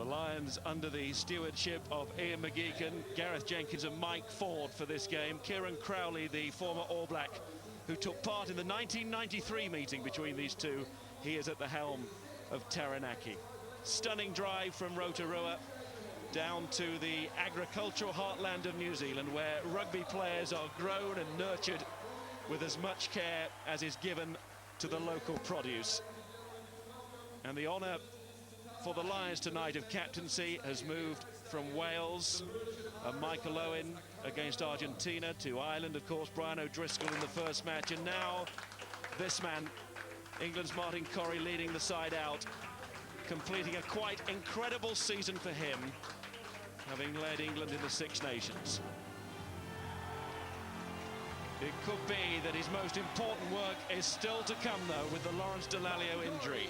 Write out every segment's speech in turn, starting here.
The Lions under the stewardship of Ian McGeechan, Gareth Jenkins and Mike Ford for this game. Kieran Crowley, the former All Black, who took part in the 1993 meeting between these two. He is at the helm of Taranaki. Stunning drive from Rotorua down to the agricultural heartland of New Zealand, where rugby players are grown and nurtured with as much care as is given to the local produce. And the honour for the Lions tonight of captaincy has moved from Wales, Michael Owen against Argentina, to Ireland, of course, Brian O'Driscoll in the first match, and now this man, England's Martin Corrie, leading the side out, completing a quite incredible season for him, having led England in the Six Nations. It could be that his most important work is still to come, though, with the Lawrence Dallaglio injury.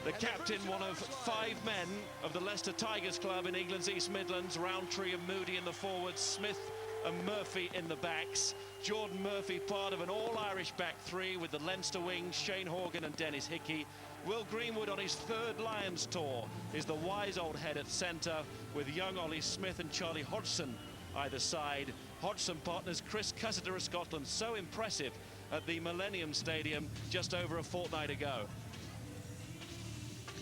The captain, one of 5 men of the Leicester Tigers club in England's East Midlands, Roundtree and Moody in the forwards, Smith and Murphy in the backs. Jordan Murphy part of an all-Irish back three with the Leinster wings, Shane Horgan and Dennis Hickey. Will Greenwood, on his 3rd Lions tour, is the wise old head at centre, with young Ollie Smith and Charlie Hodgson either side. Hodgson partners Chris Cussiter of Scotland, so impressive at the Millennium Stadium just over a fortnight ago.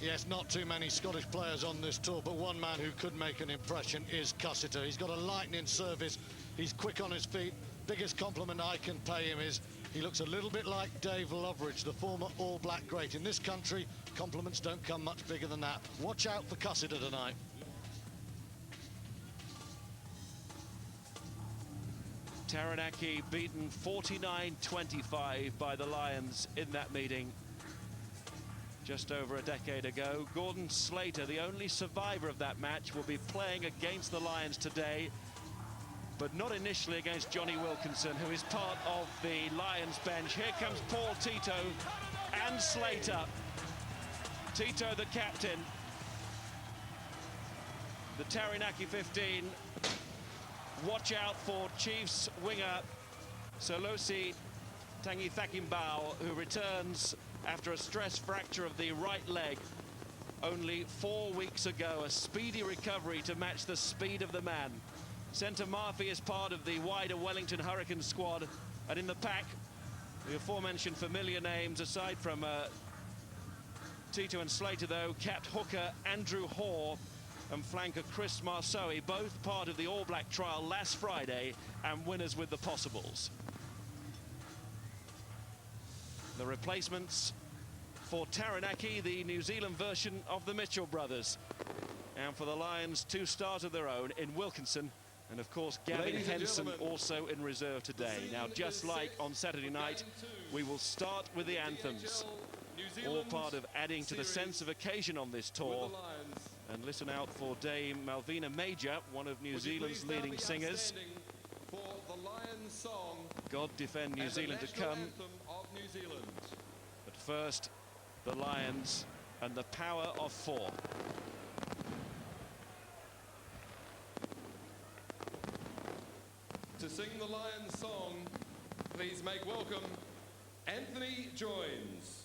Yes, not too many Scottish players on this tour, but one man who could make an impression is Cussiter. He's got a lightning service, he's quick on his feet. Biggest compliment I can pay him is he looks a little bit like Dave Loveridge, the former All Black great. In this country, compliments don't come much bigger than that. Watch out for Cussiter tonight. Taranaki beaten 49-25 by the Lions in that meeting just over a decade ago. Gordon Slater, the only survivor of that match, will be playing against the Lions today, but not initially against Johnny Wilkinson, who is part of the Lions bench. Here comes Paul Tito and Slater. Tito, the captain. The Taranaki 15. Watch out for Chiefs winger Solosi Tangithakimbao, who returns after a stress fracture of the right leg only 4 weeks ago. A speedy recovery to match the speed of the man. Centre Murphy is part of the wider Wellington Hurricane squad, and in the pack, the aforementioned familiar names, aside from Tito and Slater, though, capped hooker Andrew Hoare and flanker Chris Marceau, both part of the All Black trial last Friday and winners with the possibles. The replacements for Taranaki, the New Zealand version of the Mitchell brothers. And for the Lions, 2 stars of their own in Wilkinson and, of course, Gavin Henson also in reserve today. Now, just like on Saturday night, we will start with the anthems, all part of adding to the sense of occasion on this tour. And listen out for Dame Malvina Major, one of New Zealand's leading singers. For the Lions song, God defend New Zealand to come. New Zealand. But first, the Lions and the power of 4. To sing the Lions song, please make welcome Anthony Joins.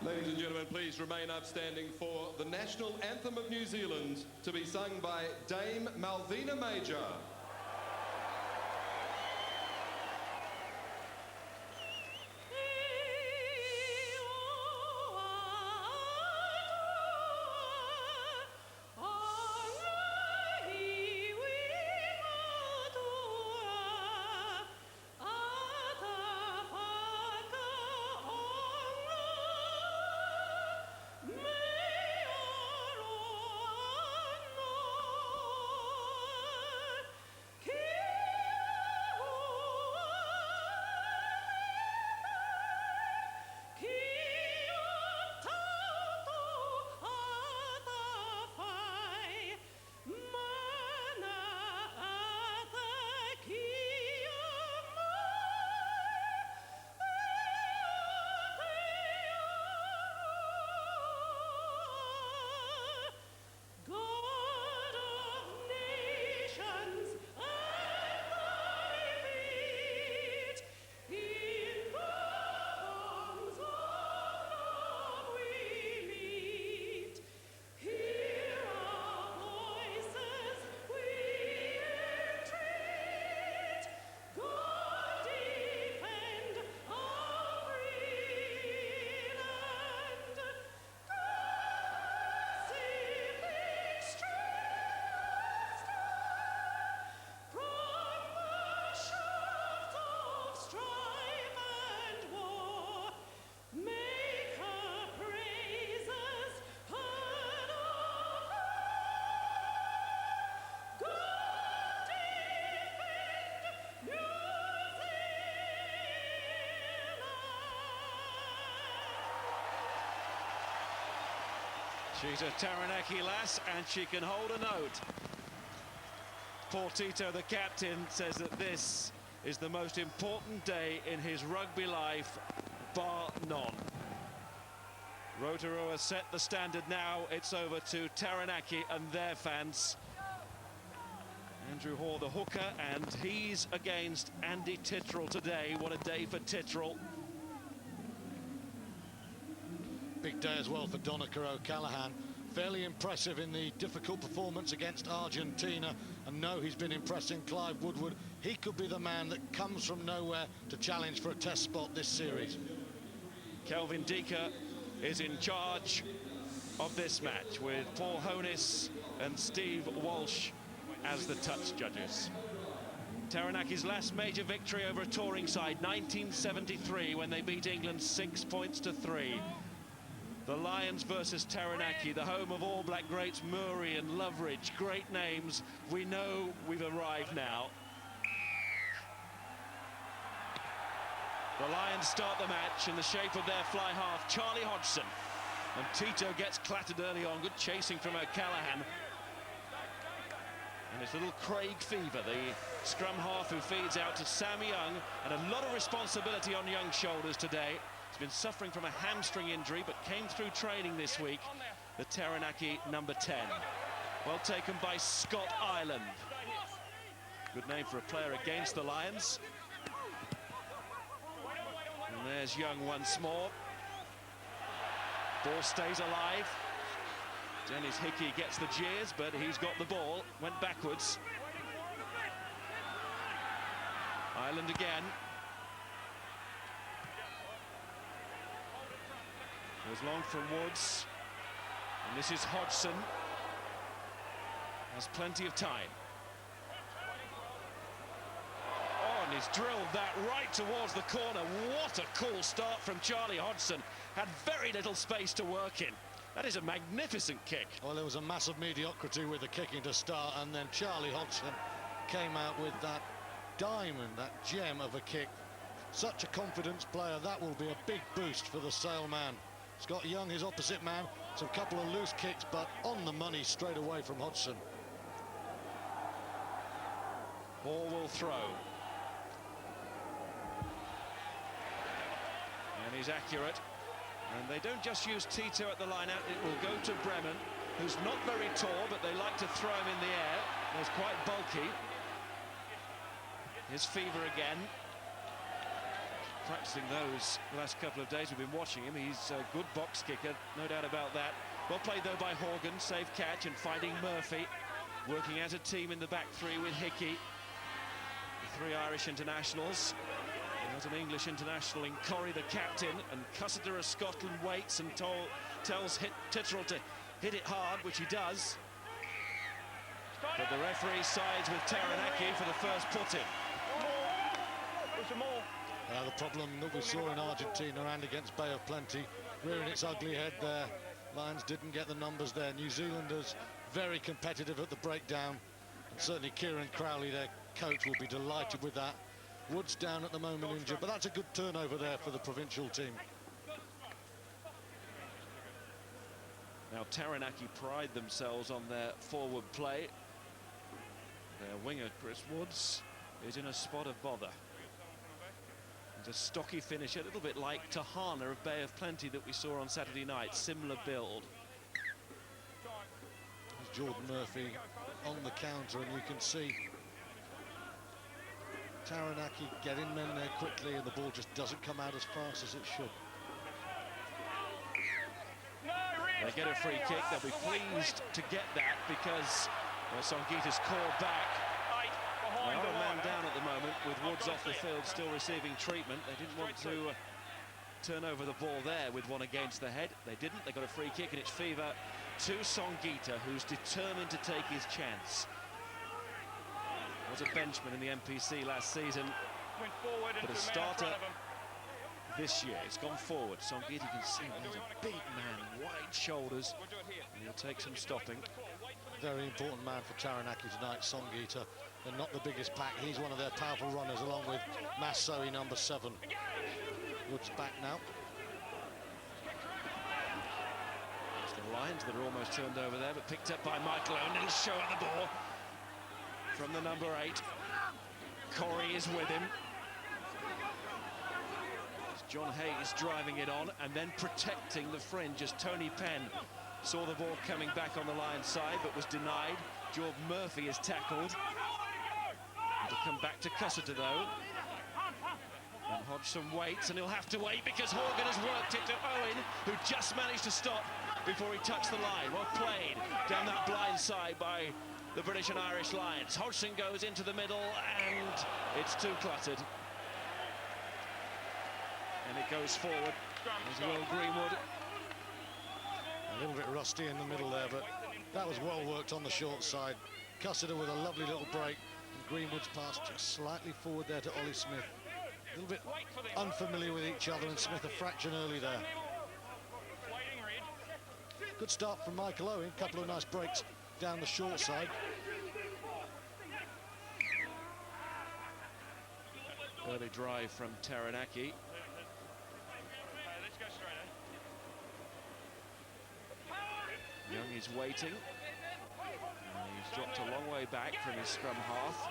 Ladies and gentlemen, please remain upstanding for the national anthem of New Zealand to be sung by Dame Malvina Major. She's a Taranaki lass, and she can hold a note. Paul Tito, the captain, says that this is the most important day in his rugby life, bar none. Rotorua set the standard now. It's over to Taranaki and their fans. Andrew Hoare, the hooker, and he's against Andy Tittrell today. What a day for Tittrell. Big day as well for Donica O'Callaghan. Fairly impressive in the difficult performance against Argentina. And no, he's been impressing Clive Woodward. He could be the man that comes from nowhere to challenge for a test spot this series. Kelvin Deeker is in charge of this match with Paul Honis and Steve Walsh as the touch judges. Taranaki's last major victory over a touring side, 1973, when they beat England 6 points to 3. The Lions versus Taranaki, the home of All Black greats Murray and Loveridge. Great names. We know we've arrived now. The Lions start the match in the shape of their fly half, Charlie Hodgson. And Tito gets clattered early on. Good chasing from O'Callaghan. And it's little Craig Fever, the scrum half, who feeds out to Sam Young. And a lot of responsibility on Young's shoulders today. He's been suffering from a hamstring injury, but came through training this week. The Taranaki number 10. Well taken by Scott Ireland. Good name for a player against the Lions. And there's Young once more. Ball stays alive. Dennis Hickey gets the jeers, but he's got the ball. Went backwards. Ireland again. Goes long from Woods. And this is Hodgson. Has plenty of time. Oh, and he's drilled that right towards the corner. What a cool start from Charlie Hodgson. Had very little space to work in. That is a magnificent kick. Well, there was a massive mediocrity with the kicking to start, and then Charlie Hodgson came out with that diamond, that gem of a kick. Such a confidence player. That will be a big boost for the Sale man. Scott Young, his opposite man. Some couple of loose kicks, but on the money straight away from Hodgson. Ball will throw. And he's accurate. And they don't just use Tito at the line-out. It will go to Bremen, who's not very tall, but they like to throw him in the air. He's quite bulky. Here's Fever again. practicing those the last couple of days. We've been watching him. He's a good box kicker, no doubt about that. Well played though by Horgan, safe catch, and finding Murphy, working as a team in the back three with Hickey. The three Irish internationals. There's an English international in Corrie, the captain, and Cussiter of Scotland waits and tells Titterell to hit it hard, which he does. But the referee sides with Taranaki for the first put-in. The problem that we saw in Argentina and against Bay of Plenty, rearing its ugly head there. Lions didn't get the numbers there. New Zealanders very competitive at the breakdown. And certainly Kieran Crowley, their coach, will be delighted with that. Woods down at the moment injured, but that's a good turnover there for the provincial team. Now Taranaki pride themselves on their forward play. Their winger, Chris Woods, is in a spot of bother. He's a stocky finisher, a little bit like Tahana of Bay of Plenty that we saw on Saturday night. Similar build. There's Jordan Murphy on the counter, and you can see Taranaki getting men there quickly, and the ball just doesn't come out as fast as it should. They get a free kick. They'll be pleased to get that because Songita's called back. They are a man down at the moment with Woods off the field, still receiving treatment. They didn't want to turn over the ball there with one against the head. They didn't. They got a free kick, and it's Fever to Songita, who's determined to take his chance. Was a benchman in the MPC last season, but a starter this year. It's gone forward. Songita, you can see he's a big man, wide shoulders, and he'll take some stopping. Very important man for Taranaki tonight, Songita. They're not the biggest pack. He's one of their powerful runners, along with Masoi, number 7. Woods back now. It's the Lions that are almost turned over there, but picked up by Michael Owen. He'll show at the ball from the number 8. Corrie is with him. It's John Hayes driving it on and then protecting the fringe as Tony Penn saw the ball coming back on the Lions side but was denied. Jordan Murphy is tackled. It'll come back to Cussiter though. And Hodgson waits, and he'll have to wait because Horgan has worked it to Owen, who just managed to stop before he touched the line. Well played down that blind side by the British and Irish Lions. Hodgson goes into the middle, and it's too cluttered. And it goes forward. There's Will Greenwood. A little bit rusty in the middle there, but that was well worked on the short side. Cussiter with a lovely little break, and Greenwood's pass just slightly forward there to Ollie Smith. A little bit unfamiliar with each other, and Smith a fraction early there. Good start from Michael Owen, couple of nice breaks down the short side. Early drive from Taranaki. Young is waiting. And he's dropped a long way back from his scrum half.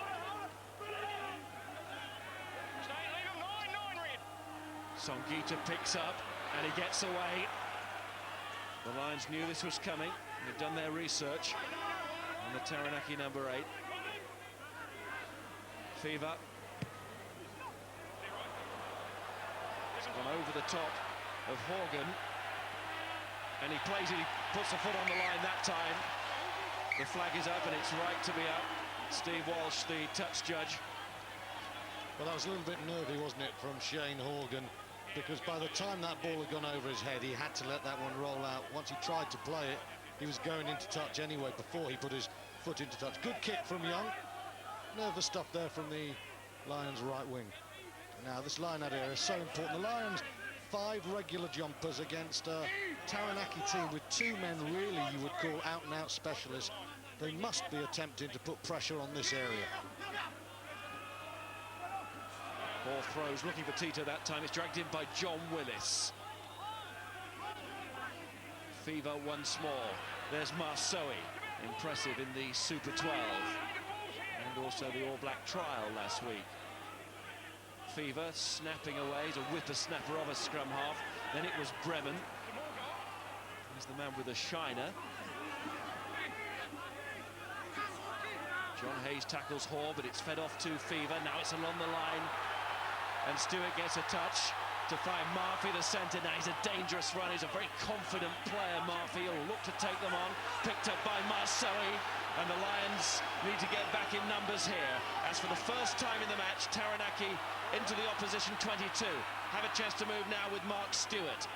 Songita picks up and he gets away. The Lions knew this was coming. They've done their research on the Taranaki number 8. Fever. He's gone over the top of Horgan. And he plays it, he puts the foot on the line that time. The flag is up and it's right to be up. Steve Walsh, the touch judge. Well, that was a little bit nervy, wasn't it, from Shane Horgan? Because by the time that ball had gone over his head, he had to let that one roll out. Once he tried to play it, he was going into touch anyway before he put his foot into touch. Good kick from Young. Nervous stuff there from the Lions' right wing. Now, this line-out area is so important. The Lions, 5 regular jumpers against a Taranaki team with 2 men really you would call out-and-out specialists. They must be attempting to put pressure on this area. Ball throws, looking for Tito that time. It's dragged in by John Willis. Fever once more. There's Masoi, impressive in the Super 12. And also the All Black trial last week. Fever snapping away, he's a whippersnapper of a scrum half. Then it was Bremen. He's the man with the shiner. John Hayes tackles Hall, but it's fed off to Fever. Now it's along the line And Stewart gets a touch to find Murphy, the centre. Now he's a dangerous run. He's a very confident player, Murphy. He'll look to take them on. Picked up by Marcelli. And the Lions need to get back in numbers here. As for the first time in the match, Taranaki into the opposition 22. Have a chance to move now with Mark Stewart.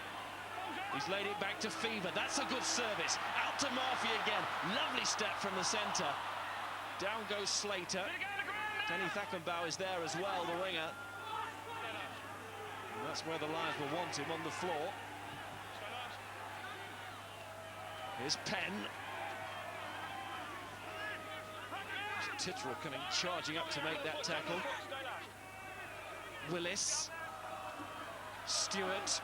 He's laid it back to Fever. That's a good service. Out to Murphy again. Lovely step from the centre. Down goes Slater. Denny Thackenbow is there as well, the winger. And that's where the Lions will want him, on the floor. Here's Penn. Titterell coming charging up to make that tackle. Willis. Stewart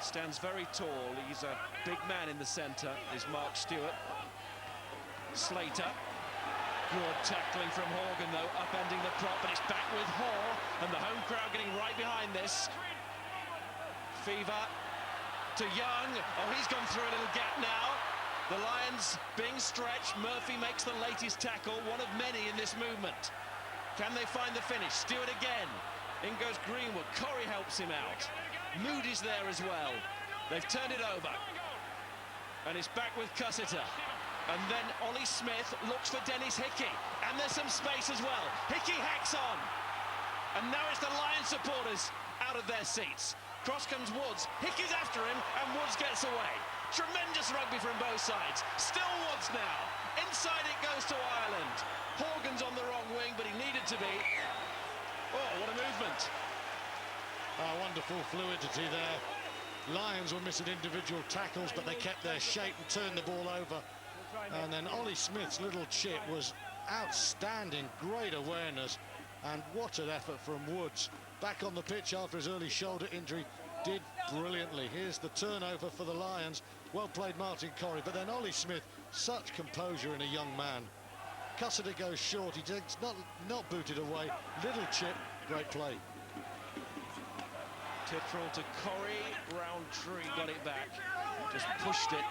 stands very tall. He's a big man in the centre, is Mark Stewart. Slater. Good tackling from Horgan, though, upending the prop, but it's back with Hoare, and the home crowd getting right behind this. Fever to Young. Oh, he's gone through a little gap now. The Lions being stretched. Murphy makes the latest tackle, one of many in this movement. Can they find the finish? Stewart again. In goes Greenwood. Corrie helps him out. Moody's there as well. They've turned it over. And it's back with Cussiter. And then Ollie Smith looks for Dennis Hickey. And there's some space as well. Hickey hacks on. And now it's the Lions supporters out of their seats. Cross comes Woods. Hickey's after him, and Woods gets away. Tremendous rugby from both sides. Still Woods now. Inside it goes to Ireland. Horgan's on the wrong wing, but he needed to be. Oh, what a movement. Wonderful fluidity there. Lions were missing individual tackles, but they kept their shape and turned the ball over. And then Ollie Smith's little chip was outstanding. Great awareness. And what an effort from Woods. Back on the pitch after his early shoulder injury. Did brilliantly. Here's the turnover for the Lions. Well played, Martin Corrie. But then Ollie Smith, such composure in a young man. Cussiter goes short. He takes not booted away. Little chip. Great play. Titterell to Corrie. Roundtree got it back. Just pushed it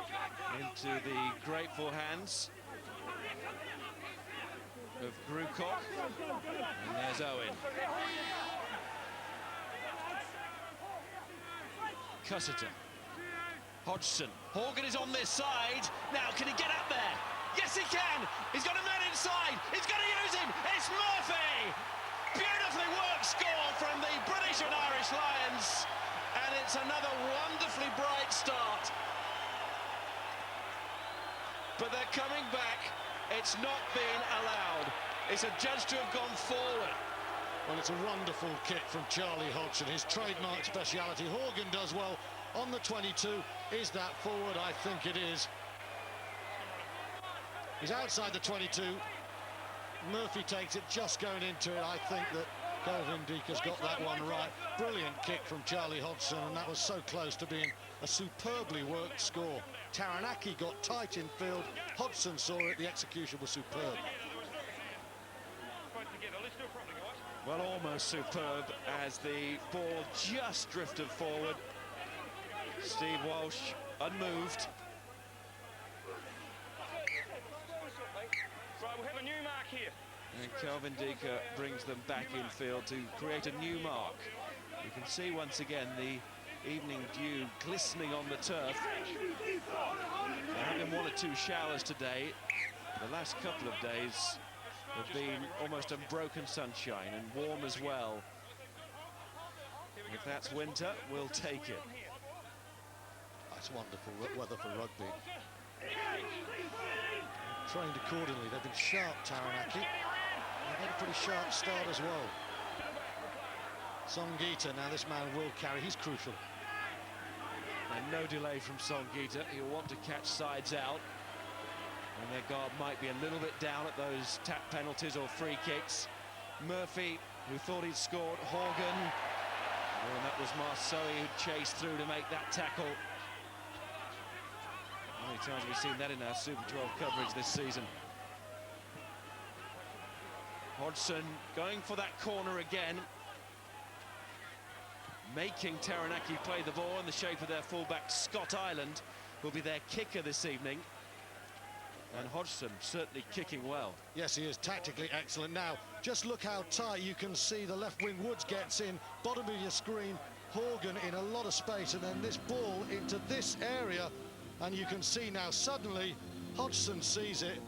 into the grateful hands of Grucock. And there's Owen. Cussiter. Hodgson. Horgan is on this side. Now, can he get up there? Yes, he can. He's got a man inside. He's going to use him. It's Murphy. Beautifully worked score from the British and Irish Lions. And it's another wonderfully bright start. But they're coming back. It's not being allowed. It's adjudged to have gone forward. Well, it's a wonderful kick from Charlie Hodgson, his trademark speciality. Horgan does well on the 22. Is that forward? I think it is. He's outside the 22. Murphy takes it, just going into it. I think that Kelvin Deaker's got that one right. Brilliant kick from Charlie Hodgson, and that was so close to being a superbly worked score. Taranaki got tight in field. Hodgson saw it. The execution was superb. Well, almost superb as the ball just drifted forward. Steve Walsh unmoved. Right, we'll have a new mark here. And Kelvin Deaker brings them back in field to create a new mark. You can see once again the evening dew glistening on the turf. There have been one or two showers today. The last couple of days have been almost unbroken sunshine and warm as well. If that's winter, we'll take it. That's wonderful weather for rugby. Trained accordingly. They've been sharp, Taranaki. They've had a pretty sharp start as well. Songita, now this man will carry. He's crucial. And no delay from Songita. He'll want to catch sides out. And their guard might be a little bit down at those tap penalties or free kicks. Murphy, who thought he'd scored. Horgan. Oh, and that was Marcelli who chased through to make that tackle. How many times have we seen that in our Super 12 coverage this season? Hodgson going for that corner again. Making Taranaki play the ball in the shape of their fullback. Scott Ireland will be their kicker this evening. And Hodgson certainly kicking well. Yes, he is tactically excellent. Now, just look how tight you can see the left wing. Woods gets in, bottom of your screen, Horgan in a lot of space, and then this ball into this area, and you can see now suddenly Hodgson sees it.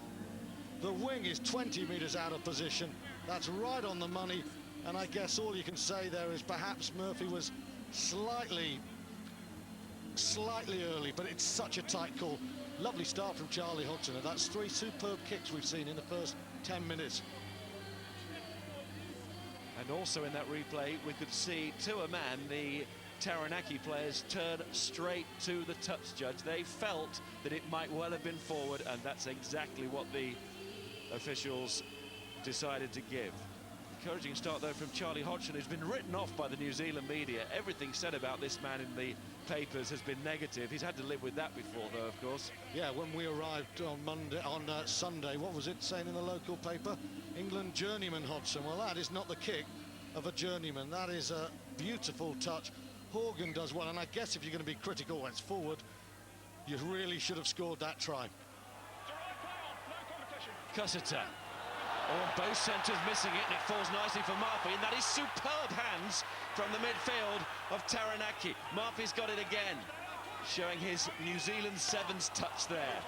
The wing is 20 metres out of position. That's right on the money, and I guess all you can say there is perhaps Murphy was slightly early, but it's such a tight call. Lovely start from Charlie Hodgson, and that's 3 superb kicks we've seen in the first 10 minutes. And also in that replay, we could see to a man the Taranaki players turn straight to the touch judge. They felt that it might well have been forward, and that's exactly what the officials decided to give. Encouraging start, though, from Charlie Hodgson, who's been written off by the New Zealand media. Everything said about this man in the papers has been negative. He's had to live with that before, though, of course. Yeah, when we arrived on Sunday, what was it saying in the local paper? England journeyman Hodgson. Well, that is not the kick of a journeyman. That is a beautiful touch. Horgan does well, and I guess if you're going to be critical when it's forward, you really should have scored that try. Cussiter. Oh, both centres missing it, and it falls nicely for Murphy, and that is superb hands from the midfield of Taranaki. Murphy's got it again, showing his New Zealand Sevens touch there.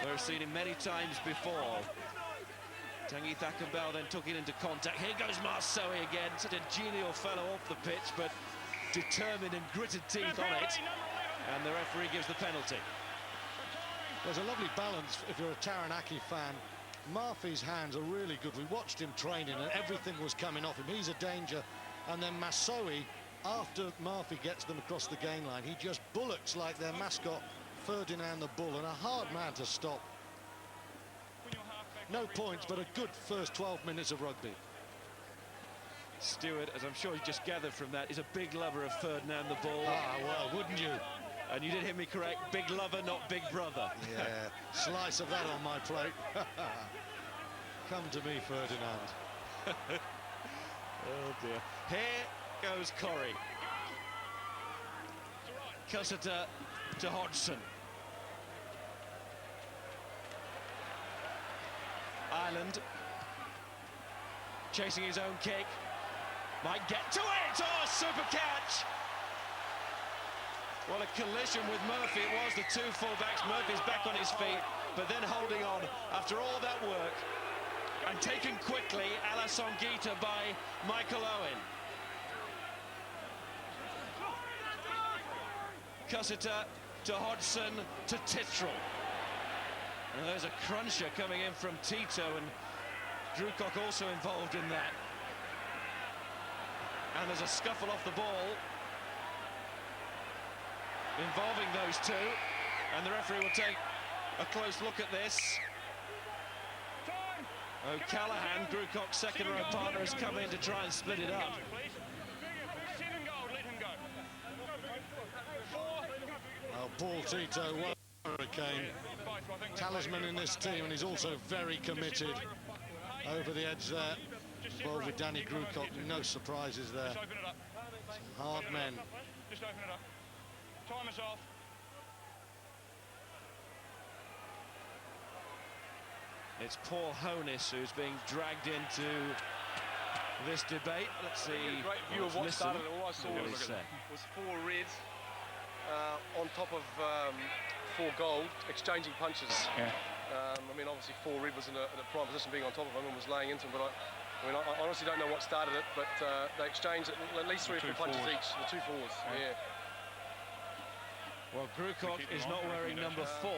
We've seen him many times before. Tanguy Thakambau then took it into contact. Here goes Marsoe again. Such a genial fellow off the pitch, but determined and gritted teeth on it. And the referee gives the penalty. There's a lovely balance if you're a Taranaki fan. Murphy's hands are really good. We watched him training and everything was coming off him. He's a danger. And then Marsoe, after Murphy gets them across the gain line, he just bullocks like their mascot, Ferdinand the Bull, and a hard man to stop. No points, but a good first 12 minutes of rugby. Stewart, as I'm sure you just gathered from that, is a big lover of Ferdinand the Bull. Ah, well, wouldn't you? And you did hear me correct, big lover, not big brother. Yeah, slice of that on my plate. Come to me, Ferdinand. Oh, dear. Here goes Corrie. Cussiter to Hodgson. Ireland chasing his own kick. Might get to it! Oh, super catch! Well, a collision with Murphy it was, the two fullbacks. Murphy's back on his feet, but then holding on after all that work and taken quickly a la Songita by Michael Owen. Cussiter to Hodgson to Tittrell. And there's a cruncher coming in from Tito, and Drewcock also involved in that. And there's a scuffle off the ball involving those two, and the referee will take a close look at this. O'Callaghan, Drewcock's second row partner, has come in to try and split it up. Well, Paul Tito, Hurricane, talisman in this team, and he's also very committed. Over the edge there, involved with Danny Drewcock, no surprises there. Some hard men. Just open it up. Time is off. It's Paul Honis who's being dragged into this debate. Let's see. Great view of what started it. All I saw was 4 reds on top of 4 gold, exchanging punches. Yeah. I mean, obviously 4 red was in a prime position, being on top of him and was laying into him. But I honestly don't know what started it. But they exchanged at least 3 or 4 punches each. The 2 forwards. Yeah. Well, Drewcock is not wearing number 4.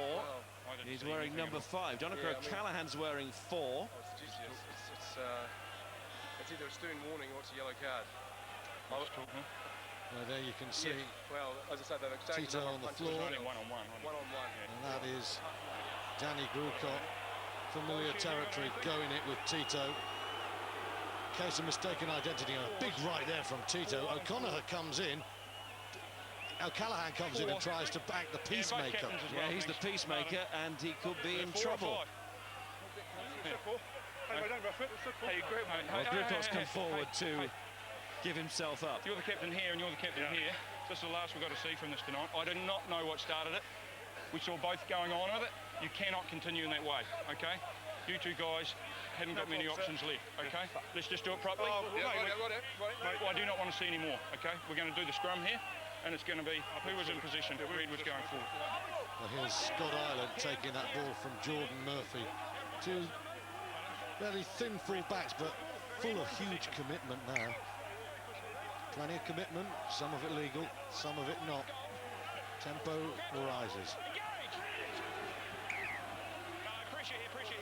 He's wearing number 5. Donica O'Callaghan's wearing 4. It's either a stern warning or it's a yellow card. Well, there you can see. Well, as I said, they've exchanged Tito on the floor. One-on-one. And that is Danny Drewcock, familiar territory, going it with Tito. Case of mistaken identity, and a big right there from Tito. O'Connor comes in. O'Callaghan comes in and tries to back the peacemaker. Yeah, he's the peacemaker, and he could be in trouble. Well, Drewcock's come forward to give himself up. You're the captain here and you're the captain here. This is the last we've got to see from this tonight. I do not know what started it. We saw both going on with it. You cannot continue in that way, okay? You two guys haven't got many options left, okay? Let's just do it properly. Mate, I do not want to see any more, okay? We're going to do the scrum here, and it's going to be who was in position, Red was going forward. Well, here's Scott Ireland taking that ball from Jordan Murphy. Two very thin full-backs, but full of huge commitment now. Plenty of commitment, some of it legal, some of it not. Tempo rises.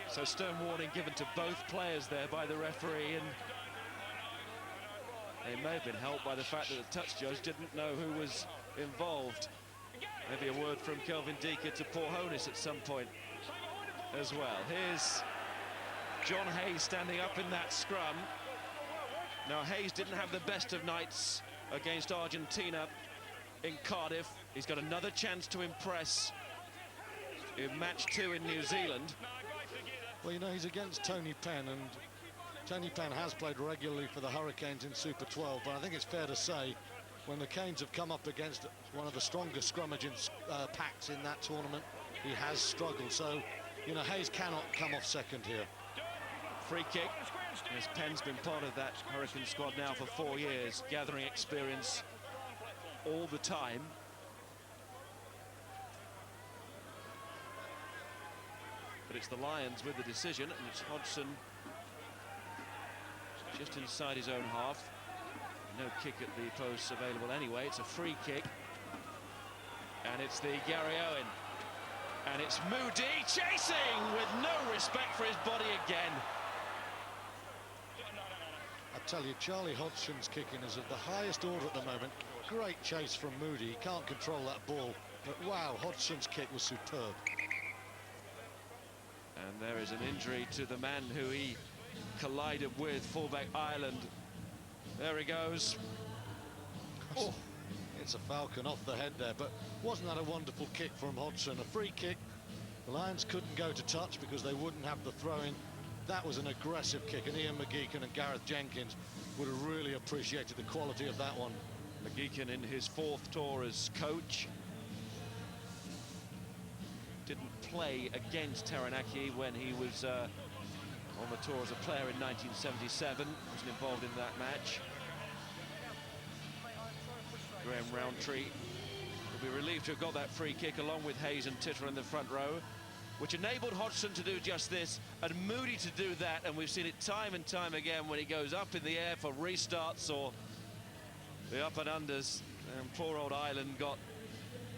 So stern warning given to both players there by the referee, and they may have been helped by the fact that the touch judge didn't know who was involved. Maybe a word from Kelvin Deeker to Paul Honis at some point as well. Here's John Hayes standing up in that scrum. Now, Hayes didn't have the best of nights against Argentina in Cardiff. He's got another chance to impress in match 2 in New Zealand. Well, you know, he's against Tony Penn, and Tony Penn has played regularly for the Hurricanes in Super 12, but I think it's fair to say when the Canes have come up against one of the strongest scrummaging packs in that tournament, he has struggled. So, you know, Hayes cannot come off second here. Free kick. As Penn's been part of that Hurricane squad now for 4 years, gathering experience all the time. But it's the Lions with the decision, and it's Hodgson just inside his own half. No kick at the posts available anyway. It's a free kick, and it's the Gary Owen, and it's Moody chasing with no respect for his body again. I tell you, Charlie Hodgson's kicking is of the highest order at the moment. Great chase from Moody. He can't control that ball, but wow, Hodgson's kick was superb. And there is an injury to the man who he collided with, fullback Ireland. There he goes. Oh, it's a falcon off the head there, but wasn't that a wonderful kick from Hodgson? A free kick. The Lions couldn't go to touch because they wouldn't have the throw-in. That was an aggressive kick, and Ian McGeechan and Gareth Jenkins would have really appreciated the quality of that one. McGeechan in his 4th tour as coach. Didn't play against Taranaki when he was on the tour as a player in 1977. Wasn't involved in that match. Graham Roundtree will be relieved to have got that free kick along with Hayes and Titter in the front row, which enabled Hodgson to do just this and Moody to do that, and we've seen it time and time again when he goes up in the air for restarts or the up and unders, and poor old Ireland got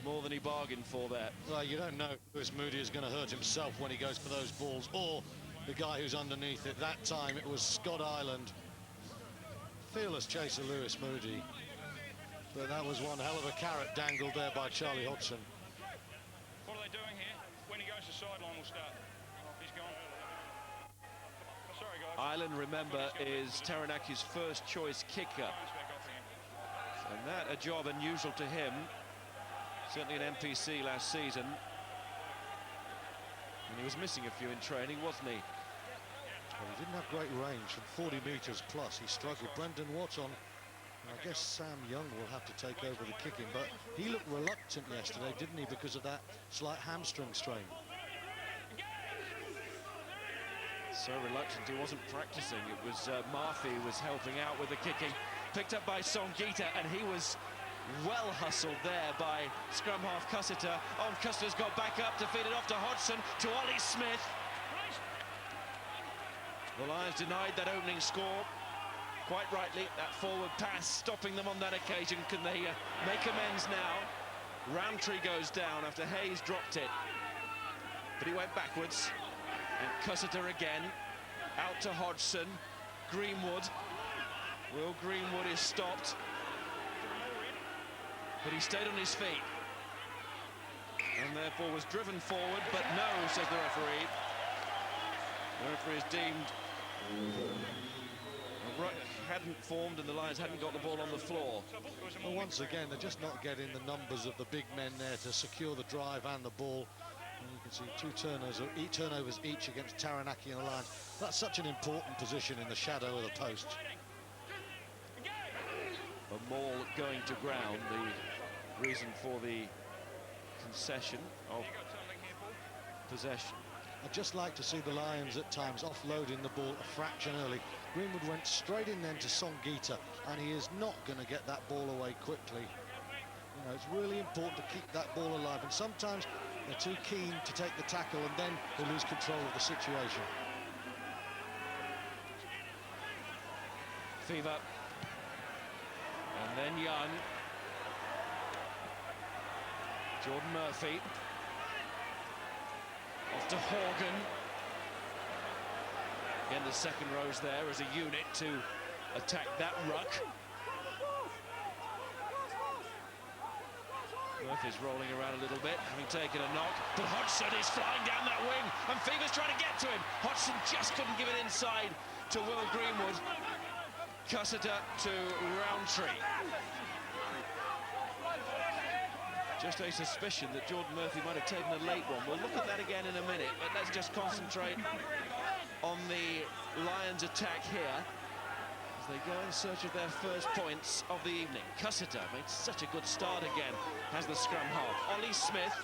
more than he bargained for there. Well, you don't know if Lewis Moody is going to hurt himself when he goes for those balls, or the guy who's underneath it. That time it was Scott Ireland. Fearless chaser Lewis Moody. But that was one hell of a carrot dangled there by Charlie Hodgson. What are they doing here? When he goes to sideline, we'll start. He's gone. Sorry, guys. Ireland, remember, is Taranaki's first choice kicker. And that a job unusual to him. Certainly an NPC last season. And he was missing a few in training, wasn't he? Well, he didn't have great range from 40 metres plus. He struggled. Brendan Watson, I guess Sam Young will have to take over the kicking, but he looked reluctant yesterday, didn't he, because of that slight hamstring strain. So reluctant, he wasn't practicing. It was Murphy was helping out with the kicking. Picked up by Songita, and he was well hustled there by scrum half Cussiter. Cussiter's got back up to feed it off to Hodgson, to Ollie Smith. The Lions denied that opening score. Quite rightly, that forward pass stopping them on that occasion. Can they make amends now? Roundtree goes down after Hayes dropped it. But he went backwards. And Cussiter again. Out to Hodgson. Greenwood. Will Greenwood is stopped. But he stayed on his feet. And therefore was driven forward, but no, says the referee. The referee is deemed hadn't formed and the Lions hadn't got the ball on the floor. Well, once again, they're just not getting the numbers of the big men there to secure the drive and the ball. And you can see 2 turnovers each against Taranaki and the Lions. That's such an important position in the shadow of the post. A Maul going to ground, the reason for the concession of possession. I'd just like to see the Lions at times offloading the ball a fraction early. Greenwood went straight in then to Songita, and he is not going to get that ball away quickly. You know, it's really important to keep that ball alive, and sometimes they're too keen to take the tackle, and then they lose control of the situation. Fever. And then Young. Jordan Murphy. Off to Horgan. Again, the second row's there as a unit to attack that ruck. Murphy's rolling around a little bit, having taken a knock. But Hodgson is flying down that wing, and Fever's trying to get to him. Hodgson just couldn't give it inside to Will Greenwood. Cussiter to Roundtree. Just a suspicion that Jordan Murphy might have taken a late one. We'll look at that again in a minute, but let's just concentrate on the Lions' attack here as they go in search of their first points of the evening. Cussiter made such a good start again, has the scrum half. Ollie Smith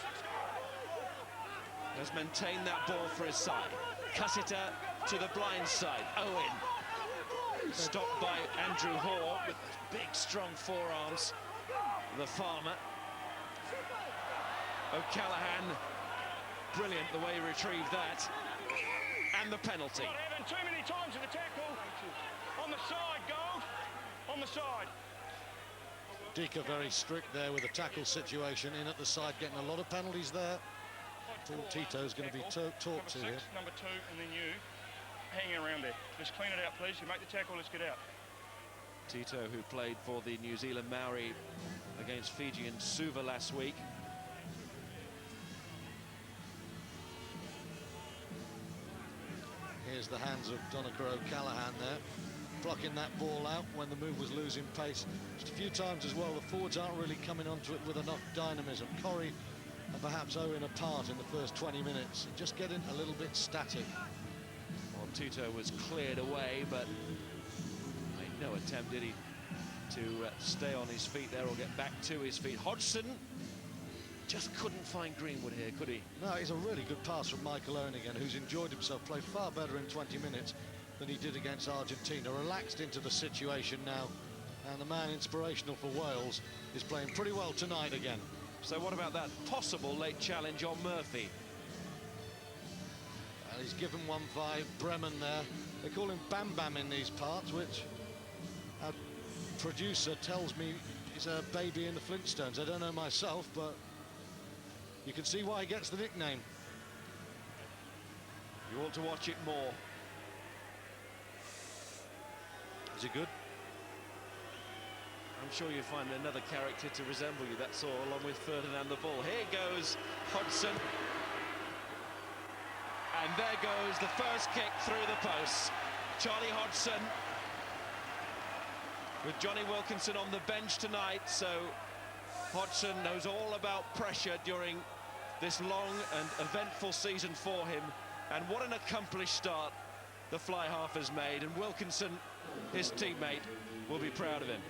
has maintained that ball for his side. Cussiter to the blind side. Owen stopped by Andrew Hoare with big, strong forearms. The farmer. O'Callaghan, brilliant the way he retrieved that. And the penalty. Too many times in the tackle. On the side, Gold. On the side. Dika very strict there with the tackle situation in at the side, getting a lot of penalties there. Paul Tito's going to be talked to here. Number 2, and then you hanging around there. Just clean it out, please. You make the tackle, let's get out. Tito, who played for the New Zealand Maori against Fiji and Suva last week. Here's the hands of Donica O'Callaghan there, blocking that ball out when the move was losing pace. Just a few times as well, the forwards aren't really coming onto it with enough dynamism. Corrie and perhaps Owen apart in the first 20 minutes, just getting a little bit static. Well, Tito was cleared away, but made no attempt, did he, to stay on his feet there or get back to his feet. Hodgson just couldn't find Greenwood here, could he? No, it's a really good pass from Michael Owen again, who's enjoyed himself, played far better in 20 minutes than he did against Argentina. Relaxed into the situation now, and the man inspirational for Wales is playing pretty well tonight again. So what about that possible late challenge on Murphy? Well, he's given one by Bremen there. They call him Bam Bam in these parts, which our producer tells me is a baby in the Flintstones. I don't know myself, but you can see why he gets the nickname. You ought to watch it more. Is it good? I'm sure you'll find another character to resemble you, that's all, along with Ferdinand the Bull. Here goes Hodgson. And there goes the first kick through the posts. Charlie Hodgson with Johnny Wilkinson on the bench tonight, so Hodgson knows all about pressure during this long and eventful season for him. And what an accomplished start the fly half has made, and Wilkinson, his teammate, will be proud of him.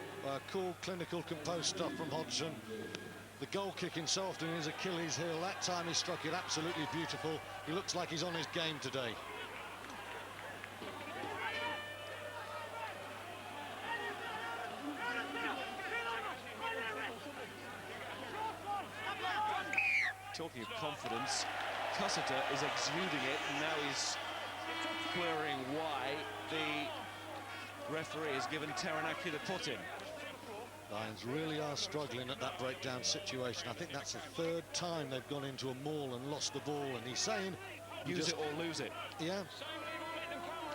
Cool, clinical, composed stuff from Hodgson. The goal kicking so often is Achilles' heel. That time he struck it absolutely beautiful. He looks like he's on his game today. Talking of confidence, Cussiter is exuding it, and now he's querying why the referee has given Taranaki the put-in. Lions really are struggling at that breakdown situation. I think that's the third time they've gone into a maul and lost the ball, and he's saying use it or lose it. Yeah.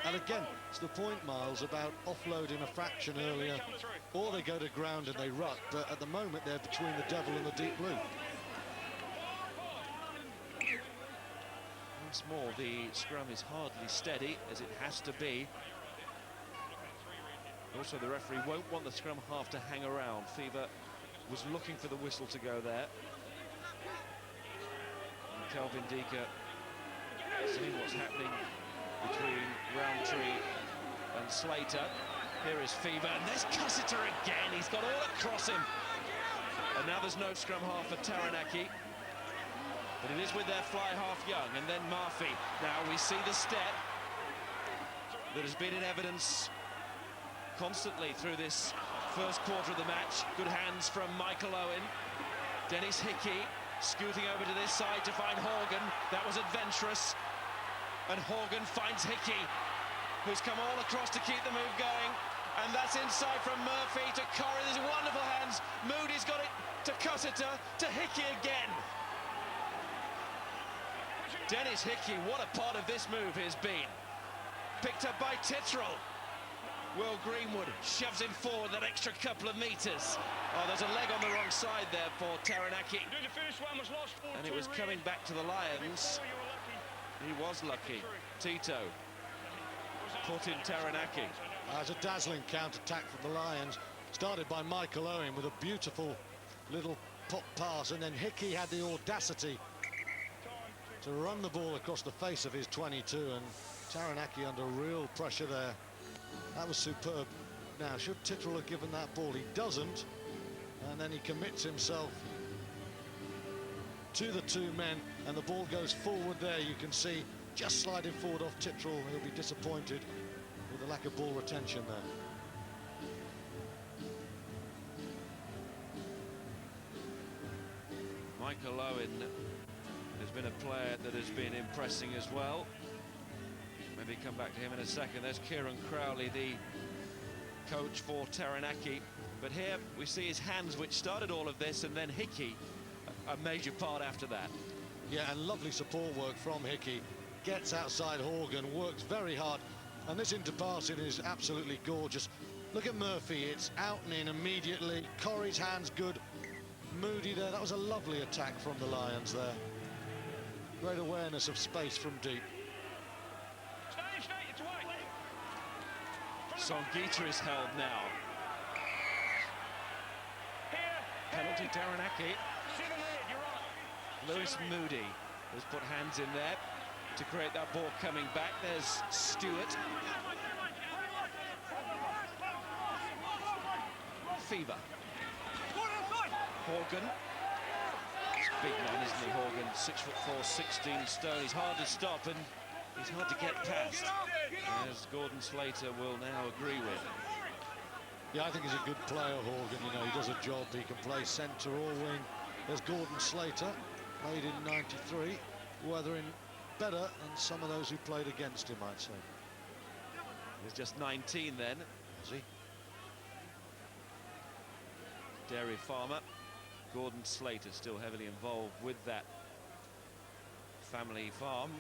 And again, it's the point, Miles, about offloading a fraction earlier, or they go to ground and they ruck, but at the moment they're between the devil and the deep blue. Once more, the scrum is hardly steady, as it has to be. Also, the referee won't want the scrum half to hang around. Fever was looking for the whistle to go there. And Kelvin Dika seeing what's happening between Roundtree and Slater. Here is Fever, and there's Cussiter again. He's got all across him. And now there's no scrum half for Taranaki. But it is with their fly half young, and then Murphy. Now we see the step that has been in evidence constantly through this first quarter of the match. Good hands from Michael Owen. Dennis Hickey scooting over to this side to find Horgan. That was adventurous. And Horgan finds Hickey, who's come all across to keep the move going. And that's inside from Murphy to Corrie. These wonderful hands. Moody's got it to Cussiter, to Hickey again. Dennis Hickey, what a part of this move has been. Picked up by Titterell. Will Greenwood shoves him forward that extra couple of metres. Oh, there's a leg on the wrong side there for Taranaki. And it was coming back to the Lions. He was lucky. Tito put in Taranaki. There's a dazzling counter-attack from the Lions. Started by Michael Owen with a beautiful little pop pass, and then Hickey had the audacity to run the ball across the face of his 22, and Taranaki under real pressure there. That was superb. Now, should Titterell have given that ball? He doesn't, and then he commits himself to the two men, and the ball goes forward there. You can see just sliding forward off Titterell. He'll be disappointed with the lack of ball retention there. Michael Owen has been a player that has been impressing as well. Maybe come back to him in a second. There's Kieran Crowley, the coach for Taranaki. But here we see his hands, which started all of this, and then Hickey, a major part after that. Yeah, and lovely support work from Hickey. Gets outside Horgan, works very hard, and this interpassing is absolutely gorgeous. Look at Murphy, it's out and in immediately. Corrie's hands good. Moody there, that was a lovely attack from the Lions there. Great awareness of space from deep. Songita is held now. Penalty Taranaki. Lewis Moody has put hands in there to create that ball coming back. There's Stewart. Fever. Horgan. He's a big man, isn't he, Horgan? 6'4", 16 stone. He's hard to stop and he's hard to get past, as Gordon Slater will now agree with. Yeah, I think he's a good player, Horgan. You know, he does a job. He can play centre or wing. There's Gordon Slater, played in '93, weathering better than some of those who played against him, I'd say. He's just 19 then. Is he? Dairy farmer. Gordon Slater still heavily involved with that family farm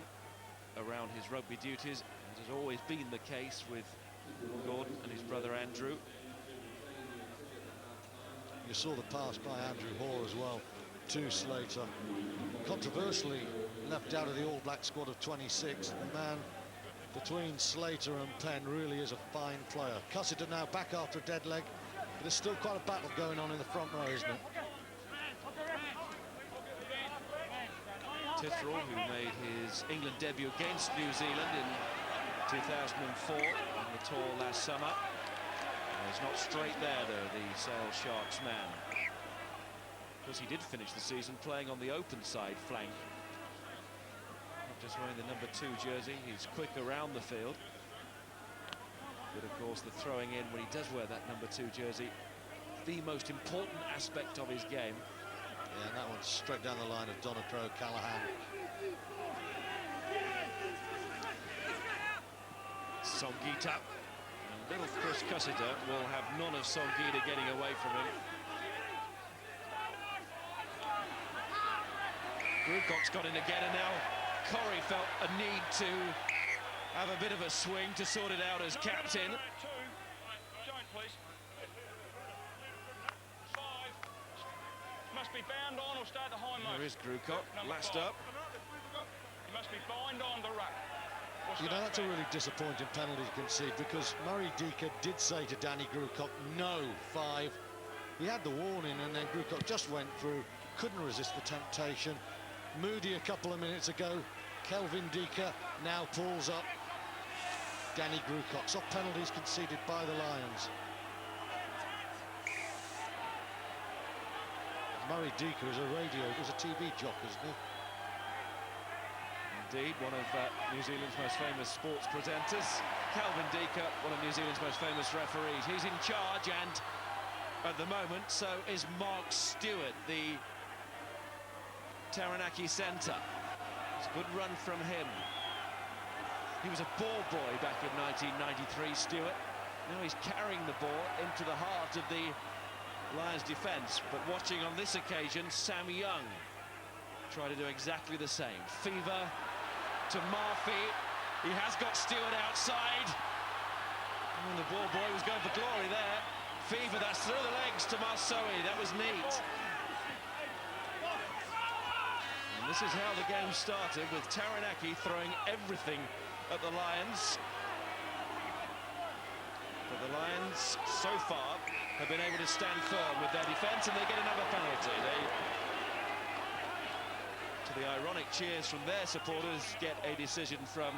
around his rugby duties, as has always been the case with Gordon and his brother Andrew. You saw the pass by Andrew Hoare as well to Slater. Controversially left out of the All Black squad of 26. The man between Slater and Penn really is a fine player. Cussiter now back after a dead leg, but there's still quite a battle going on in the front row, isn't it? Titterell, who made his England debut against New Zealand in 2004 on the tour last summer. He's not straight there, though, the Sale Sharks man. Because he did finish the season playing on the open side flank. Not just wearing the number 2 jersey, he's quick around the field. But, of course, the throwing in when he does wear that number 2 jersey, the most important aspect of his game. Yeah, and that one's straight down the line of Donacro Callahan. Songita. Little Chris Cussiter will have none of Songita getting away from him. Grucock's got in again, and now Corrie felt a need to have a bit of a swing to sort it out as captain. Must be bound on or start the hindmost. There is Grucock, last 5. up. He must be bind on the ruck. You know, that's a really disappointing penalty to concede, because Murray Deaker did say to Danny Grucock, no, 5. He had the warning, and then Grucock just went through, couldn't resist the temptation. Moody a couple of minutes ago. Kelvin Deaker now pulls up Danny Grucock. Soft penalties conceded by the Lions. Murray Deaker is a radio, was a TV jock, isn't he? indeed, one of New Zealand's most famous sports presenters. Kelvin Dika, one of New Zealand's most famous referees. He's in charge, and at the moment, so is Mark Stewart, the Taranaki centre. It's a good run from him. He was a ball boy back in 1993, Stewart. Now he's carrying the ball into the heart of the Lions defence. But watching on this occasion, Sam Young try to do exactly the same. Fever to Murphy. He has got Stewart outside. And the ball boy was going for glory there. Fever, that's through the legs to Marsoe. That was neat. And this is how the game started, with Taranaki throwing everything at the Lions. But the Lions, so far, have been able to stand firm with their defence, and they get another penalty. They, to the ironic cheers from their supporters, get a decision from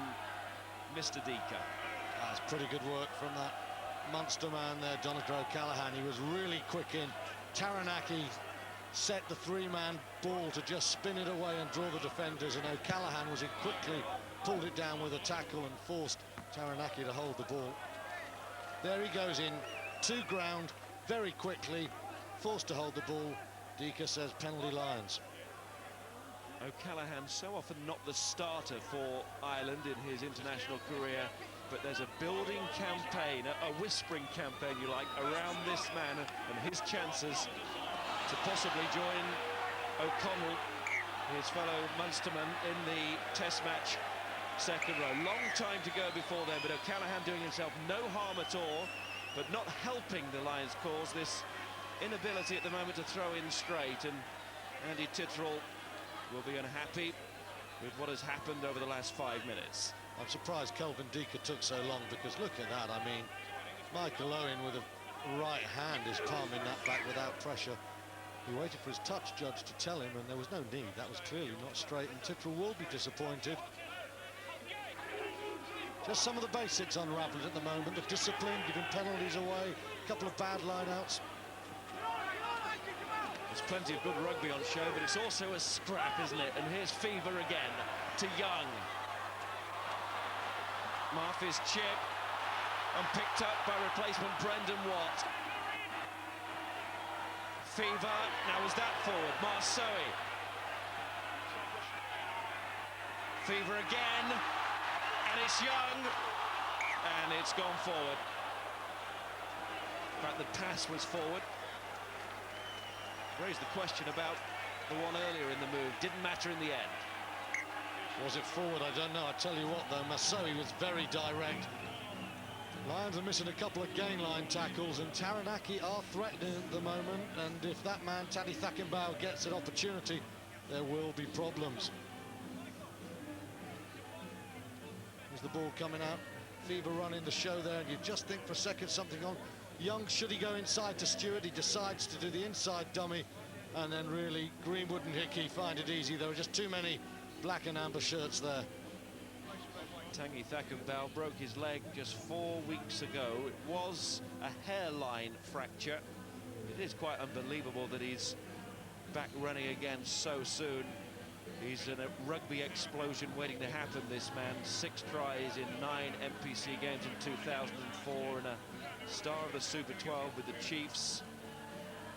Mr. Dika. That's pretty good work from that Munster man there, Donato O'Callaghan. He was really quick in. Taranaki set the three-man ball to just spin it away and draw the defenders, and O'Callaghan was in quickly, pulled it down with a tackle and forced Taranaki to hold the ball. There he goes in to ground very quickly, forced to hold the ball. Dika says penalty Lions. O'Callaghan so often not the starter for Ireland in his international career, but there's a building campaign, a whispering campaign, you like, around this man and his chances to possibly join O'Connell, his fellow Munsterman, in the Test match second row. Long time to go before then, but O'Callaghan doing himself no harm at all, but not helping the Lions' cause, this inability at the moment to throw in straight, and Andy Titterell will be unhappy with what has happened over the last 5 minutes. I'm surprised Kelvin Dika took so long, because look at that. I mean, Michael Owen with a right hand is palming that back without pressure. He waited for his touch judge to tell him, and there was no need. That was clearly not straight, and Titterell will be disappointed. Just some of the basics unravelled at the moment. The discipline, giving penalties away, a couple of bad line-outs. There's plenty of good rugby on show, but it's also a scrap, isn't it? And here's Fever again to Young. Murphy's chip, and picked up by replacement Brendan Watt. Fever, now was that forward, Marsoe. Fever again, and it's Young, and it's gone forward. In fact, the pass was forward. Raised the question about the one earlier in the move. Didn't matter in the end. Was it forward? I don't know. I tell you what, though, Marsoe was very direct. Lions are missing a couple of gain line tackles, and Taranaki are threatening at the moment, and if that man, Taddy Thakenbau, gets an opportunity, there will be problems. There's the ball coming out. Fever running the show there, and you just think for a second something on. Young, should he go inside to Stewart? He decides to do the inside dummy, and then really Greenwood and Hickey find it easy. There were just too many black and amber shirts there. Tanguy Thakenbau broke his leg just 4 weeks ago. It was a hairline fracture. It is quite unbelievable that he's back running again so soon. He's in a rugby explosion waiting to happen, this man. 6 tries in 9 NPC games in 2004, and a star of the Super 12 with the Chiefs.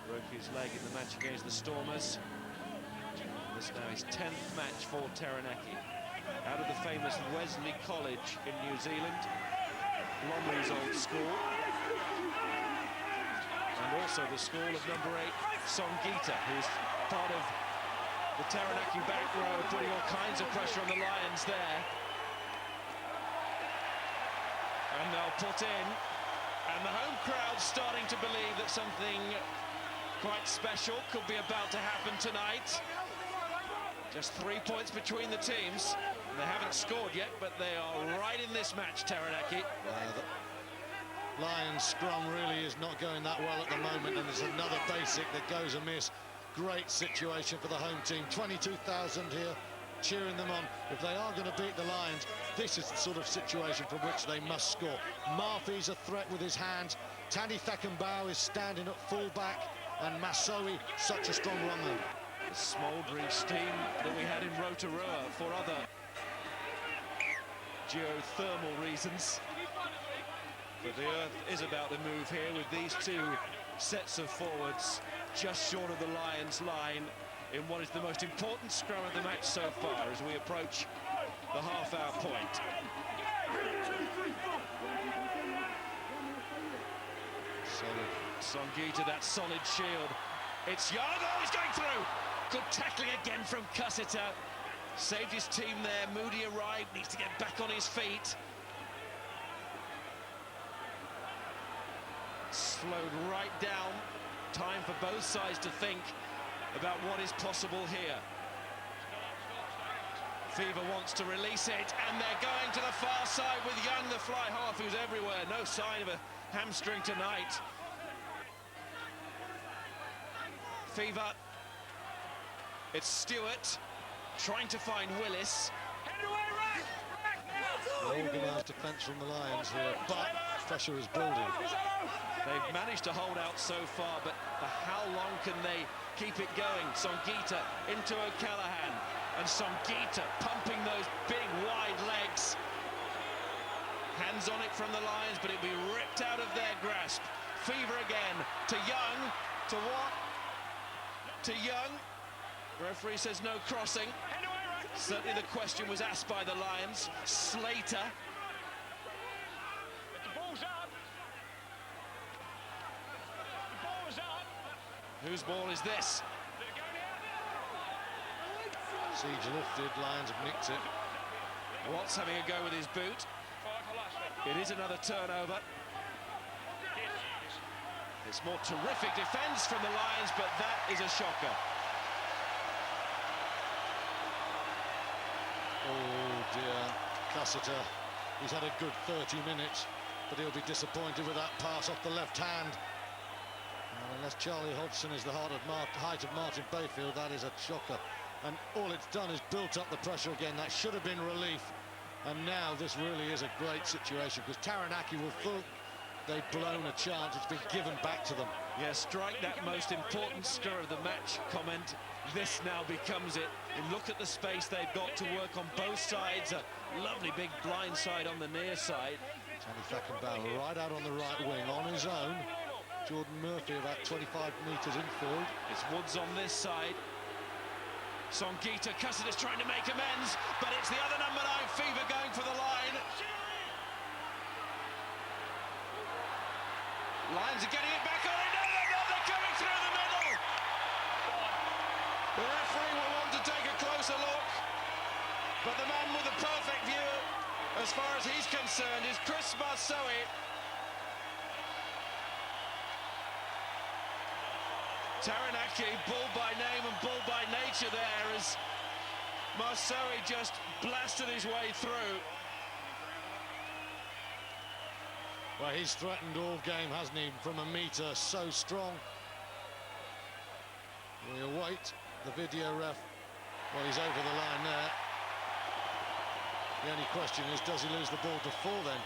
Broke his leg in the match against the Stormers. This now his 10th match for Taranaki. Out of the famous Wesley College in New Zealand, Lomley's old school, and also the school of number 8, Songita, who's part of the Taranaki back row, putting all kinds of pressure on the Lions there. And they'll put in, and the home crowd's starting to believe that something quite special could be about to happen tonight. Just 3 points between the teams. They haven't scored yet, but they are right in this match, Taranaki. The Lions scrum really is not going that well at the moment, and there's another basic that goes amiss. Great situation for the home team. 22,000 here cheering them on. If they are going to beat the Lions, this is the sort of situation from which they must score. Murphy's a threat with his hands. Taddy Thakenbau is standing at full-back, and Marsoe, such a strong runner. The smouldering steam that we had in Rotorua for other geothermal reasons. But the earth is about to move here with these two sets of forwards just short of the Lions' line in what is the most important scrum of the match so far as we approach the half-hour point. Songita, that solid shield. It's Young. Oh, he's going through. Good tackling again from Cussiter. Saved his team there. Moody arrived, needs to get back on his feet. Slowed right down. Time for both sides to think about what is possible here. Fever wants to release it, and they're going to the far side with Young, the fly half, who's everywhere. No sign of a hamstring tonight. Fever. It's Stewart trying to find Willis. Organised defence from the Lions here, but pressure is building. They've managed to hold out so far, but for how long can they keep it going? Songita into O'Callaghan, and Songita pumping those big wide legs. Hands on it from the Lions, but it'll be ripped out of their grasp. Fever again to Young, to what? To Young. Referee says no crossing. Certainly the question was asked by the Lions. Slater. Whose ball is this? Siege lifted, Lions have nicked it. Watts having a go with his boot. It is another turnover. It's more terrific defence from the Lions, but that is a shocker. Oh dear, Cussiter, he's had a good 30 minutes, but he'll be disappointed with that pass off the left hand. And unless Charlie Hodgson is the height of Martin Bayfield, that is a shocker. And all it's done is built up the pressure again. That should have been relief. And now this really is a great situation, because Taranaki will feel they've blown a chance. It's been given back to them. Yeah, strike that most important scrum of the match comment. This now becomes it. And look at the space they've got to work on both sides. A lovely big blind side on the near side. Tony Thackenbauer right out on the right wing on his own. Jordan Murphy about 25 metres infield. It's Woods on this side. Songita, Cussiter's trying to make amends, but it's the other number 9, Fever, going for the line. Lions are getting it back on. No, they're coming through the middle. The referee will want to take a closer look, but the man with the perfect view, as far as he's concerned, is Chris Marsoe. Taranaki, bull by name and bull by nature there, as Marsoe just blasted his way through. Well, he's threatened all game, hasn't he, from a metre, so strong. We await the video ref. Well, he's over the line there. The only question is, does he lose the ball before then?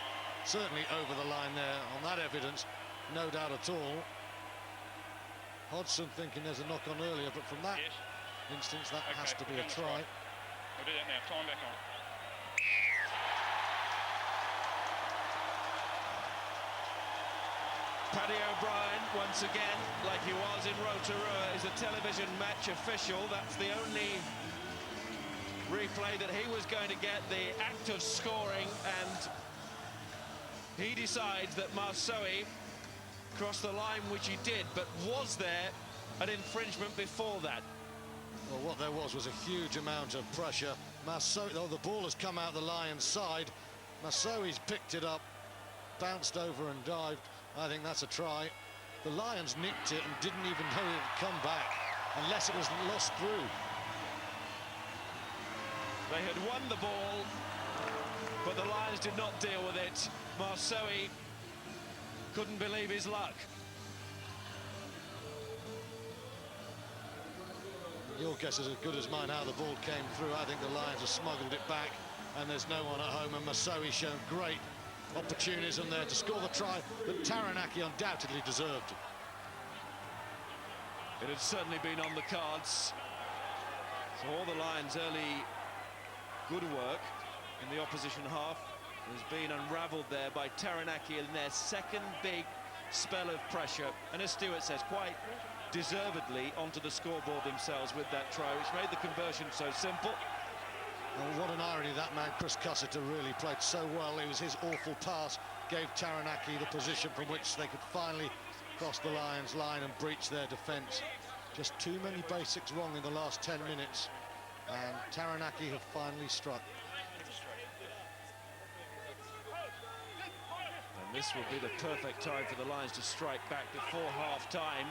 Certainly over the line there on that evidence, no doubt at all. Hodgson thinking there's a knock on earlier, but from that instance, that has to be a try. We'll do that now. Time back on. Paddy O'Brien, once again, like he was in Rotorua, is a television match official. That's the only replay that he was going to get, the act of scoring, and he decides that Marsoe crossed the line, which he did, but was there an infringement before that? Well, what there was a huge amount of pressure. Marsoe, oh, the ball has come out the Lions' side. Marsoe's picked it up, bounced over and dived. I think that's a try. The Lions nicked it and didn't even know it would come back, unless it was lost through. They had won the ball, but the Lions did not deal with it. Marsoe couldn't believe his luck. Your guess is as good as mine how the ball came through. I think the Lions have smuggled it back, and there's no one at home, and Marsoe's shown great opportunism there to score the try that Taranaki undoubtedly deserved. It had certainly been on the cards. So all the Lions' early good work in the opposition half has been unravelled there by Taranaki in their second big spell of pressure. And as Stuart says, quite deservedly onto the scoreboard themselves with that try, which made the conversion so simple. And what an irony that man, Chris Cussiter, really played so well. It was his awful pass gave Taranaki the position from which they could finally cross the Lions' line and breach their defence. Just too many basics wrong in the last 10 minutes, and Taranaki have finally struck. And this will be the perfect time for the Lions to strike back before half-time,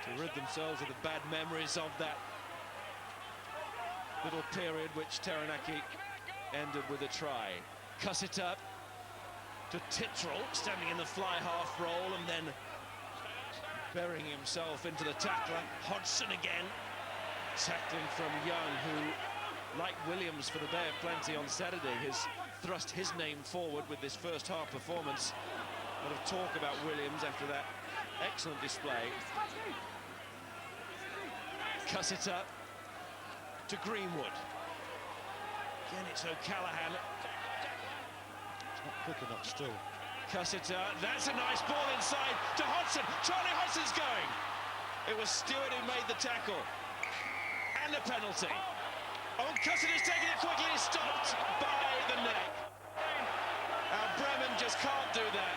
to rid themselves of the bad memories of that little period which Taranaki ended with a try. Cussiter to Tittrell, standing in the fly half roll and then burying himself into the tackler. Hodgson again, tackling from Young, who, like Williams for the Bay of Plenty on Saturday, has thrust his name forward with this first half performance. A lot of talk about Williams after that excellent display. Cussiter to Greenwood. Again, it's O'Callaghan. It's not quick enough still. Cussiter, that's a nice ball inside to Hodgson. Charlie Hodgson's going. It was Stewart who made the tackle. And a penalty. Oh, Cussiter's taking it quickly, stopped by the neck. And Bremen just can't do that.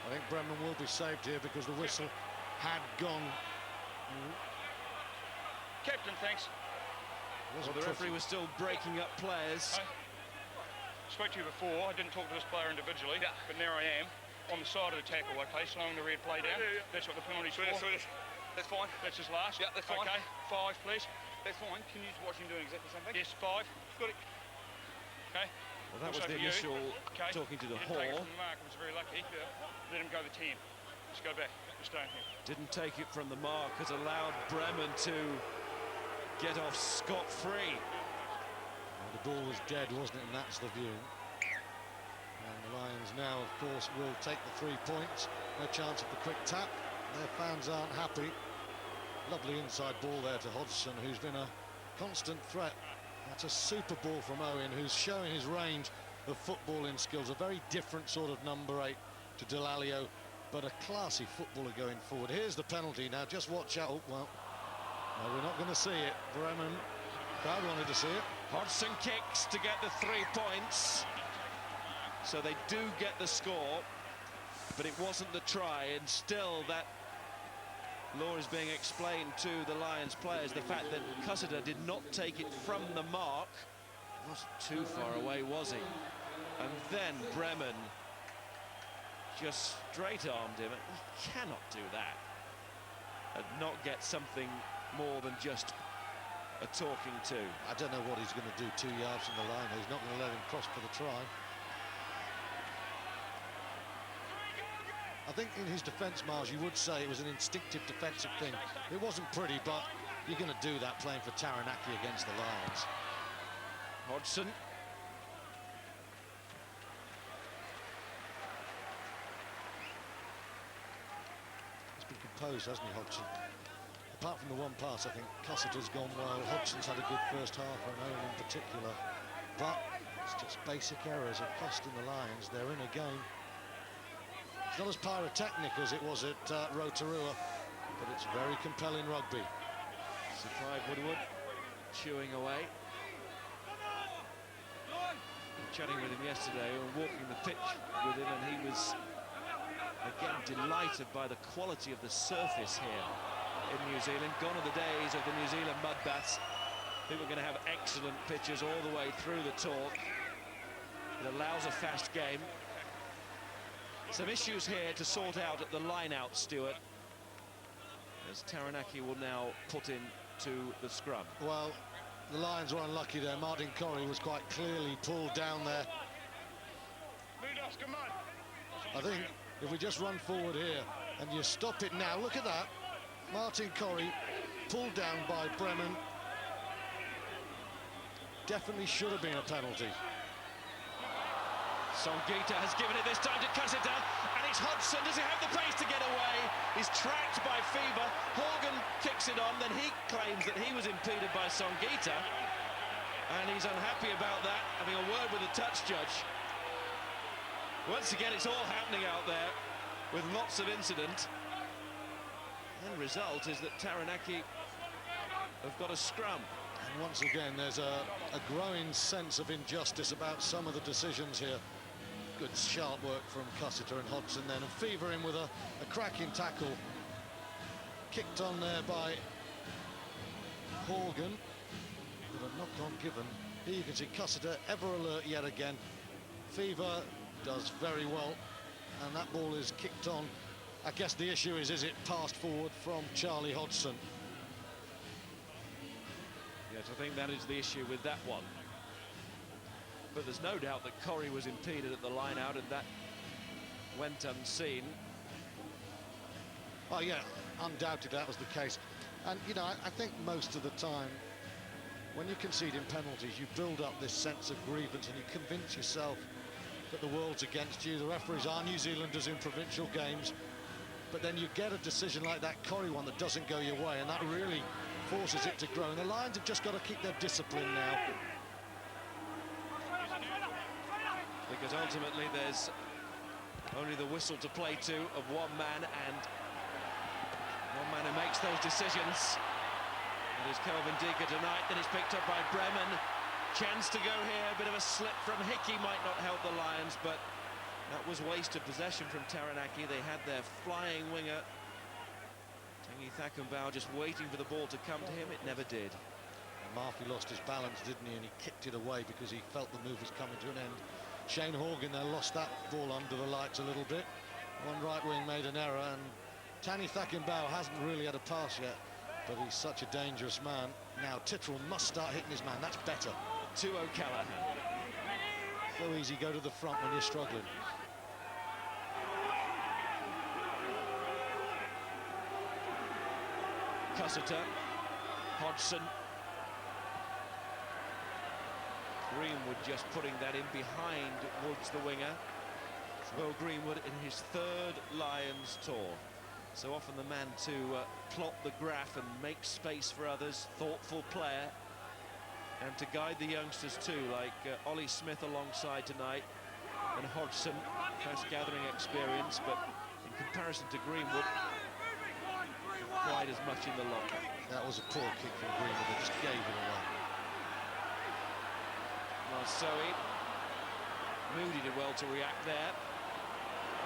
I think Bremen will be saved here because the whistle had gone. Captain, thanks. Well, the referee was still breaking up players. I spoke to you before. I didn't talk to this player individually, but now I am. On the side of the tackle, okay, slowing the red play down. That's what the penalty's for. That's fine. That's his last. Yeah, that's fine. Okay, 5, please. That's fine. Can you watch him doing exactly the same thing? Yes, 5. Got it. Okay. Well, that was Also the for you. initial Okay. talking to the Didn't take it hall. from the mark. It was very lucky. Let him go the 10. Just go back. Just stay here. Didn't take it from the mark, has allowed Bremen to get off scot-free. Well, the ball was dead, wasn't it? And that's the view. And the Lions now, of course, will take the 3 points. No chance of the quick tap. Their fans aren't happy. Lovely inside ball there to Hodgson, who's been a constant threat. That's a super ball from Owen, who's showing his range of footballing skills. A very different sort of number 8 to Delalio, but a classy footballer going forward. Here's the penalty now. Just watch out. Oh, well, no, we're not going to see it. Bremen, crowd wanted to see it. Hodgson kicks to get the 3 points. So they do get the score, but it wasn't the try, and still that law is being explained to the Lions players. The fact that Cussiter did not take it from the mark. Wasn't too far away, was he? And then Bremen just straight-armed him. He cannot do that and not get something more than just a talking to. I don't know what he's going to do 2 yards from the line. He's not going to let him cross for the try. I think in his defence, Miles, you would say it was an instinctive defensive thing. It wasn't pretty, but you're going to do that playing for Taranaki against the Lions. Hodgson. He's been composed, hasn't he, Hodgson? Apart from the one pass, I think Cussiter's gone well. Hodgson's had a good first half, and Owen in particular. But it's just basic errors are costing the Lions. They're in a game. It's not as pyrotechnic as it was at Rotorua, but it's very compelling rugby. Sir Clive Woodward chewing away. Chatting with him yesterday, or walking the pitch with him, and he was again delighted by the quality of the surface here in New Zealand. Gone are the days of the New Zealand mud baths. I think we're going to have excellent pitches all the way through the tour. It allows a fast game. Some issues here to sort out at the line-out, Stuart, as Taranaki will now put in to the scrum. Well, the Lions were unlucky there. Martin Corrie was quite clearly pulled down there. I think if we just run forward here and you stop it now, look at that. Martin Corrie pulled down by Bremen. Definitely should have been a penalty. Songita has given it this time to Cussiter, and it's It's Hodgson. Does he have the pace to get away? He's tracked by Fever. Horgan kicks it on. Then he claims that he was impeded by Songita. And he's unhappy about that, having a word with the touch judge. Once again, it's all happening out there with lots of incident. And the result is that Taranaki have got a scrum. And once again, there's a growing sense of injustice about some of the decisions here. Good sharp work from Cussiter and Hodgson then, and Fever in with a cracking tackle. Kicked on there by Horgan, with a knock-on given. Here you can see Cussiter ever alert yet again. Fever does very well, and that ball is kicked on. I guess the issue is it passed forward from Charlie Hodgson? Yes, I think that is the issue with that one. But there's no doubt that Corrie was impeded at the line out, and that went unseen. Oh yeah, undoubtedly that was the case. And you know, I think most of the time when you concede in penalties, you build up this sense of grievance and you convince yourself that the world's against you. The referees are New Zealanders in provincial games, but then you get a decision like that Corrie one that doesn't go your way, and that really forces it to grow. And the Lions have just got to keep their discipline now. Because ultimately there's only the whistle to play to of one man, and one man who makes those decisions. That is Kelvin Deeker tonight. Then it's picked up by Bremen. Chance to go here. A bit of a slip from Hickey might not help the Lions, but that was wasted possession from Taranaki. They had their flying winger, Tangi Thakumbau, just waiting for the ball to come to him. It never did. And Murphy lost his balance, didn't he? And he kicked it away because he felt the move was coming to an end. Shane Horgan there lost that ball under the lights a little bit. One right wing made an error, and Tangi Thakumbau hasn't really had a pass yet, but he's such a dangerous man. Now Titterell must start hitting his man. That's better. To O'Callaghan. So easy, go to the front when you're struggling. Cussiter, Hodgson. Greenwood just putting that in behind Woods, the winger. Will Greenwood in his third Lions tour. So often the man to plot the graph and make space for others, thoughtful player. And to guide the youngsters too, like Ollie Smith alongside tonight, and Hodgson, first gathering experience, but in comparison to Greenwood, not quite as much in the locker. That was a poor kick from Greenwood, they just gave it away. Marsoe, Moody did well to react there.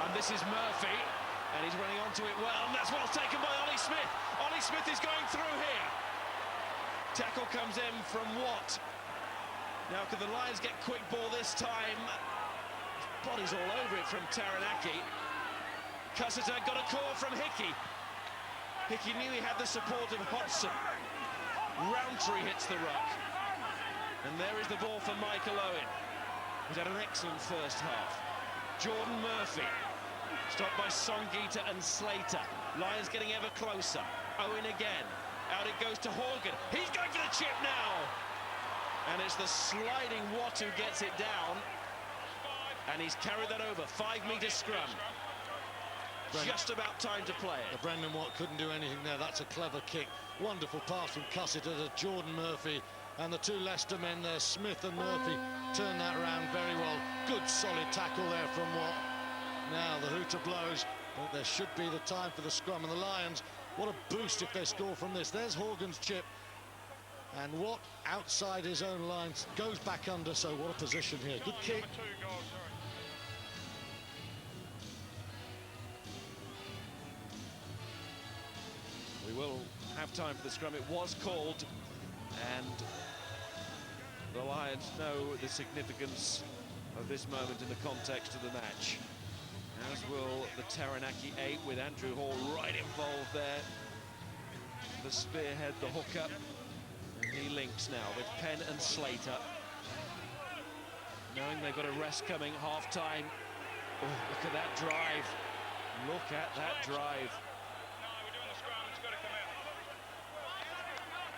And this is Murphy, and he's running onto it well, and that's well taken by Ollie Smith. Ollie Smith is going through here. Tackle comes in from Watt. Now, could the Lions get quick ball this time? His body's all over it from Taranaki. Cussiter got a call from Hickey. Hickey knew he had the support of Hodgson. Roundtree hits the ruck. And there is the ball for Michael Owen, who's had an excellent first half. Jordan Murphy, stopped by Songita and Slater. Lions getting ever closer. Owen again. Out it goes to Horgan. He's going for the chip now. And it's the sliding Watt who gets it down. And he's carried that over. 5-metre scrum. Just about time to play it. Brendan Watt couldn't do anything there. That's a clever kick. Wonderful pass from Cussiter to Jordan Murphy. And the two Leicester men there, Smith and Murphy, turn that around very well. Good solid tackle there from Watt. Now the hooter blows, but there should be the time for the scrum. And the Lions, what a boost if they score from this. There's Horgan's chip. And Watt, outside his own lines, goes back under, so what a position here. Good kick. We will have time for the scrum. It was called, and the Lions know the significance of this moment in the context of the match, as will the Taranaki 8, with Andrew Hall right involved there. The spearhead, the hooker, and he links now with Penn and Slater, knowing they've got a rest coming, half-time. Oh, look at that drive. Look at that drive.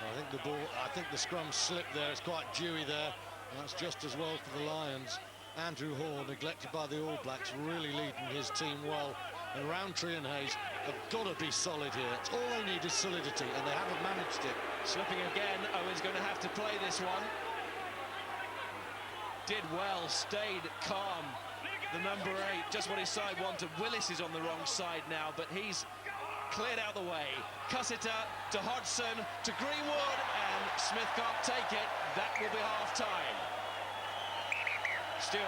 I think the scrum slipped there. It's quite dewy there, and that's just as well for the Lions. Andrew Hall, neglected by the All Blacks, really leading his team well. And Roundtree and Hayes have got to be solid here. It's all they need is solidity, and they haven't managed it. Slipping again, Owen's going to have to play this one. Did well, stayed calm. The number 8, just what his side wanted. Willis is on the wrong side now, but he's cleared out the way. Cussiter to Hodgson to Greenwood, and Smith can't take it. That will be half-time. Stewart.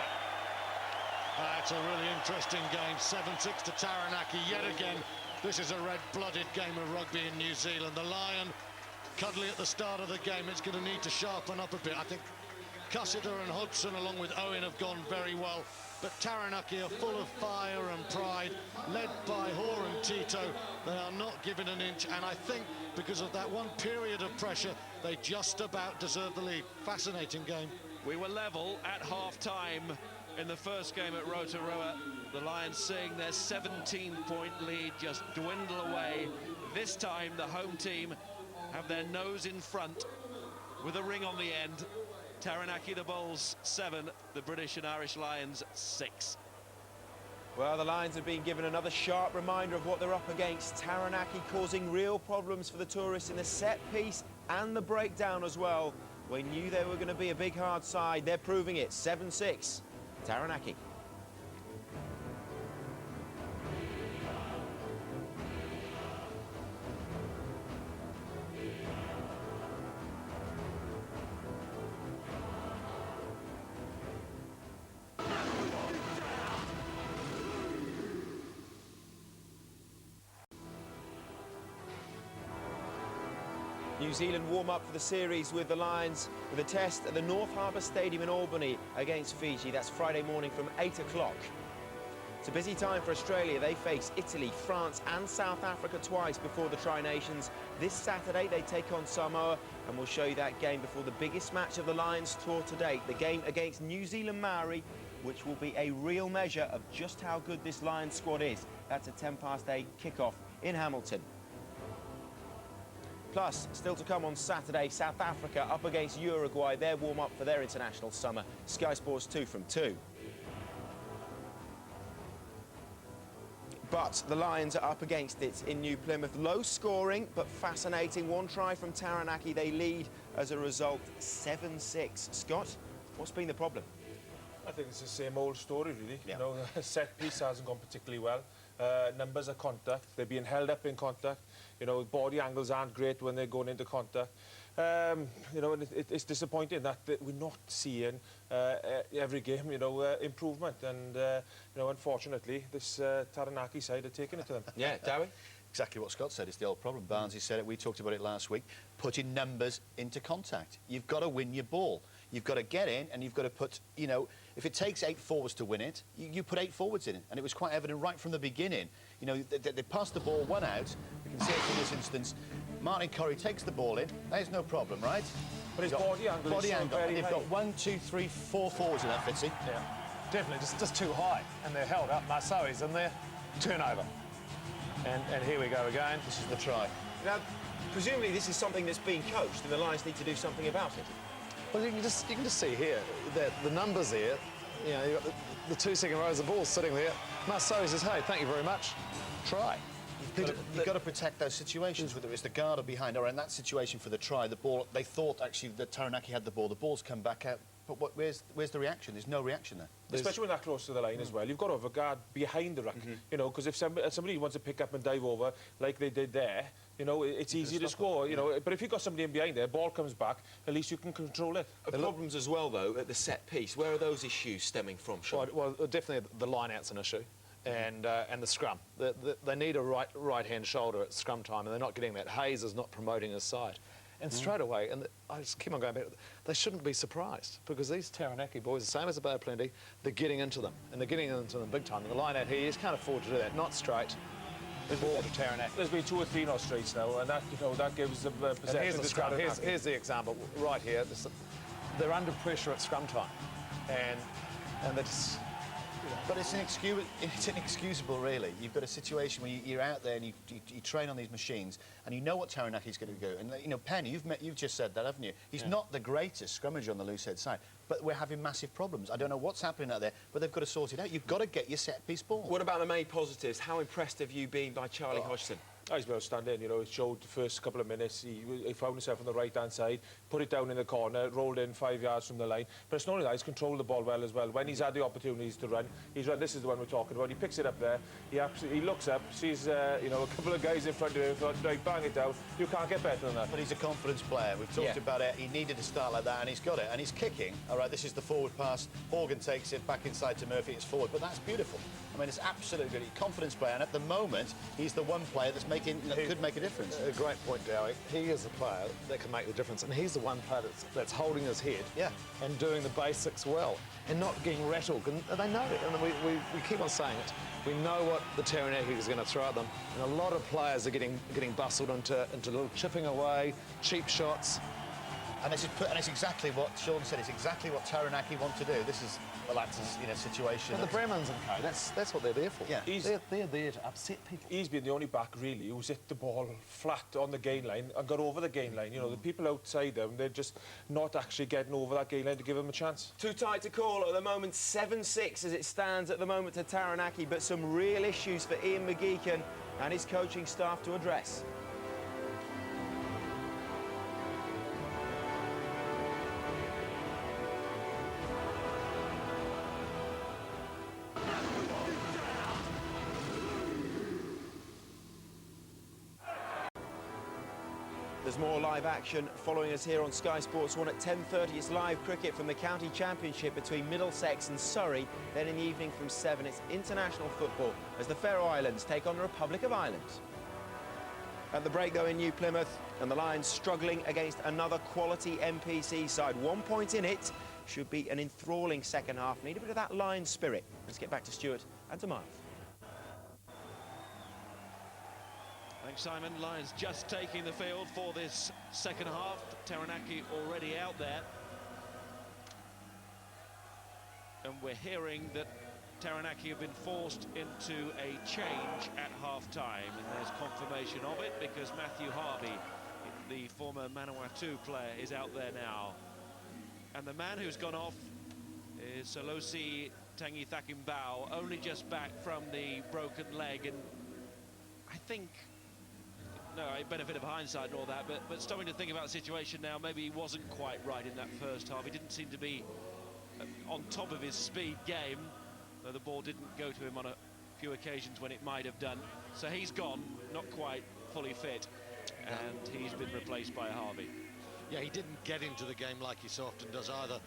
It's a really interesting game. 7-6 to Taranaki yet again. This is a red-blooded game of rugby in New Zealand. The Lion, cuddly at the start of the game, it's going to need to sharpen up a bit. I think Cussiter and Hodgson, along with Owen, have gone very well. But Taranaki are full of fire and pride, led by Hoare and Tito. They are not given an inch, and I think because of that one period of pressure, they just about deserve the lead. Fascinating game. We were level at half-time in the first game at Rotorua. The Lions seeing their 17-point lead just dwindle away. This time, the home team have their nose in front with a ring on the end. Taranaki, the Bulls, 7. The British and Irish Lions, 6. Well, the Lions have been given another sharp reminder of what they're up against. Taranaki causing real problems for the tourists in the set piece and the breakdown as well. We knew they were going to be a big hard side. They're proving it. 7-6. Taranaki. New Zealand warm up for the series with the Lions with a test at the North Harbour Stadium in Albany against Fiji. That's Friday morning from 8 o'clock. It's a busy time for Australia. They face Italy, France and South Africa twice before the Tri-Nations. This Saturday they take on Samoa, and we'll show you that game before the biggest match of the Lions tour to date, the game against New Zealand Maori, which will be a real measure of just how good this Lions squad is. That's a 8:10 kickoff in Hamilton. Plus, still to come on Saturday, South Africa up against Uruguay. Their warm-up for their international summer. Sky Sports 2 from 2. But the Lions are up against it in New Plymouth. Low scoring, but fascinating. One try from Taranaki. They lead as a result 7-6. Scott, what's been the problem? I think it's the same old story, really. Yeah. You know, the set piece hasn't gone particularly well. Numbers of contact, they're being held up in contact. You know, body angles aren't great when they're going into contact. You know, and it's disappointing that we're not seeing every game, you know, improvement. And, you know, unfortunately, this Taranaki side are taking it to them. Yeah, Dowie? Exactly what Scott said. It's the old problem. Barnsley said it. We talked about it last week. Putting numbers into contact. You've got to win your ball. You've got to get in, and you've got to put, you know, if it takes 8 forwards to win it, you put 8 forwards in it. And it was quite evident right from the beginning. You know, they passed the ball one out. We can see it in this instance. Martin Corrie takes the ball in. There's no problem, right? But his body angle is so very They've high. got 1, 2, 3, 4 forwards in that, Fitzy. Yeah, definitely just too high, and they're held up. Marceau's in there, turnover, and here we go again. This is the try. Now, presumably this is something that's being coached, and the Lions need to do something about it. Well, you can just see here that the numbers here. You know, you've got the 2 second rows of balls sitting there. Marceau says, "Hey, thank you very much. Try." You've got to protect those situations, whether it's the guard or behind, or in that situation for the try, the ball, they thought actually that Taranaki had the ball's come back out, but where's the reaction? There's no reaction there. Especially when they're close to the line as well. You've got to have a guard behind the ruck, you know, because if somebody wants to pick up and dive over, like they did there, you know, it's easy to score, you know. But if you've got somebody in behind there, ball comes back, at least you can control it. Problems as well, though, at the set piece. Where are those issues stemming from, Sean? Well, definitely the line-out's an issue, and the scrum. They need a right-hand shoulder at scrum time, and they're not getting that. Hayes is not promoting his side. And straight away, and I just keep on going back, they shouldn't be surprised, because these Taranaki boys, the same as the Bay of Plenty, they're getting into them, and they're getting into them big time. And the line-out here, you just can't afford to do that. Not straight. Ball to Taranaki. There's been 2 or 3 not straights now, and that, you know, that gives them possession. Here's the scrum. Here's the example right here. They're under pressure at scrum time, and But it's inexcusable, really. You've got a situation where you're out there and you train on these machines, and you know what Taranaki's going to do. And you know, Penn, you've just said that, haven't you? He's not the greatest scrummager on the loose head side, but we're having massive problems. I don't know what's happening out there, but they've got to sort it out. You've got to get your set-piece ball. What about the main positives? How impressed have you been by Charlie Hodgson? Oh, he's been outstanding, you know, he showed the first couple of minutes, he found himself on the right-hand side, put it down in the corner, rolled in 5 yards from the line. But it's not only that, he's controlled the ball well as well. When he's had the opportunities to run, he's run, this is the one we're talking about, he picks it up there, he looks up, sees, you know, a couple of guys in front of him, thought, right, bang it down, you can't get better than that. But he's a confidence player, we've talked about it, he needed to start like that, and he's got it, and he's kicking. All right, this is the forward pass, Horgan takes it back inside to Murphy, it's forward, but that's beautiful. I mean, it's absolutely good. Confidence player, and at the moment, he's the one player that's could make a difference. A great point, Dowie. He is a player that can make the difference, and he's the one player that's holding his head and doing the basics well and not getting rattled. And they know it, and we keep on saying it. We know what the Taranaki is going to throw at them, and a lot of players are getting bustled into little chipping away, cheap shots. And it's exactly what Sean said. It's exactly what Taranaki want to do. This is the lads' situation. But the Bremans and co, that's what they're there for. Yeah, they're there to upset people. He's been the only back really who's hit the ball flat on the gain line and got over the gain line. You know, the people outside them, they're just not actually getting over that gain line to give them a chance. Too tight to call at the moment. 7-6 as it stands at the moment to Taranaki, but some real issues for Ian McGeechan and his coaching staff to address. There's more live action following us here on Sky Sports 1 at 10:30. It's live cricket from the county championship between Middlesex and Surrey. Then in the evening from 7, it's international football as the Faroe Islands take on the Republic of Ireland. At the break, though, in New Plymouth, and the Lions struggling against another quality MPC side. 1 point in it. Should be an enthralling second half. Need a bit of that Lions spirit. Let's get back to Stuart and to Miles. Thanks, Simon. Lions just taking the field for this second half. Taranaki already out there. And we're hearing that Taranaki have been forced into a change at half-time. And there's confirmation of it because Matthew Harvey, the former Manawatu player, is out there now. And the man who's gone off is Salosi Tangithakimbao, only just back from the broken leg. And I think... no, benefit of hindsight and all that, but starting to think about the situation now, maybe he wasn't quite right in that first half. He didn't seem to be on top of his speed game, though the ball didn't go to him on a few occasions when it might have done. So he's gone, not quite fully fit, and he's been replaced by Harvey. Yeah, he didn't get into the game like he so often does either.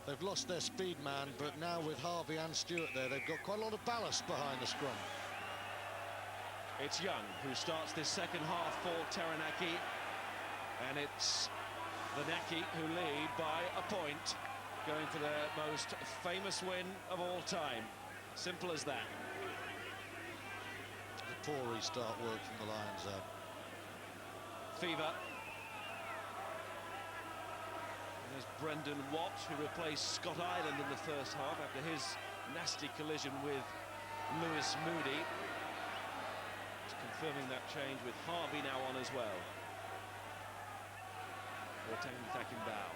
They've lost their speed man, but now with Harvey and Stewart there, they've got quite a lot of ballast behind the scrum. It's Young who starts this second half for Taranaki, and it's the Naki who lead by a point, going for their most famous win of all time. Simple as that. The poor restart work from the Lions there. Fever. And there's Brendan Watt, who replaced Scott Ireland in the first half after his nasty collision with Lewis Moody. Confirming that change with Harvey now on as well. For Tangithakimbao.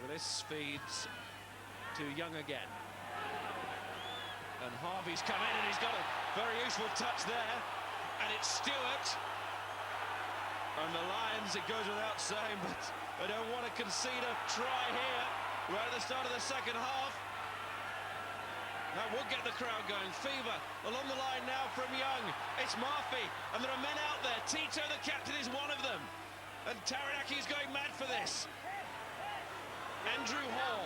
Willis feeds to Young again. And Harvey's come in and he's got a very useful touch there. And it's Stewart. And the Lions, it goes without saying, but they don't want to concede a try here right at the start of the second half. That will get the crowd going. Fever along the line now from Young. It's Murphy, and there are men out there. Tito, the captain, is one of them. And Taranaki is going mad for this. Andrew Hall.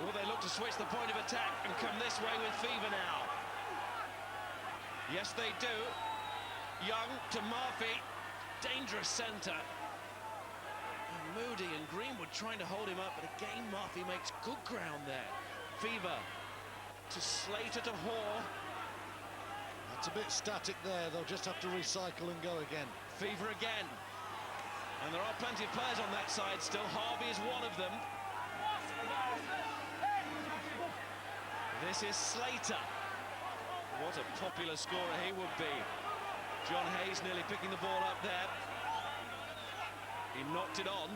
Will they look to switch the point of attack and come this way with Fever now? Yes, they do. Young to Murphy. Dangerous centre. Moody and Greenwood trying to hold him up, but again Murphy makes good ground there. Fever to Slater to Hoare. That's a bit static there. They'll just have to recycle and go again. Fever again. And there are plenty of players on that side still. Harvey is one of them. This is Slater. What a popular scorer he would be. John Hayes nearly picking the ball up there. He knocked it on.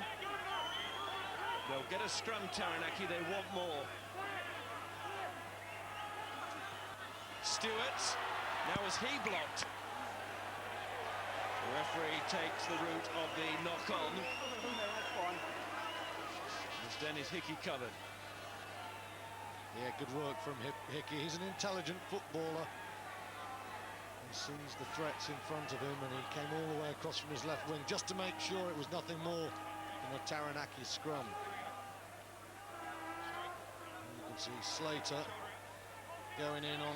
They'll get a scrum, Taranaki. They want more. Stewart. Now is he blocked? The referee takes the route of the knock-on. As Dennis Hickey covered. Yeah, good work from Hickey. He's an intelligent footballer. He sees the threats in front of him, and he came all the way across from his left wing just to make sure it was nothing more than a Taranaki scrum. And you can see Slater going in on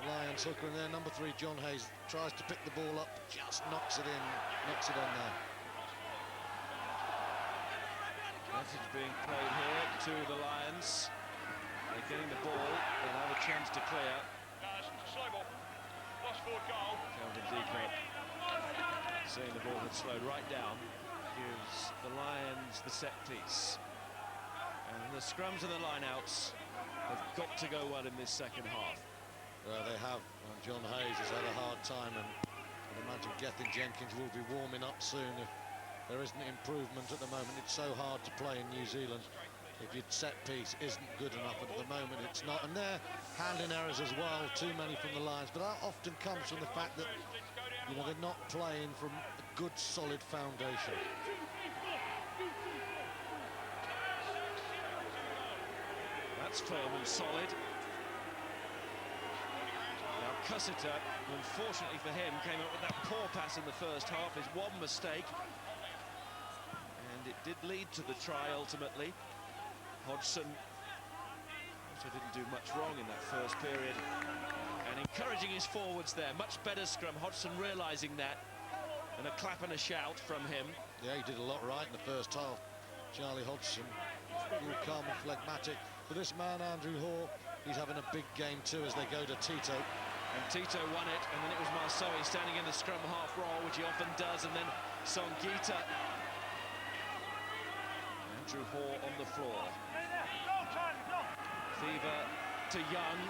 Lions hooker, and there number 3 John Hayes tries to pick the ball up, just knocks it in, knocks it on there. Message being played here to the Lions. They're getting the ball, they'll have a chance to clear. Slow ball. Lost forward goal. Calvin Deacon, seeing the ball had slowed right down, gives the Lions the set piece. And the scrums and the lineouts have got to go well in this second half. They have. John Hayes has had a hard time, and I'd imagine Gethin Jenkins will be warming up soon if there isn't improvement at the moment. It's so hard to play in New Zealand if your set piece isn't good enough, and at the moment it's not. And they're handling errors as well, too many from the Lions, but that often comes from the fact that, you know, they're not playing from a good, solid foundation. That's firm and solid. Now Cussiter, unfortunately for him, came up with that poor pass in the first half. His one mistake, and it did lead to the try ultimately. Hodgson also didn't do much wrong in that first period, and encouraging his forwards there. Much better scrum. Hodgson realising that, and a clap and a shout from him. Yeah, he did a lot right in the first half. Charlie Hodgson, real calm and phlegmatic. For this man, Andrew Hoare, he's having a big game too as they go to Tito. And Tito won it, and then it was Marceau standing in the scrum half roll, which he often does, and then Songita. Andrew Hoare on the floor. Fever to Young.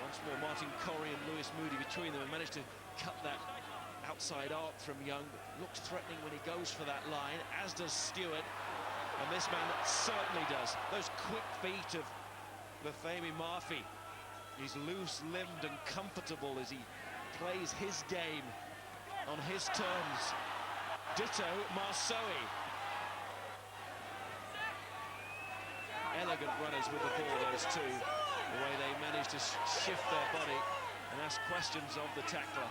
Once more, Martin Corrie and Lewis Moody between them, and managed to cut that outside arc from Young. Looks threatening when he goes for that line, as does Stewart. And this man certainly does. Those quick feet of Bafemi Murphy. He's loose-limbed and comfortable as he plays his game on his terms. Ditto Marceau. Elegant runners with the ball, those two. The way they manage to shift their body and ask questions of the tackler.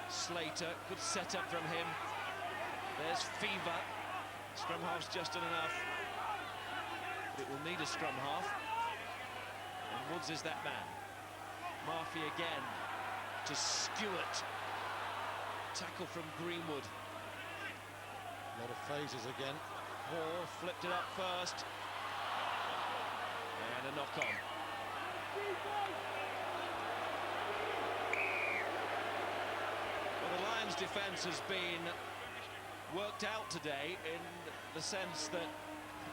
Slater, good setup from him. There's Fever. Scrum half's just done enough. But it will need a scrum half. And Woods is that man. Murphy again to Stewart. Tackle from Greenwood. A lot of phases again. Hoare flipped it up first. And a knock-on. Well, the Lions' defence has been worked out today in the sense that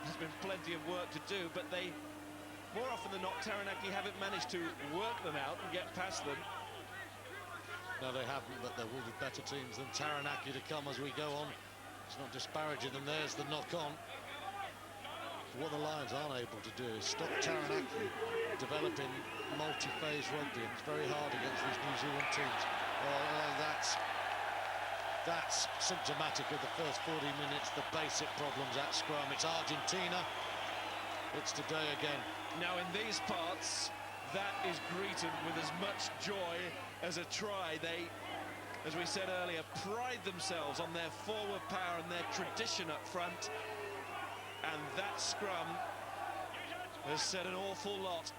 there's been plenty of work to do, but they, more often than not, Taranaki haven't managed to work them out and get past them. No, they haven't, but there will be better teams than Taranaki to come as we go on. It's not disparaging them. There's the knock-on. What the Lions aren't able to do is stop Taranaki developing multi-phase rugby, and it's very hard against these New Zealand teams. That's symptomatic of the first 40 minutes, the basic problems at scrum. It's Argentina, it's today again. Now in these parts, that is greeted with as much joy as a try. They, as we said earlier, pride themselves on their forward power and their tradition up front. And that scrum has said an awful lot.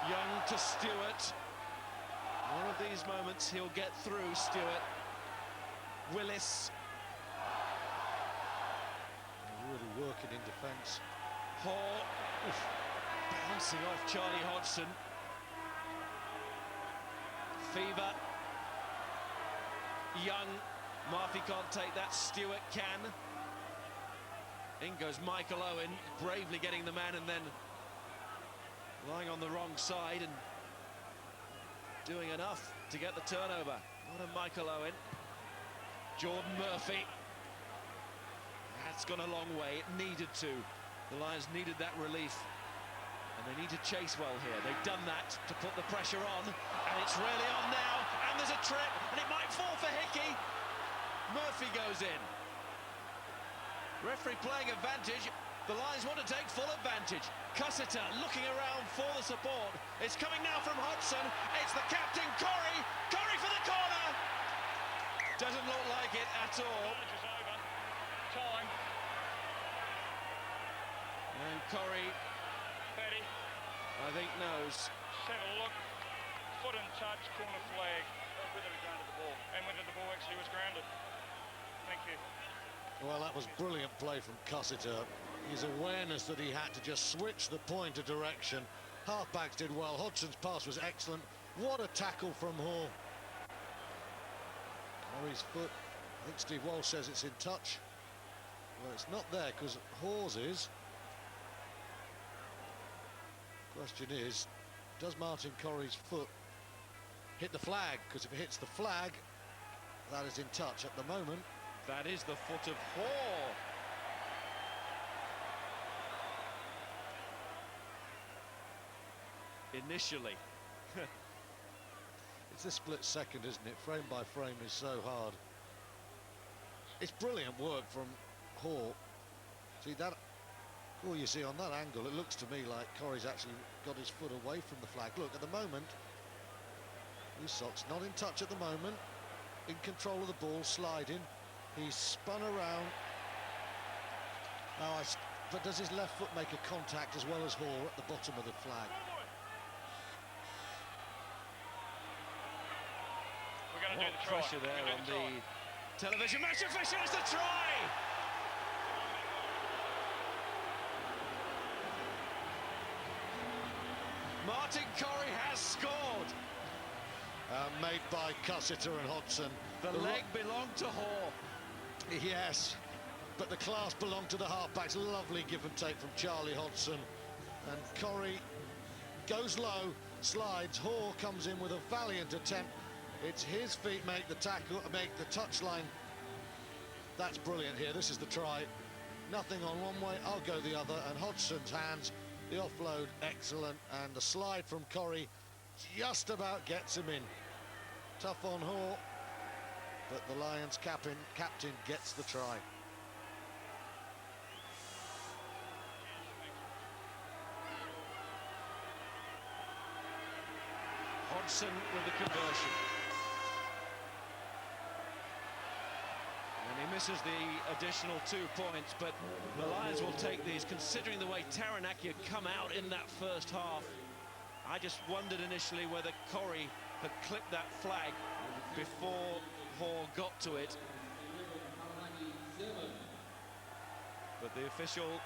Young to Stewart. One of these moments he'll get through, Stewart. Willis. Really working in defence. Hoare. Bouncing off Charlie Hodgson. Fever. Young. Murphy can't take that. Stewart can. In goes Michael Owen, bravely getting the man and then lying on the wrong side and doing enough to get the turnover. What a Michael Owen. Jordan Murphy. That's gone a long way. It needed to. The Lions needed that relief. And they need to chase well here. They've done that to put the pressure on. And it's really on now. And there's a trip. And it might fall for Hickey. Murphy goes in. Referee playing advantage. The Lions want to take full advantage. Cussiter looking around for the support. It's coming now from Hodgson. It's the captain, Corrie. Corrie for the corner. Doesn't look like it at all. Time. And Corrie, Paddy. I think, knows. Just have a look. Foot and touch, corner flag. Whether he grounded the ball. And whether the ball actually was grounded. Thank you. Well, that was brilliant play from Cussiter. His awareness that he had to just switch the point of direction. Halfbacks did well. Hodgson's pass was excellent. What a tackle from Hall. Corrie's foot. I think Steve Walsh says it's in touch. Well, it's not there because Hall's is. Question is, does Martin Corrie's foot hit the flag? Because if it hits the flag, that is in touch at the moment. That is the foot of Hall. Initially. It's a split second, isn't it? Frame by frame is so hard. It's brilliant work from Hall. See that? All you see on that angle, it looks to me like Corrie's actually got his foot away from the flag. Look, at the moment, his sock's not in touch at the moment. In control of the ball, sliding. He's spun around. Now, but does his left foot make a contact as well as Hall at the bottom of the flag? We're going to do the pressure try. there on the television match official. It's the try. Martin Corrie has scored. Made by Cussiter and Hodgson. The leg belonged to Hall. Yes, but the class belonged to the halfbacks. Lovely give and take from Charlie Hodgson. And Corrie goes low, slides. Hall comes in with a valiant attempt. It's his feet make the tackle, make the touchline. That's brilliant here. This is the try. Nothing on one way, I'll go the other. And Hodgson's hands, the offload, excellent. And the slide from Corrie just about gets him in. Tough on Hall, but the Lions captain gets the try. Hodgson with the conversion. And he misses the additional 2 points, but the Lions will take these, considering the way Taranaki had come out in that first half. I just wondered initially whether Corrie had clipped that flag before Hall got to it. But the official,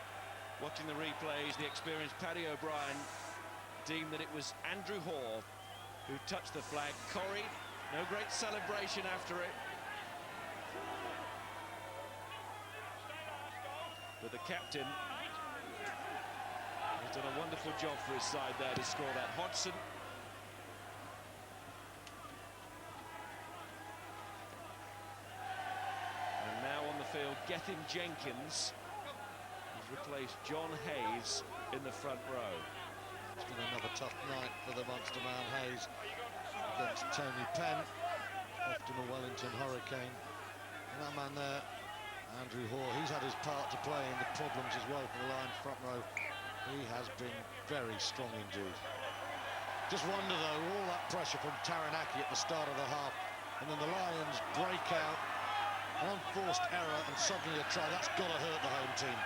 watching the replays, the experienced Paddy O'Brien, deemed that it was Andrew Hall who touched the flag. Corrie, no great celebration after it. But the captain has done a wonderful job for his side there to score that. Hodgson. And now on the field, Gethin Jenkins. He's replaced John Hayes in the front row. It's been another tough night for the monster man Hayes against Tony Penn, often a Wellington Hurricane. And that man there, Andrew Hall, he's had his part to play in the problems as well for the Lions front row. He has been very strong indeed. Just wonder though, all that pressure from Taranaki at the start of the half, and then the Lions break out, an unforced error and suddenly a try. That's got to hurt the home team.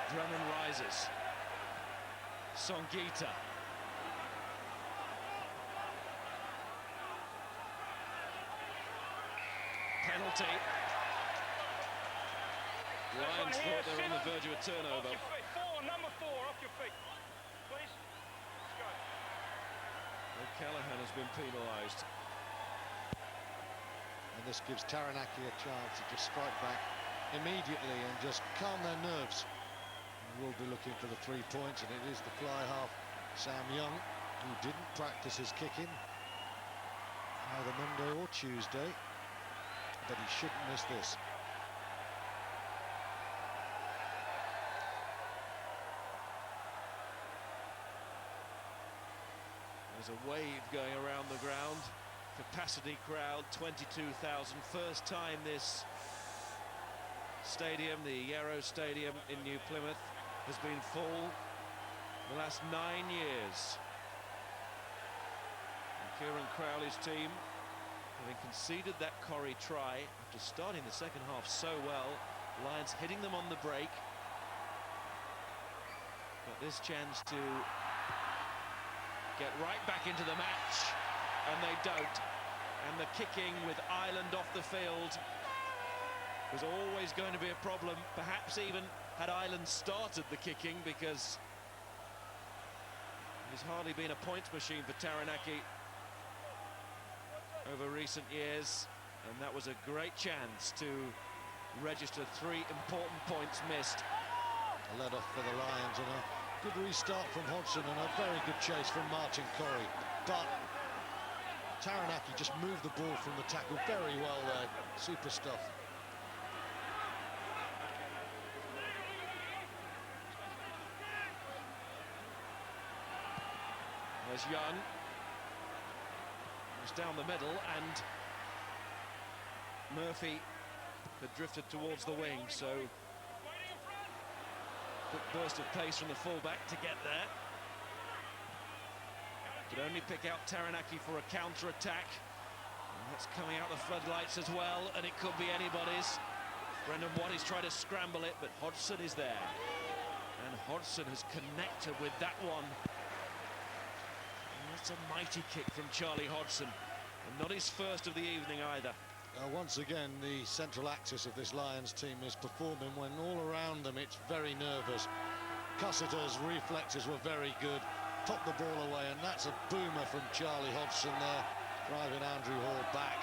Brennan rises. Songita. Penalty. Lions thought they were on the verge of a turnover. Number 4, off your feet. Please. Let's go. O'Callaghan has been penalised. And this gives Taranaki a chance to just strike back immediately and just calm their nerves. We'll be looking for the 3 points, and it is the fly half, Sam Young, who didn't practice his kicking either Monday or Tuesday, but he shouldn't miss this. There's a wave going around the ground. Capacity crowd, 22,000. First time this stadium, the Yarrow Stadium in New Plymouth, has been full the last 9 years. And Kieran Crowley's team, having conceded that Corrie try after starting the second half so well, Lions hitting them on the break. But this chance to get right back into the match, and they don't. And the kicking with Ireland off the field was always going to be a problem, perhaps even had Ireland started the kicking, because there's hardly been a points machine for Taranaki over recent years, and that was a great chance to register 3 important points missed. A let off for the Lions, and a good restart from Hodgson, and a very good chase from Martin Corrie. But Taranaki just moved the ball from the tackle very well there. Super stuff. There's Young. It was down the middle, and Murphy had drifted towards the wing, so quick burst of pace from the fullback to get there. Could only pick out Taranaki for a counter-attack. That's coming out the floodlights as well, and it could be anybody's. Brendan Waddy's tried to scramble it, but Hodgson is there. And Hodgson has connected with that one. And that's a mighty kick from Charlie Hodgson, and not his first of the evening either. Once again, the central axis of this Lions team is performing when all around them it's very nervous. Cussiter's reflexes were very good, popped the ball away, and that's a boomer from Charlie Hodgson there, driving Andrew Hall back.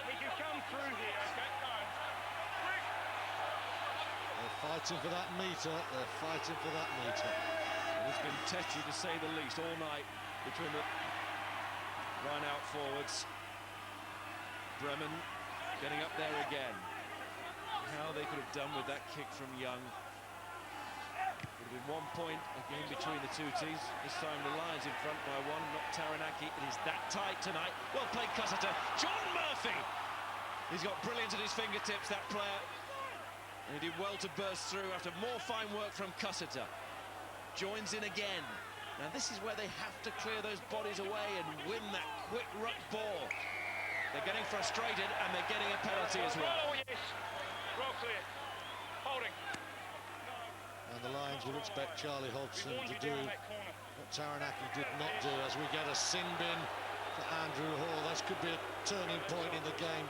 We can come through here, okay? They're fighting for that metre, they're fighting for that metre. It's been tetchy, to say the least, all night between the line-out forwards. Bremen getting up there again. How they could have done with that kick from Young. Would have been 1 point a game between the two teams. This time the Lions in front by 1, not Taranaki. It is that tight tonight. Well played, Cussiter. John Murphy! He's got brilliance at his fingertips, that player. And he did well to burst through after more fine work from Cussiter. Joins in again. Now this is where they have to clear those bodies away and win that quick ruck ball. They're getting frustrated, and they're getting a penalty as well. Oh, yes. Roll clear. Holding. And the Lions will expect Charlie Hodgson to do what Taranaki did not do, as we get a sin bin for Andrew Hall. This could be a turning point in the game.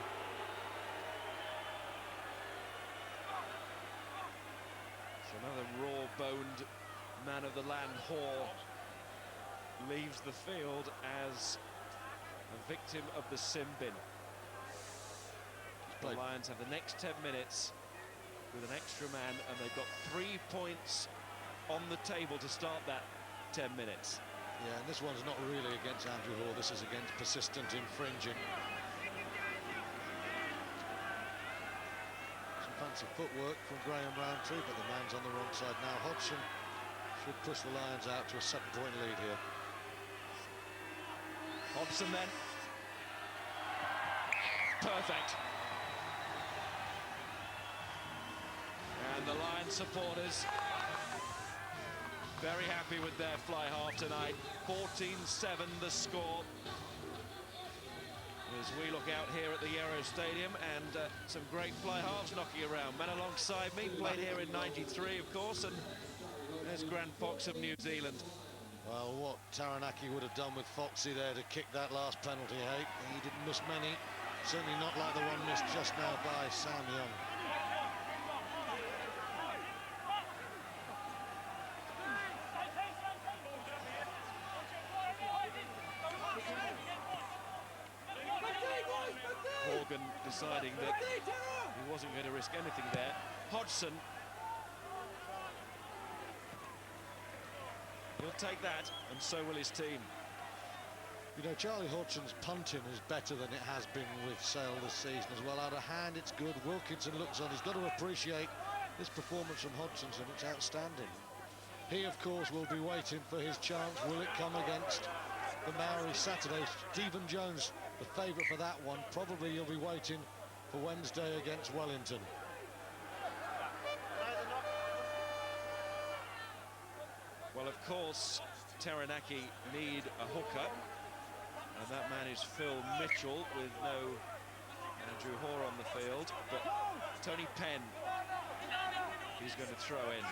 It's another raw-boned man of the land, Hall, leaves the field as a victim of the sin bin. The Lions have the next 10 minutes with an extra man, and they've got 3 points on the table to start that 10 minutes. Yeah, and this one's not really against Andrew Hall, this is against persistent infringing. Some fancy footwork from Graham Roundtree, but the man's on the wrong side now. Hodgson should push the Lions out to a 7-point lead here. Hodgson then. Perfect. And the Lions supporters very happy with their fly half tonight. 14-7 the score. As we look out here at the Yarrow Stadium, and some great fly halves knocking around. Men alongside me, played here in '93, of course, and there's Grant Fox of New Zealand. Well, what Taranaki would have done with Foxy there to kick that last penalty, hey? He didn't miss many. Certainly not like the one missed just now by Sam Young. Morgan deciding that he wasn't going to risk anything there. Hodgson. He'll take that, and so will his team. You know, Charlie Hodgson's punting is better than it has been with Sale this season as well. Out of hand, it's good. Wilkinson looks on. He's got to appreciate this performance from Hodgson, and it's outstanding. He, of course, will be waiting for his chance. Will it come against the Maori Saturday? Stephen Jones, the favourite for that one. Probably he'll be waiting for Wednesday against Wellington. Well, of course, Taranaki need a hooker, and that man is Phil Mitchell with no Andrew Hoare on the field, but Tony Penn is going to throw in.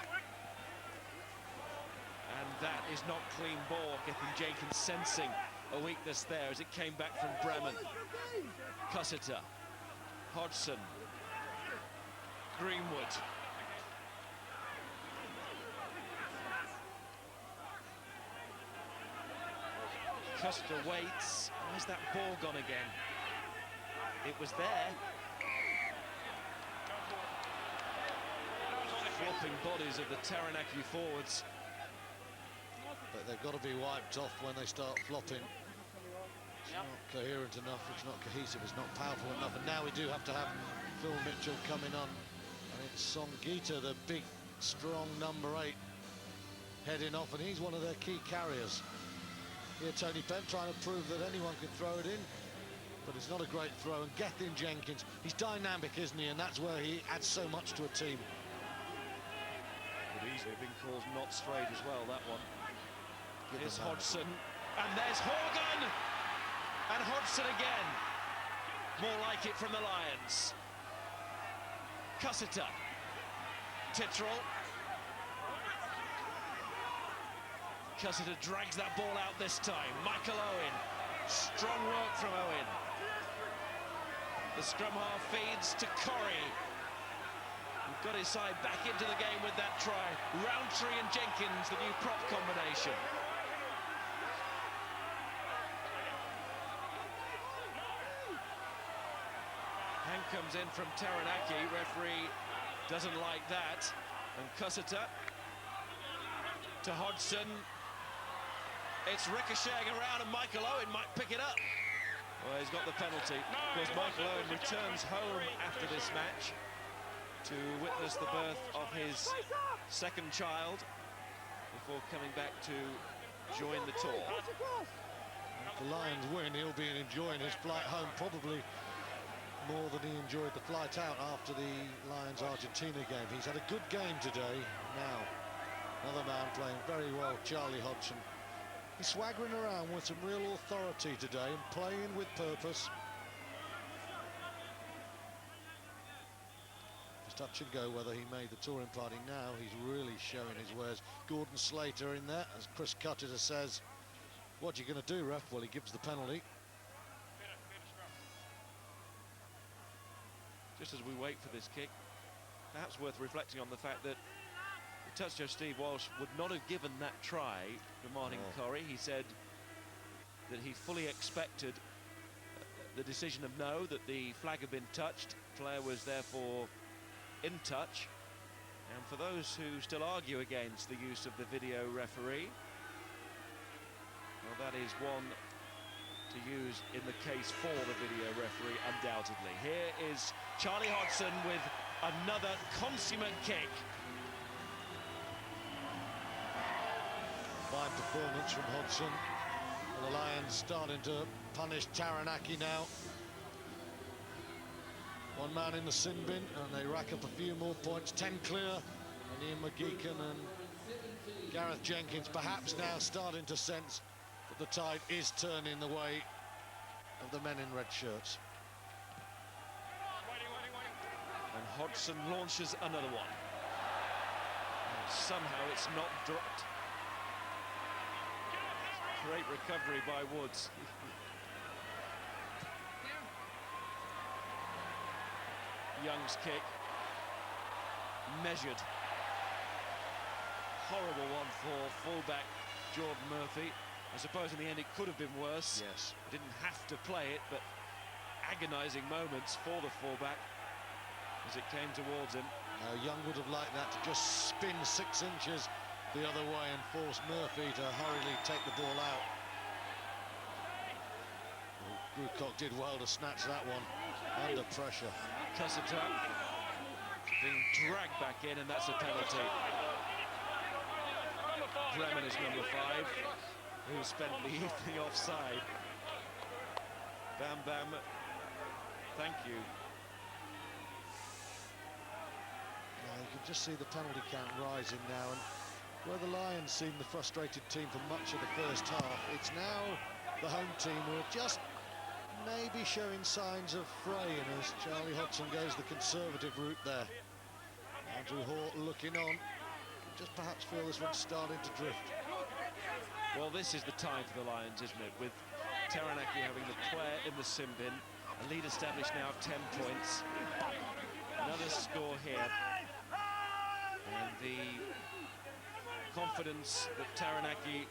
And that is not clean ball, getting Jenkins sensing a weakness there as it came back from Bremen. Cussiter, Hodgson, Greenwood. Custer waits. Where's that ball gone again? It was there. Flopping bodies of the Taranaki forwards. But they've got to be wiped off when they start flopping. It's not coherent enough, it's not cohesive, it's not powerful enough. And now we do have to have Phil Mitchell coming on. And it's Songita, the big, strong number 8, heading off, and he's one of their key carriers. Here, Tony Penn trying to prove that anyone can throw it in, but it's not a great throw. And Gethin Jenkins, he's dynamic, isn't he? And that's where he adds so much to a team. Could easily have been called not straight as well, that one. Here's Hodgson, and there's Horgan! And Hodgson again. More like it from the Lions. Cussiter. Tittrell. Cussiter drags that ball out this time. Michael Owen. Strong work from Owen. The scrum half feeds to Corrie. He got his side back into the game with that try. Roundtree and Jenkins, the new prop combination. Hand comes in from Taranaki. Referee doesn't like that. And Cussiter to Hodgson. It's ricocheting around, and Michael Owen might pick it up. Well, he's got the penalty. Of course, Michael Owen returns home after this match to witness the birth of his second child before coming back to join the tour. If the Lions win, he'll be enjoying his flight home probably more than he enjoyed the flight out after the Lions-Argentina game. He's had a good game today. Now, another man playing very well, Charlie Hodgson. He's swaggering around with some real authority today and playing with purpose. Just touch and go whether he made the touring party. Now he's really showing his wares. Gordon Slater in there, as Chris Cutter says, what are you going to do, ref? Well, he gives the penalty. Just as we wait for this kick, perhaps worth reflecting on the fact that the touch judge Steve Walsh would not have given that try to Martin Corrie. He said that he fully expected the decision of no, that the flag had been touched. Player was therefore in touch. And for those who still argue against the use of the video referee, well, that is one to use in the case for the video referee, undoubtedly. Here is Charlie Hodgson with another consummate kick. Fine performance from Hodgson. And the Lions starting to punish Taranaki now. One man in the sin bin, and they rack up a few more points. 10 clear, and Ian McGeechan and Gareth Jenkins perhaps now starting to sense that the tide is turning the way of the men in red shirts. And Hodgson launches another one. And somehow it's not dropped. Great recovery by Woods. Young's kick. Measured. Horrible one for fullback Jordan Murphy. I suppose in the end it could have been worse. Yes. Didn't have to play it, but agonising moments for the fullback as it came towards him. Young would have liked that to just spin 6 inches the other way and force Murphy to hurriedly take the ball out. Brucock did well to snatch that one under pressure. Cussiter being dragged back in, and that's a penalty. Bremen is number 5, who spent the evening offside. Bam Bam, thank you. You can just see the penalty count rising now, and where the Lions seemed the frustrated team for much of the first half, it's now the home team who are just maybe showing signs of fraying as Charlie Hodgson goes the conservative route there. Andrew Hort looking on, just perhaps feel this one's starting to drift. Well, this is the time for the Lions, isn't it? With Taranaki having the player in the sin bin, a lead established now of 10 points. Another score here. And the confidence that Taranaki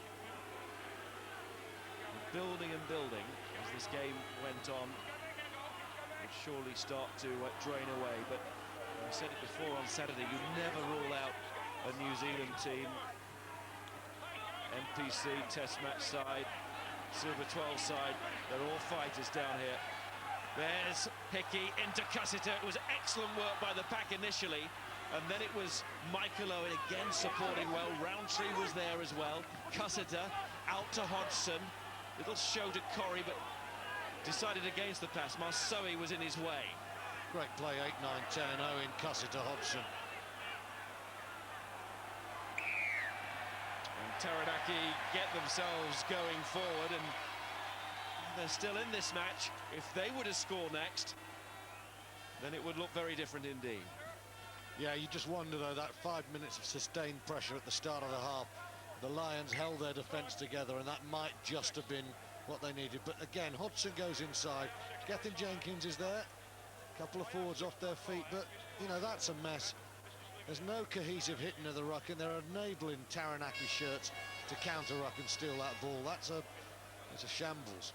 were building and building as this game went on would surely start to drain away. But I said it before on Saturday, you never rule out a New Zealand team. NPC, test match side, Silver 12 side, they're all fighters down here. There's Hickey into Cussiter. It was excellent work by the pack initially, and then it was Michael Owen again supporting well. Roundtree was there as well. Cussiter out to Hodgson. Little show to Corrie, but decided against the pass. Marsoe was in his way. Great play, 8, 9, 10, Owen, Cussiter, Hodgson. Taranaki get themselves going forward, and they're still in this match. If they were to score next, then it would look very different indeed. Yeah, you just wonder, though, that 5 minutes of sustained pressure at the start of the half. The Lions held their defence together, and that might just have been what they needed. But again, Hodgson goes inside. Gethin Jenkins is there. A couple of forwards off their feet, but, you know, that's a mess. There's no cohesive hitting of the ruck, and they're enabling Taranaki shirts to counter ruck and steal that ball. That's a shambles.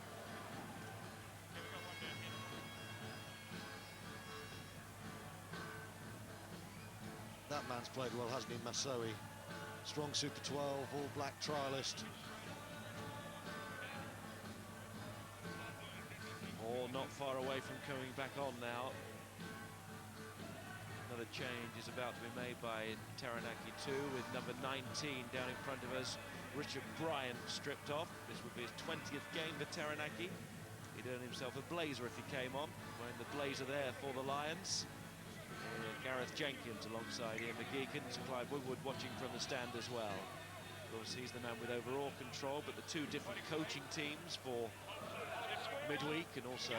That man's played well, hasn't he, Marsoe? Strong Super 12, all black trialist. Or not far away from coming back on now. Another change is about to be made by Taranaki 2 with number 19 down in front of us. Richard Bryant stripped off. This would be his 20th game for Taranaki. He'd earn himself a blazer if he came on, wearing the blazer there for the Lions. Gareth Jenkins alongside Ian McGeechan. Clive Woodward watching from the stand as well. Of course, he's the man with overall control, but the 2 different coaching teams for midweek and also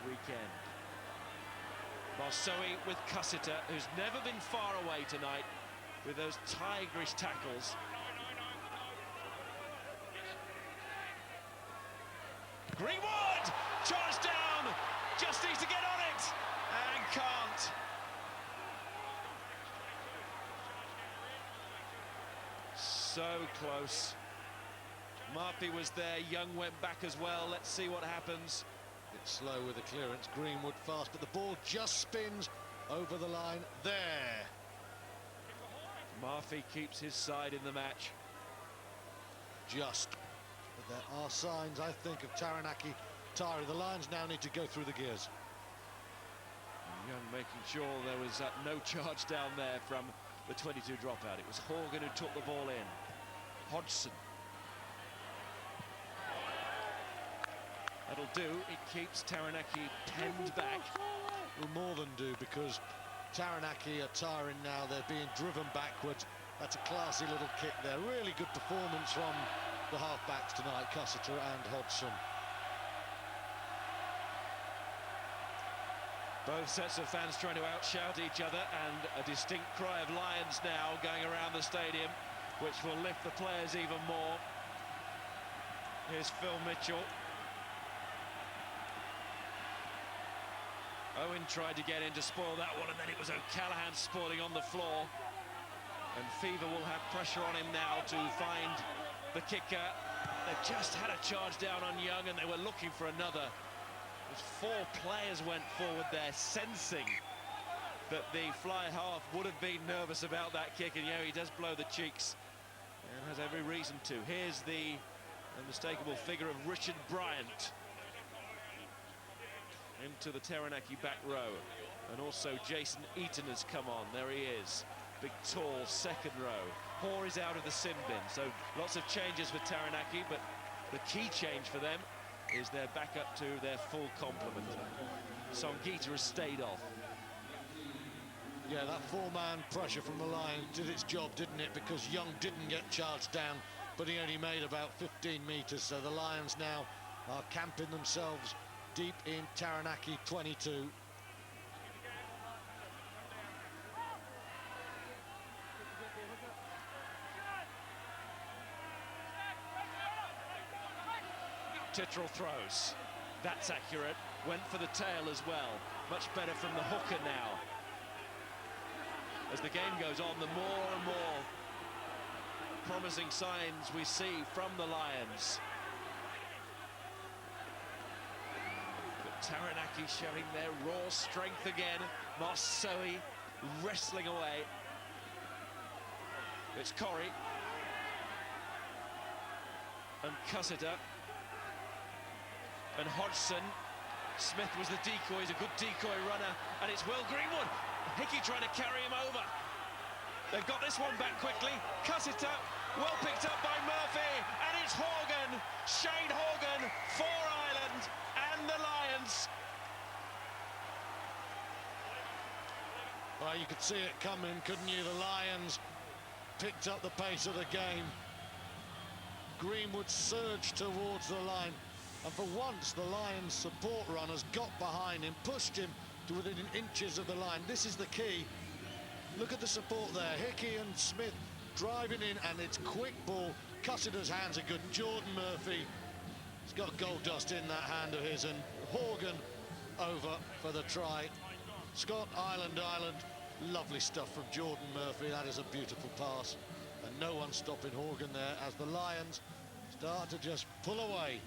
weekend. Marsoe with Cussiter, who's never been far away tonight with those tigerish tackles. Greenwood! Charged down! Just needs to get on it! And can't. So close. Murphy was there, Young went back as well. Let's see what happens. Bit slow with the clearance, Greenwood fast, but the ball just spins over the line there. Murphy keeps his side in the match. Just. But there are signs, I think, of Taranaki tiring. The Lions now need to go through the gears. Young making sure there was no charge down there from the 22 dropout. It was Horgan who took the ball in. Hodgson. That'll do. It keeps Taranaki penned back. Will more than do, because Taranaki are tiring now. They're being driven backwards. That's a classy little kick there. Really good performance from the halfbacks tonight, Cussiter and Hodgson. Both sets of fans trying to outshout each other, and a distinct cry of Lions now going around the stadium, which will lift the players even more. Here's Phil Mitchell. Owen tried to get in to spoil that one, and then it was O'Callaghan spoiling on the floor. And Fever will have pressure on him now to find the kicker. They've just had a charge down on Young, and they were looking for another. As 4 players went forward there, sensing that the fly half would have been nervous about that kick, and yeah, he does blow the cheeks and has every reason to. Here's the unmistakable figure of Richard Bryant into the Taranaki back row, and also Jason Eaton has come on. There he is, big tall second row. Hoare is out of the sin bin, so lots of changes for Taranaki, but the key change for them is they're back up to their full complement. Songita has stayed off. Yeah, that 4-man pressure from the Lions did its job, didn't it? Because Young didn't get charged down, but he only made about 15 metres. So the Lions now are camping themselves deep in Taranaki 22. Tittrell throws. That's accurate. Went for the tail as well. Much better from the hooker now. As the game goes on, the more and more promising signs we see from the Lions. But Taranaki showing their raw strength again. Marsoe wrestling away. It's Corrie. And Cussiter. And Hodgson. Smith was the decoy, he's a good decoy runner, and it's Will Greenwood. Hickey trying to carry him over. They've got this one back quickly. Cussiter, well picked up by Murphy, and it's Horgan, Shane Horgan for Ireland and the Lions. Well, you could see it coming, couldn't you? The Lions picked up the pace of the game. Greenwood surged towards the line. And for once, the Lions' support runners got behind him, pushed him to within inches of the line. This is the key. Look at the support there. Hickey and Smith driving in, and it's quick ball. Cussiter's hands are good. Jordan Murphy, he's got gold dust in that hand of his, and Horgan over for the try. Scott, Ireland. Lovely stuff from Jordan Murphy. That is a beautiful pass. And no one stopping Horgan there as the Lions start to just pull away.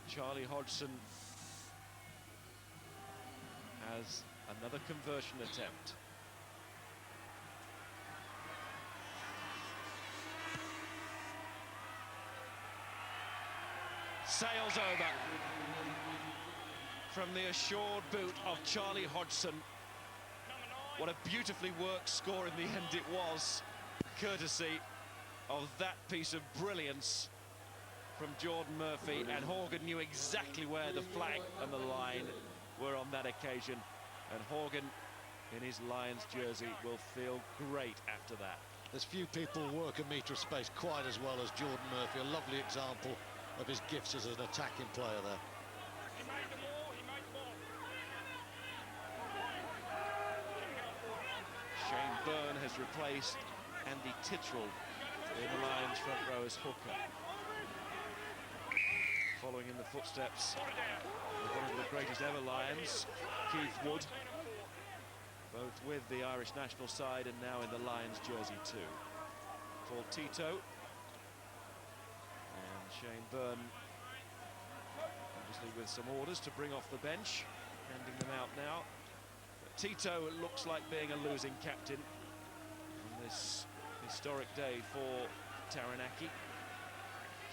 Charlie Hodgson has another conversion attempt. Sails over from the assured boot of Charlie Hodgson. What a beautifully worked score in the end it was, courtesy of that piece of brilliance from Jordan Murphy, and Horgan knew exactly where the flag and the line were on that occasion, and Horgan in his Lions jersey will feel great after that. There's few people work a metre of space quite as well as Jordan Murphy. A lovely example of his gifts as an attacking player there. Shane Byrne has replaced Andy Tittrell in the Lions front row as hooker. Following in the footsteps of one of the greatest ever Lions, Keith Wood, both with the Irish national side and now in the Lions jersey too. Paul Tito and Shane Byrne, obviously with some orders to bring off the bench, handing them out now. But Tito looks like being a losing captain on this historic day for Taranaki.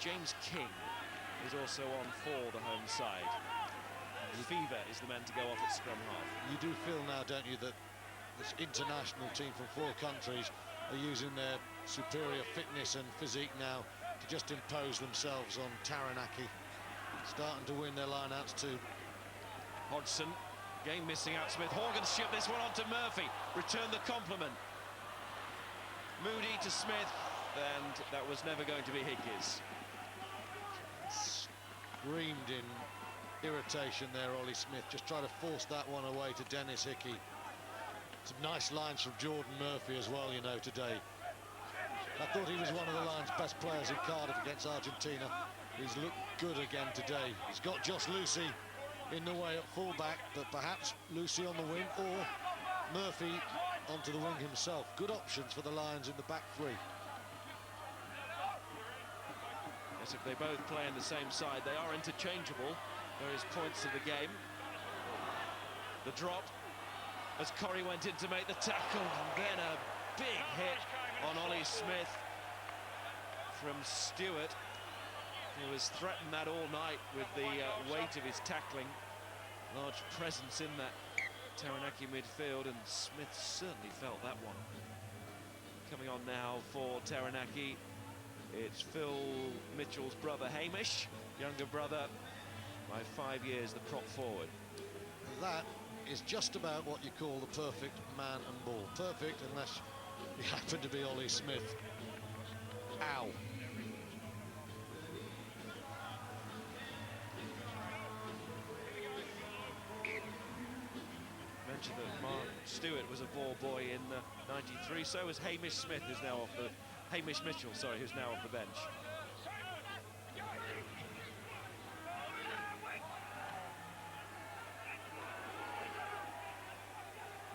James King is also on for the home side. Fever is the man to go off at scrum half. You do feel now, don't you, that this international team from 4 countries are using their superior fitness and physique now to just impose themselves on Taranaki, starting to win their lineouts too. Hodgson, game missing out Smith. Horgan shipped this one on to Murphy. Return the compliment. Moody to Smith, and that was never going to be Hickey's. Screamed in irritation there, Ollie Smith. Just try to force that one away to Dennis Hickey. Some nice lines from Jordan Murphy as well, you know, today. I thought he was one of the Lions' best players in Cardiff against Argentina. He's looked good again today. He's got Josh Lucy in the way at fullback, but perhaps Lucy on the wing, or Murphy onto the wing himself. Good options for the Lions in the back three. Yes, if they both play in the same side, they are interchangeable. Various points of the game. The drop as Corrie went in to make the tackle, and then a big hit on Ollie Smith from Stewart, who has threatened that all night with the weight of his tackling. Large presence in that Taranaki midfield, and Smith certainly felt that one. Coming on now for Taranaki, it's Phil Mitchell's brother Hamish, younger brother by 5 years, the prop forward. That is just about what you call the perfect man and ball. Perfect unless he happened to be Ollie Smith. Ow. Mentioned that Mark Stewart was a ball boy in '93. So was Hamish Smith, who's now off the Hamish Mitchell, sorry, who's now off the bench.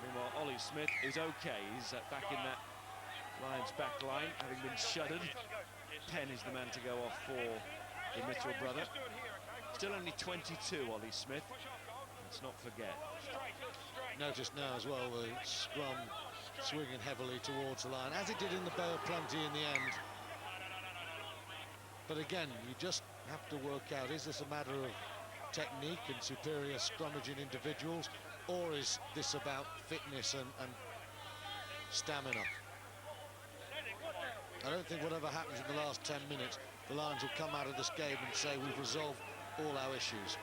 Meanwhile, Ollie Smith is okay. He's back in that Lions back line, having been shuttered. Penn is the man to go off for the Mitchell brother. Still only 22, Ollie Smith. Let's not forget. Notice now as well the scrum swinging heavily towards the line, as it did in the Bay of Plenty in the end. But again, you just have to work out, is this a matter of technique and superior scrummaging individuals, or is this about fitness and stamina? I don't think whatever happens in the last 10 minutes, the Lions will come out of this game and say we've resolved all our issues.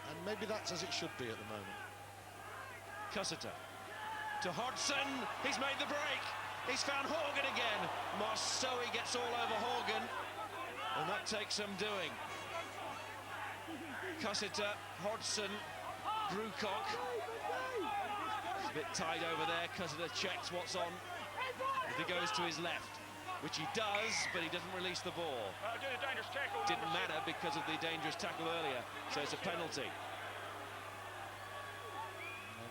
And maybe that's as it should be at the moment. Cussiter to Hodgson. He's made the break. He's found Horgan again. Marsoe gets all over Horgan, and that takes some doing. Cussiter, Hodgson, Brucock. It's a bit tight over there. Cussiter checks what's on. If he goes to his left, which he does, but he doesn't release the ball. Didn't matter because of the dangerous tackle earlier, so it's a penalty.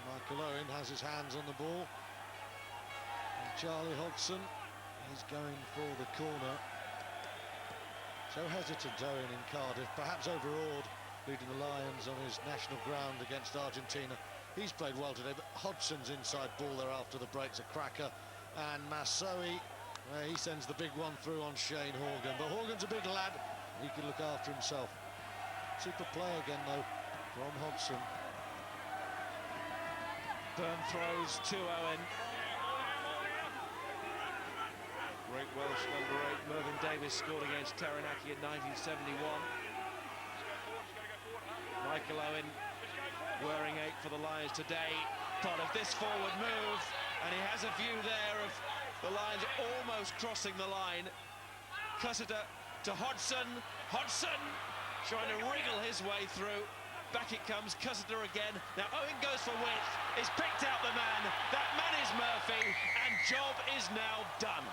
Michael Owen has his hands on the ball. And Charlie Hodgson is going for the corner. So hesitant Owen in Cardiff, perhaps overawed, leading the Lions on his national ground against Argentina. He's played well today, but Hodgson's inside ball there after the break's a cracker. And Marsoe, he sends the big one through on Shane Horgan. But Horgan's a big lad, he can look after himself. Super play again, though, from Hodgson. Byrne throws to Owen. Great Welsh number 8, Mervyn Davies, scored against Taranaki in 1971. Michael Owen wearing 8 for the Lions today. Part of this forward move, and he has a view there of the Lions almost crossing the line. Cussiter to Hodgson. Hodgson trying to wriggle his way through. Back it comes, Cussiter again. Now Owen goes for width. He's picked out the man. That man is Murphy, and job is now done.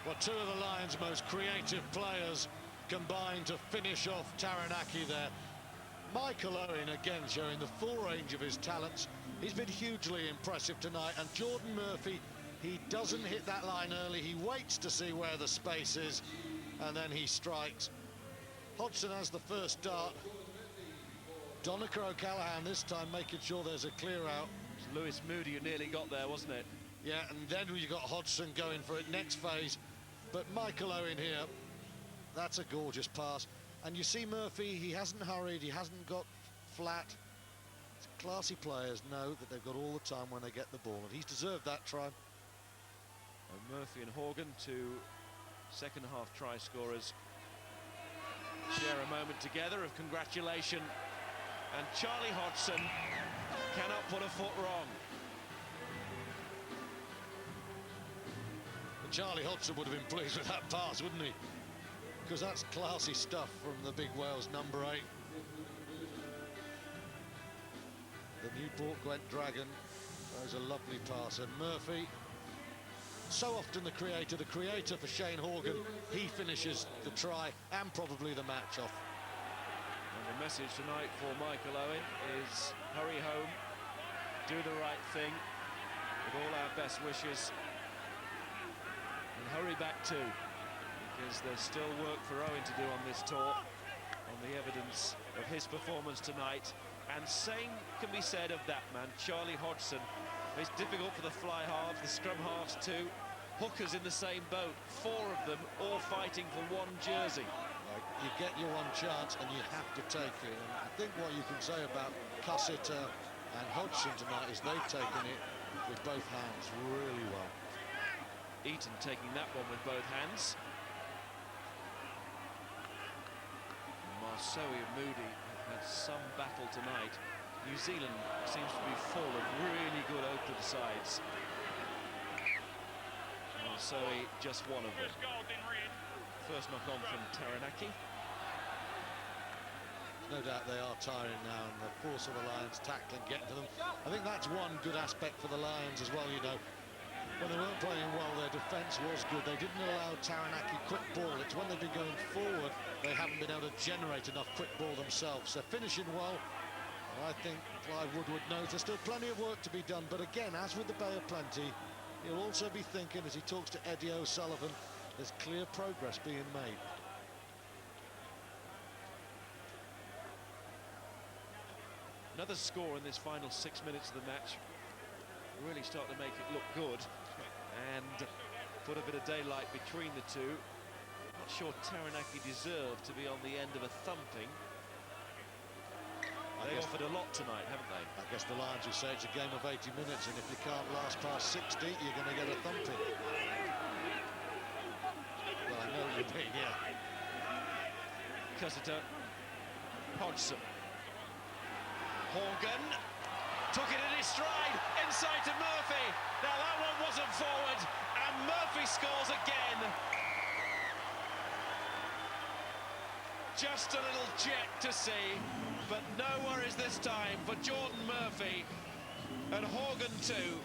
Well, two of the Lions' most creative players combined to finish off Taranaki there. Michael Owen again showing the full range of his talents. He's been hugely impressive tonight, and Jordan Murphy, he doesn't hit that line early. He waits to see where the space is, and then he strikes. Hodgson has the first dart. Donica O'Callaghan this time making sure there's a clear out. It's Lewis Moody who nearly got there, wasn't it? Yeah, and then you got Hodgson going for it next phase. But Michael Owen here, that's a gorgeous pass. And you see Murphy, he hasn't hurried, he hasn't got flat. Classy players know that they've got all the time when they get the ball, and he's deserved that try. And Murphy and Horgan, two second half try scorers, share a moment together of congratulation, and Charlie Hodgson cannot put a foot wrong. And Charlie Hodgson would have been pleased with that pass, wouldn't he? Because that's classy stuff from the big Wales number 8. The Newport Gwent Dragon. That was a lovely pass, and Murphy, so often the creator for Shane Horgan, he finishes the try and probably the match off. And the message tonight for Michael Owen is hurry home, do the right thing with all our best wishes and hurry back too, because there's still work for Owen to do on this tour, on the evidence of his performance tonight. And same can be said of that man, Charlie Hodgson. It's difficult for the fly halves, the scrum halves too. Hookers in the same boat, 4 of them all fighting for one jersey. You get your one chance and you have to take it. And I think what you can say about Cussiter and Hodgson tonight is they've taken it with both hands really well. Eaton taking that one with both hands. Marceau and Moody have had some battle tonight. New Zealand seems to be full of really good open sides. Marceau just one of them. First knock on from Taranaki. No doubt they are tiring now, and the force of the Lions tackling, getting to them. I think that's one good aspect for the Lions as well, you know. When they weren't playing well, their defence was good. They didn't allow Taranaki quick ball. It's when they've been going forward, they haven't been able to generate enough quick ball themselves. They're finishing well. I think Clive Woodward knows there's still plenty of work to be done. But again, as with the Bay of Plenty, he'll also be thinking, as he talks to Eddie O'Sullivan, there's clear progress being made. Another score in this final 6 minutes of the match. Really starting to make it look good and put a bit of daylight between the two. Not sure Taranaki deserved to be on the end of a thumping. They offered a lot tonight, haven't they? I guess the Lions will say it's a game of 80 minutes, and if you can't last past 60, you're going to get a thumping. Well, I know what you mean, yeah. Cussiter, Hodgson, Horgan took it in his stride, inside to Murphy. Now that one wasn't forward, and Murphy scores again. Just a little jet to see, but no worries this time for Jordan Murphy, and Horgan too.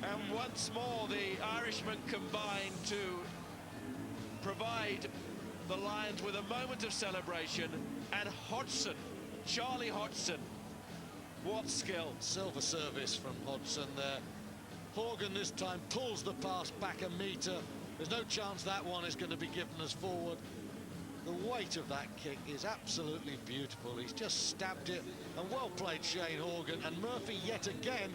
And once more the Irishmen combine to provide the Lions with a moment of celebration. And Hodgson, Charlie Hodgson, what skill. Silver service from Hodgson there. Horgan this time pulls the pass back a metre. There's no chance that one is going to be given us forward. The weight of that kick is absolutely beautiful. He's just stabbed it, and well played Shane Horgan. And Murphy yet again,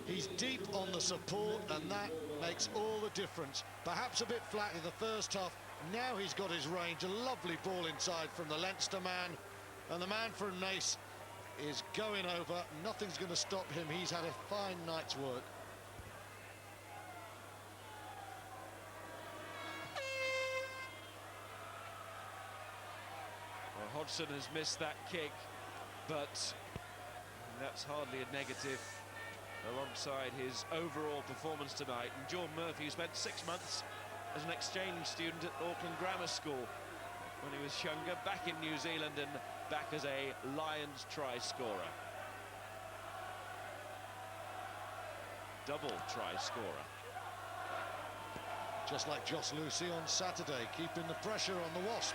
he's deep on the support, and that makes all the difference. Perhaps a bit flat in the first half. Now he's got his range. A lovely ball inside from the Leinster man, and the man from Naas is going over. Nothing's going to stop him. He's had a fine night's work. Well, Hodgson has missed that kick, but that's hardly a negative alongside his overall performance tonight. And Jordan Murphy, who spent 6 months as an exchange student at Auckland Grammar School when he was younger, back in New Zealand and back as a Lions try scorer. Double try scorer. Just like Joss Lucy on Saturday, keeping the pressure on the Wasp.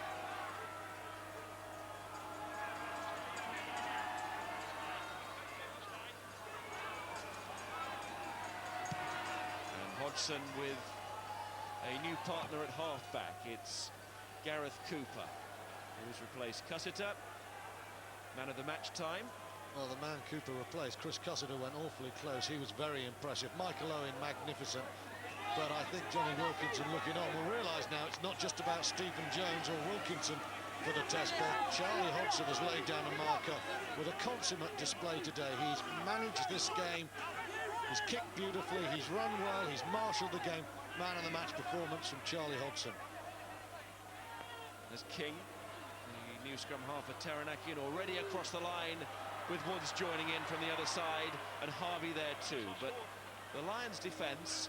And Hodgson with a new partner at halfback. It's Gareth Cooper, who's replaced Cussiter. Man of the match time. Well, the man Cooper replaced, Chris Cussiter, went awfully close. He was very impressive. Michael Owen, magnificent. But I think Johnny Wilkinson looking on will realise now it's not just about Stephen Jones or Wilkinson for the test ball. Charlie Hodgson has laid down a marker with a consummate display today. He's managed this game. He's kicked beautifully. He's run well. He's marshalled the game. Man of the match performance from Charlie Hodgson. There's King, the new scrum half for Taranaki, and already across the line with Woods joining in from the other side, and Harvey there too. But the Lions' defence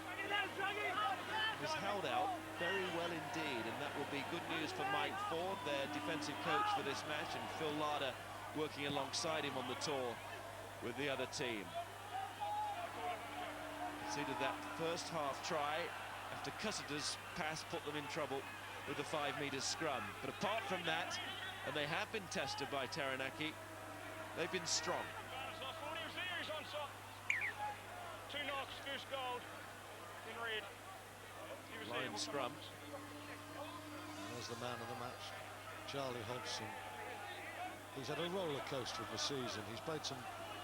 has held out very well indeed, and that will be good news for Mike Ford, their defensive coach for this match, and Phil Larder working alongside him on the tour with the other team. Conceded that first half try after Cussiter's pass put them in trouble with the 5-metre scrum. But apart from that, and they have been tested by Taranaki, they've been strong. first gold in red. He was Line scrum. There's the man of the match, Charlie Hodgson. He's had a roller coaster of a season. He's played some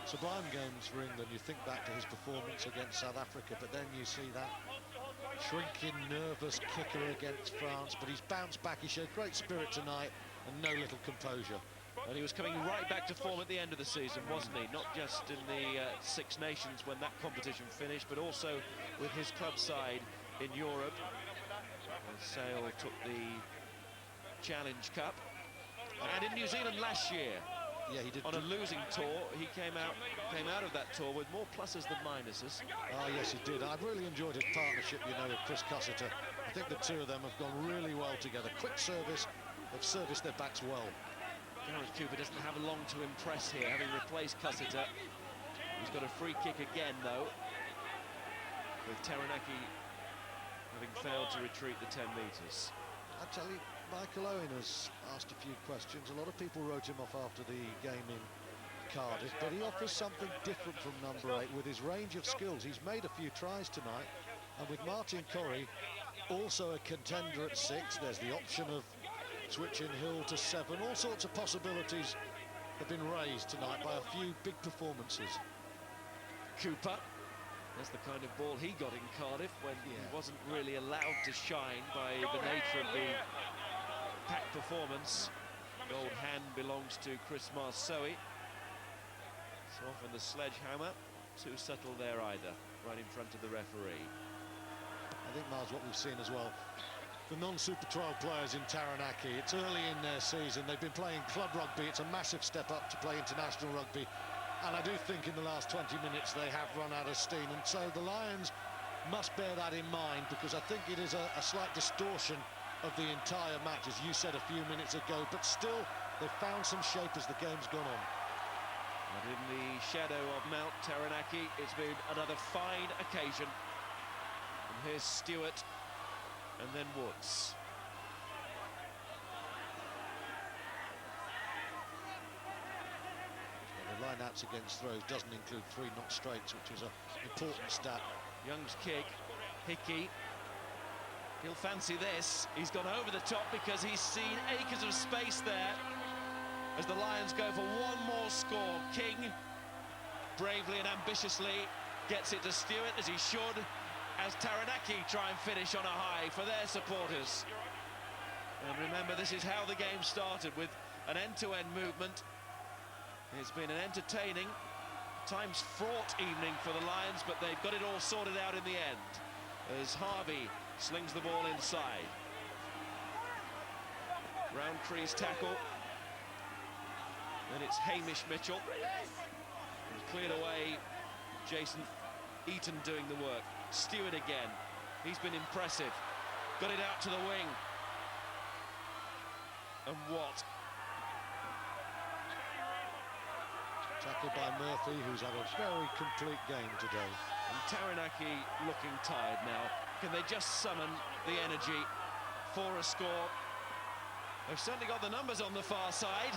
sublime games for England. You think back to his performance against South Africa, but then you see that shrinking, nervous kicker against France. But he's bounced back. He showed great spirit tonight and no little composure. And he was coming right back to form at the end of the season, wasn't he? Not just in the Six Nations when that competition finished, but also with his club side in Europe. And Sale took the Challenge Cup. And in New Zealand last year, yeah, he did on a losing tour, he came out of that tour with more pluses than minuses. Oh, yes, he did. I've really enjoyed his partnership, you know, with Chris Cussiter. I think the two of them have gone really well together. Quick service, they've serviced their backs well. Gareth Cooper doesn't have long to impress here, having replaced Cussiter. He's got a free kick again, though, with Taranaki having failed to retreat the 10 metres. I tell you, Michael Owen has asked a few questions. A lot of people wrote him off after the game in Cardiff, but he offers something different from number 8 with his range of skills. He's made a few tries tonight, and with Martin Corrie also a contender at 6, there's the option of switching Hill to 7. All sorts of possibilities have been raised tonight by a few big performances. Cooper, that's the kind of ball he got in Cardiff when he wasn't really allowed to shine by the nature of the pack performance. Gold hand belongs to Chris Marceau. So often the sledgehammer, too subtle there either, right in front of the referee. I think, Miles, what we've seen as well, the non-Super 12 players in Taranaki, it's early in their season. They've been playing club rugby. It's a massive step up to play international rugby. And I do think in the last 20 minutes they have run out of steam. And so the Lions must bear that in mind, because I think it is a slight distortion of the entire match, as you said a few minutes ago. But still, they've found some shape as the game's gone on. And in the shadow of Mount Taranaki, it's been another fine occasion. And here's Stewart and then Woods. The line-outs against throws doesn't include 3 not straights, which is an important stat. Young's kick, Hickey. He'll fancy this. He's gone over the top because he's seen acres of space there as the Lions go for one more score. King, bravely and ambitiously, gets it to Stewart, as he should, as Taranaki try and finish on a high for their supporters. And remember, this is how the game started, with an end-to-end movement. It's been an entertaining, times fraught evening for the Lions, but they've got it all sorted out in the end, as Harvey slings the ball inside. Roundtree's tackle. Then it's Hamish Mitchell. He's cleared away. Jason Eaton doing the work. Stewart again. He's been impressive. Got it out to the wing. And what? Tackled by Murphy, who's had a very complete game today. And Taranaki looking tired now. Can they just summon the energy for a score? They've certainly got the numbers on the far side,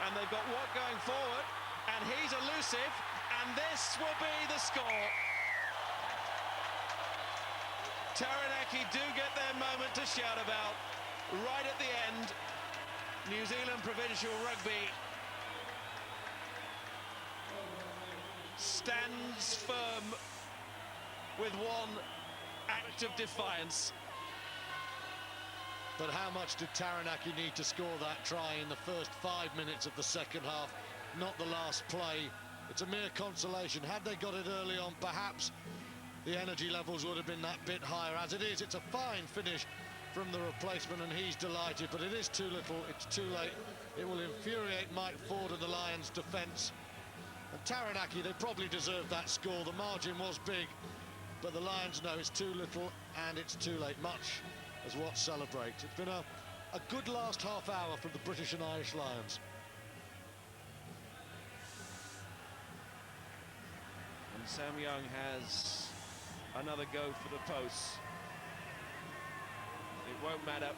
and they've got Watt going forward, and he's elusive, and this will be the score. Taranaki do get their moment to shout about right at the end. New Zealand Provincial Rugby stands firm with one act of defiance. But how much did Taranaki need to score that try in the first 5 minutes of the second half? Not the last play. It's a mere consolation. Had they got it early on, perhaps the energy levels would have been that bit higher. As it is, it's a fine finish from the replacement, and he's delighted, but it is too little, it's too late. It will infuriate Mike Ford and the Lions' defence. And Taranaki, they probably deserved that score. The margin was big, but the Lions know it's too little and it's too late. Much as what celebrates. It's been a good last half hour for the British and Irish Lions. And Sam Young has another go for the posts. It won't matter.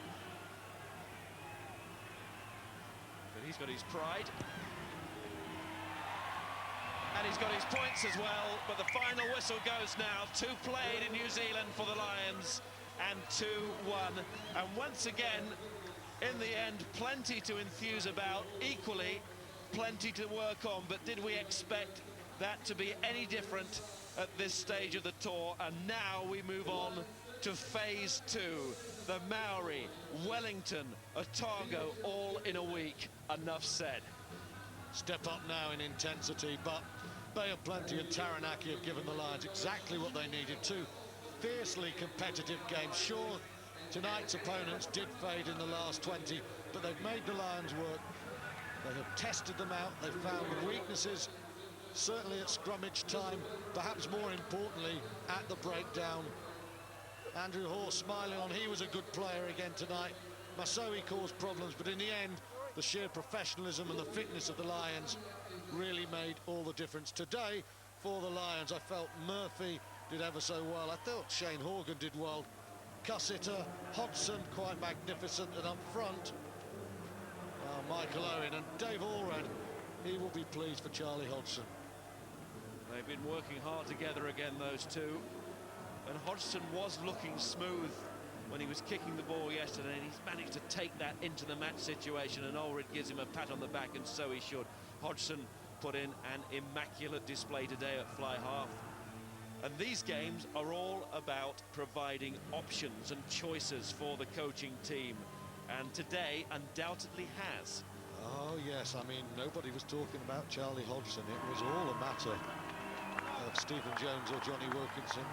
But he's got his pride. And he's got his points as well, but the final whistle goes now. 2 played in New Zealand for the Lions and 2 won. And once again, in the end, plenty to enthuse about, equally plenty to work on. But did we expect that to be any different at this stage of the tour? And now we move on to phase 2. The Maori, Wellington, Otago, all in a week. Enough said. Step up now in intensity, but Bay of Plenty and Taranaki have given the Lions exactly what they needed. 2 fiercely competitive games. Sure, tonight's opponents did fade in the last 20, but they've made the Lions work. They have tested them out. They've found the weaknesses, certainly at scrummage time, perhaps more importantly at the breakdown. Andrew Hoare smiling on. He was a good player again tonight. Masoe caused problems, but in the end, the sheer professionalism and the fitness of the Lions really made all the difference. Today, for the Lions, I felt Murphy did ever so well. I thought Shane Horgan did well. Cussiter, Hodgson, quite magnificent. And up front, Michael Owen and Dave Allred. He will be pleased for Charlie Hodgson. They've been working hard together again, those two. And Hodgson was looking smooth when he was kicking the ball yesterday, and he's managed to take that into the match situation, and Allred gives him a pat on the back, and so he should. Hodgson put in an immaculate display today at fly half. And these games are all about providing options and choices for the coaching team, and today undoubtedly has. Oh yes, I mean, nobody was talking about Charlie Hodgson. It was all a matter of Stephen Jones or Johnny Wilkinson.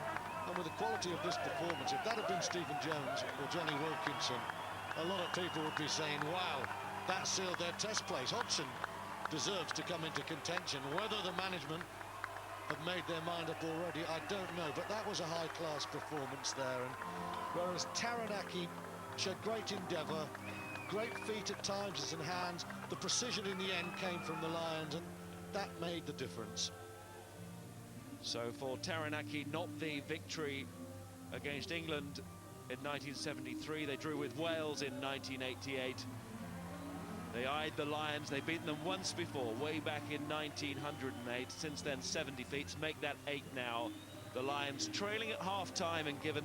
And with the quality of this performance, if that had been Stephen Jones or Johnny Wilkinson, a lot of people would be saying, wow, that sealed their test place. Hodgson deserves to come into contention. Whether the management have made their mind up already, I don't know, but that was a high-class performance there. And whereas Taranaki showed great endeavour, great feet at times and hands, the precision in the end came from the Lions, and that made the difference. So for Taranaki, not the victory against England in 1973. They drew with Wales in 1988. They eyed the Lions. They've beaten them once before, way back in 1908. Since then, 7 defeats, make that 8 now. The Lions trailing at half-time and given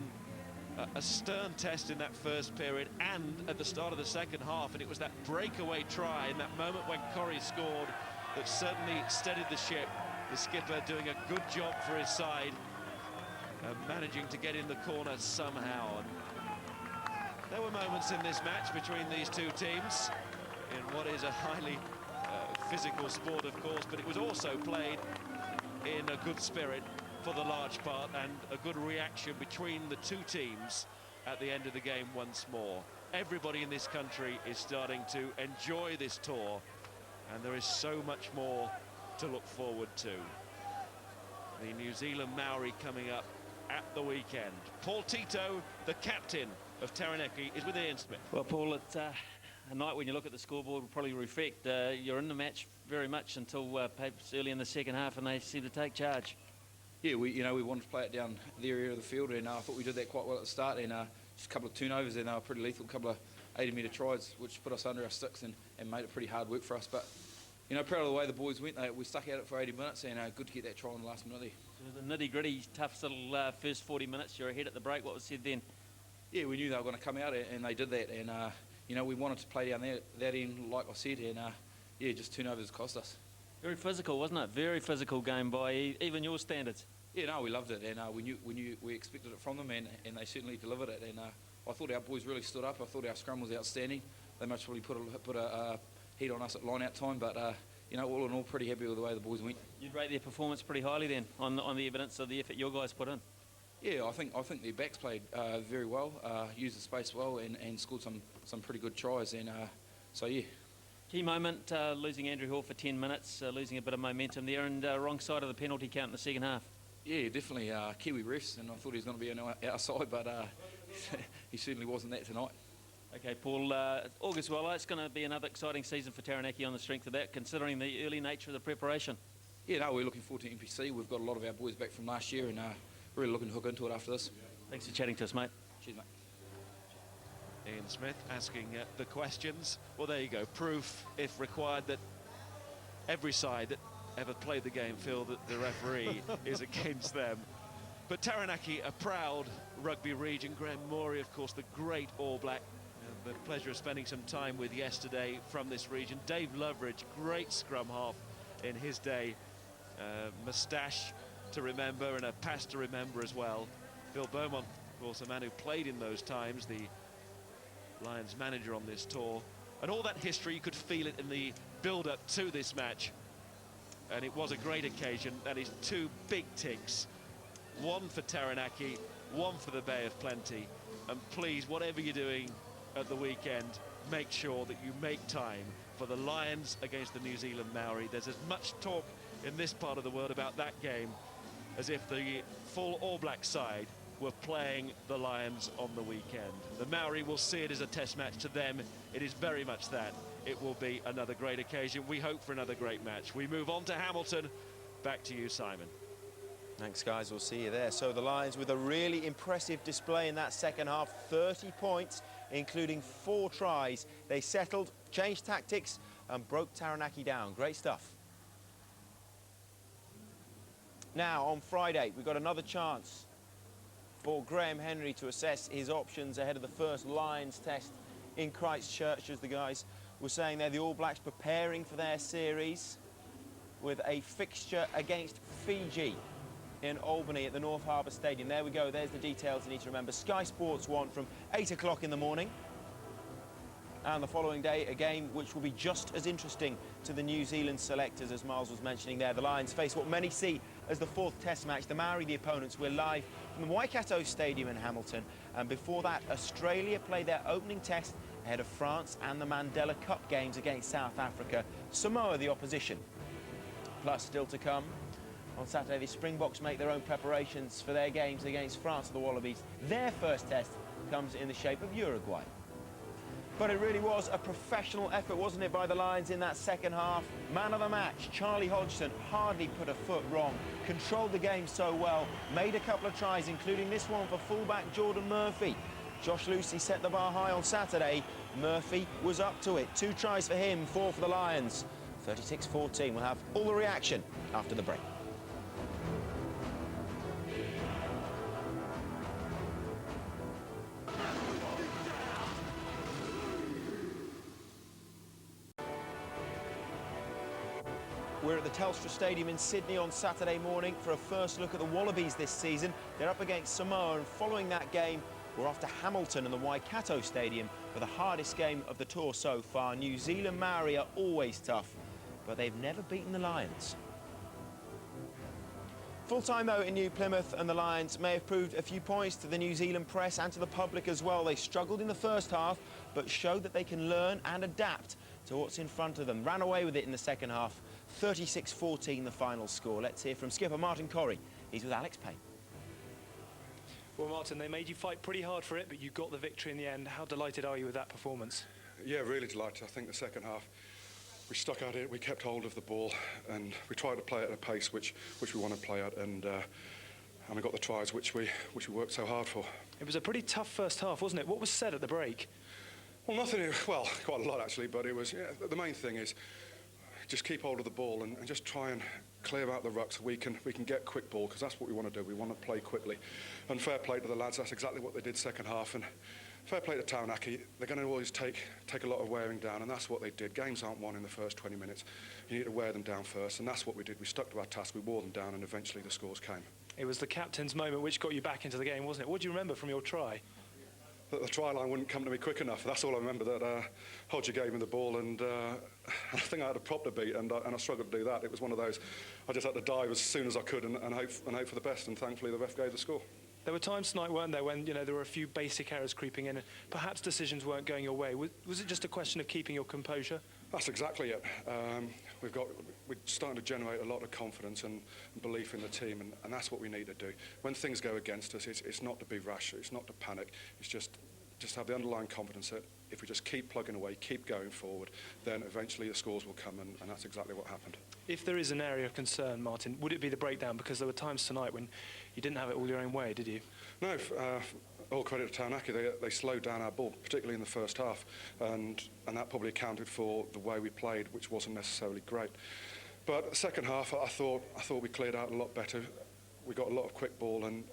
a stern test in that first period and at the start of the second half. And it was that breakaway try in that moment when Corrie scored that certainly steadied the ship. The skipper doing a good job for his side, managing to get in the corner somehow. And there were moments in this match between these two teams in what is a highly physical sport, of course, but it was also played in a good spirit for the large part, and a good reaction between the two teams at the end of the game once more. Everybody in this country is starting to enjoy this tour, and there is so much more to look forward to. The New Zealand Maori coming up at the weekend. Paul Tito, the captain of Taranaki, is with Ian Smith. Well, Paul, it's a night when you look at the scoreboard will probably reflect you're in the match very much until perhaps early in the second half, and they seem to take charge. Yeah, we wanted to play it down the area of the field, and I thought we did that quite well at the start, and just a couple of turnovers, and they were pretty lethal, a couple of 80-metre tries, which put us under our sticks and made it pretty hard work for us. But you know, proud of the way the boys went. We stuck at it for 80 minutes, and good to get that try in the last minute there. So the nitty-gritty, tough little first 40 minutes. You're ahead at the break. What was said then? Yeah, we knew they were going to come out, and they did that. And you know, we wanted to play down that end, like I said, and yeah, just turnovers cost us. Very physical, wasn't it? Very physical game by even your standards. Yeah, no, we loved it, and we expected it from them, and they certainly delivered it. And I thought our boys really stood up. I thought our scrum was outstanding. They much probably put a heat on us at line-out time, but you know, all in all, pretty happy with the way the boys went. You'd rate their performance pretty highly then, on the evidence of the effort your guys put in. Yeah, I think their backs played very well, used the space well, and scored some pretty good tries, and so yeah. Key moment, losing Andrew Hoare for 10 minutes, losing a bit of momentum there, and wrong side of the penalty count in the second half. Yeah, definitely Kiwi refs, and I thought he was going to be on our side, but he certainly wasn't that tonight. Okay, Paul, August well, it's going to be another exciting season for Taranaki on the strength of that, considering the early nature of the preparation. Yeah, no, we're looking forward to NPC. We've got a lot of our boys back from last year, and really looking to hook into it after this. Thanks for chatting to us, mate. Cheers, mate. Ian Smith asking the questions. Well, there you go. Proof, if required, that every side, that ever played the game feel that the referee is against them. But Taranaki, a proud rugby region. Graham Morey, of course, the great All Black. The pleasure of spending some time with yesterday from this region. Dave Loveridge, great scrum half in his day. Moustache to remember and a pass to remember as well. Phil Beaumont, of course, a man who played in those times, the Lions manager on this tour. And all that history, you could feel it in the build-up to this match. And it was a great occasion. That is 2 big ticks. One for Taranaki, one for the Bay of Plenty. And please, whatever you're doing at the weekend, make sure that you make time for the Lions against the New Zealand Maori. There's as much talk in this part of the world about that game as if the full All Black side were playing the Lions on the weekend. The Maori will see it as a test match. To them, it is very much that. It will be another great occasion. We hope for another great match. We move on to Hamilton. Back to you, Simon. Thanks, guys. We'll see you there. So the Lions with a really impressive display in that second half. 30 points, including 4 tries. They settled, changed tactics, and broke Taranaki down. Great stuff. Now, on Friday, we've got another chance for Graham Henry to assess his options ahead of the first Lions test in Christchurch, as the guys were saying there. The All Blacks preparing for their series with a fixture against Fiji in Albany at the North Harbour Stadium. There we go. There's the details you need to remember. Sky Sports 1 from 8 o'clock in the morning. And the following day, a game which will be just as interesting to the New Zealand selectors, as Miles was mentioning there. The Lions face what many see as the 4th test match. The Maori, the opponents. We're live from the Waikato Stadium in Hamilton. And before that, Australia play their opening test ahead of France and the Mandela Cup games against South Africa. Samoa, the opposition. Plus, still to come, on Saturday, the Springboks make their own preparations for their games against France, the Wallabies. Their first test comes in the shape of Uruguay. But it really was a professional effort, wasn't it, by the Lions in that second half? Man of the match, Charlie Hodgson, hardly put a foot wrong, controlled the game so well, made a couple of tries, including this one for fullback Jordan Murphy. Josh Lucy set the bar high on Saturday. Murphy was up to it. 2 tries for him, 4 for the Lions. 36-14. We'll have all the reaction after the break. We're at the Telstra Stadium in Sydney on Saturday morning for a first look at the Wallabies this season. They're up against Samoa, and following that game, we're off to Hamilton and the Waikato Stadium for the hardest game of the tour so far. New Zealand Maori are always tough, but they've never beaten the Lions. Full time though in New Plymouth, and the Lions may have proved a few points to the New Zealand press and to the public as well. They struggled in the first half, but showed that they can learn and adapt to what's in front of them. Ran away with it in the second half. 36-14 the final score. Let's hear from skipper Martin Corrie. He's with Alex Payne. Well, Martin, they made you fight pretty hard for it, but you got the victory in the end. How delighted are you with that performance? Yeah, really delighted. I think the second half, we stuck at it, we kept hold of the ball, and we tried to play at a pace which we want to play at, and we got the tries which we worked so hard for. It was a pretty tough first half, wasn't it? What was said at the break? Well, nothing, well, quite a lot actually, but it was, yeah, the main thing is just keep hold of the ball and just try and clear out the ruck so we can get quick ball, because that's what we want to do. We want to play quickly. And fair play to the lads, that's exactly what they did second half. And fair play to Taranaki, they're going to always take a lot of wearing down, and that's what they did. Games aren't won in the first 20 minutes. You need to wear them down first, and that's what we did. We stuck to our task, we wore them down, and eventually the scores came. It was the captain's moment which got you back into the game, wasn't it? What do you remember from your try? That the try line wouldn't come to me quick enough. That's all I remember, that Hodger gave me the ball, and I think I had a prop to beat, and I struggled to do that. It was one of those, I just had to dive as soon as I could and hope for the best, and thankfully the ref gave the score. There were times tonight, weren't there, when there were a few basic errors creeping in and perhaps decisions weren't going your way. Was it just a question of keeping your composure? That's exactly it. We're starting to generate a lot of confidence and belief in the team, and that's what we need to do. When things go against us, it's not to be rash, it's not to panic, it's just have the underlying confidence that if we just keep plugging away, keep going forward, then eventually the scores will come, and that's exactly what happened. If there is an area of concern, Martin, would it be the breakdown? Because there were times tonight when you didn't have it all your own way, did you? No, all credit to Taranaki. They slowed down our ball, particularly in the first half, and that probably accounted for the way we played, which wasn't necessarily great. But second half, I thought we cleared out a lot better. We got a lot of quick ball, and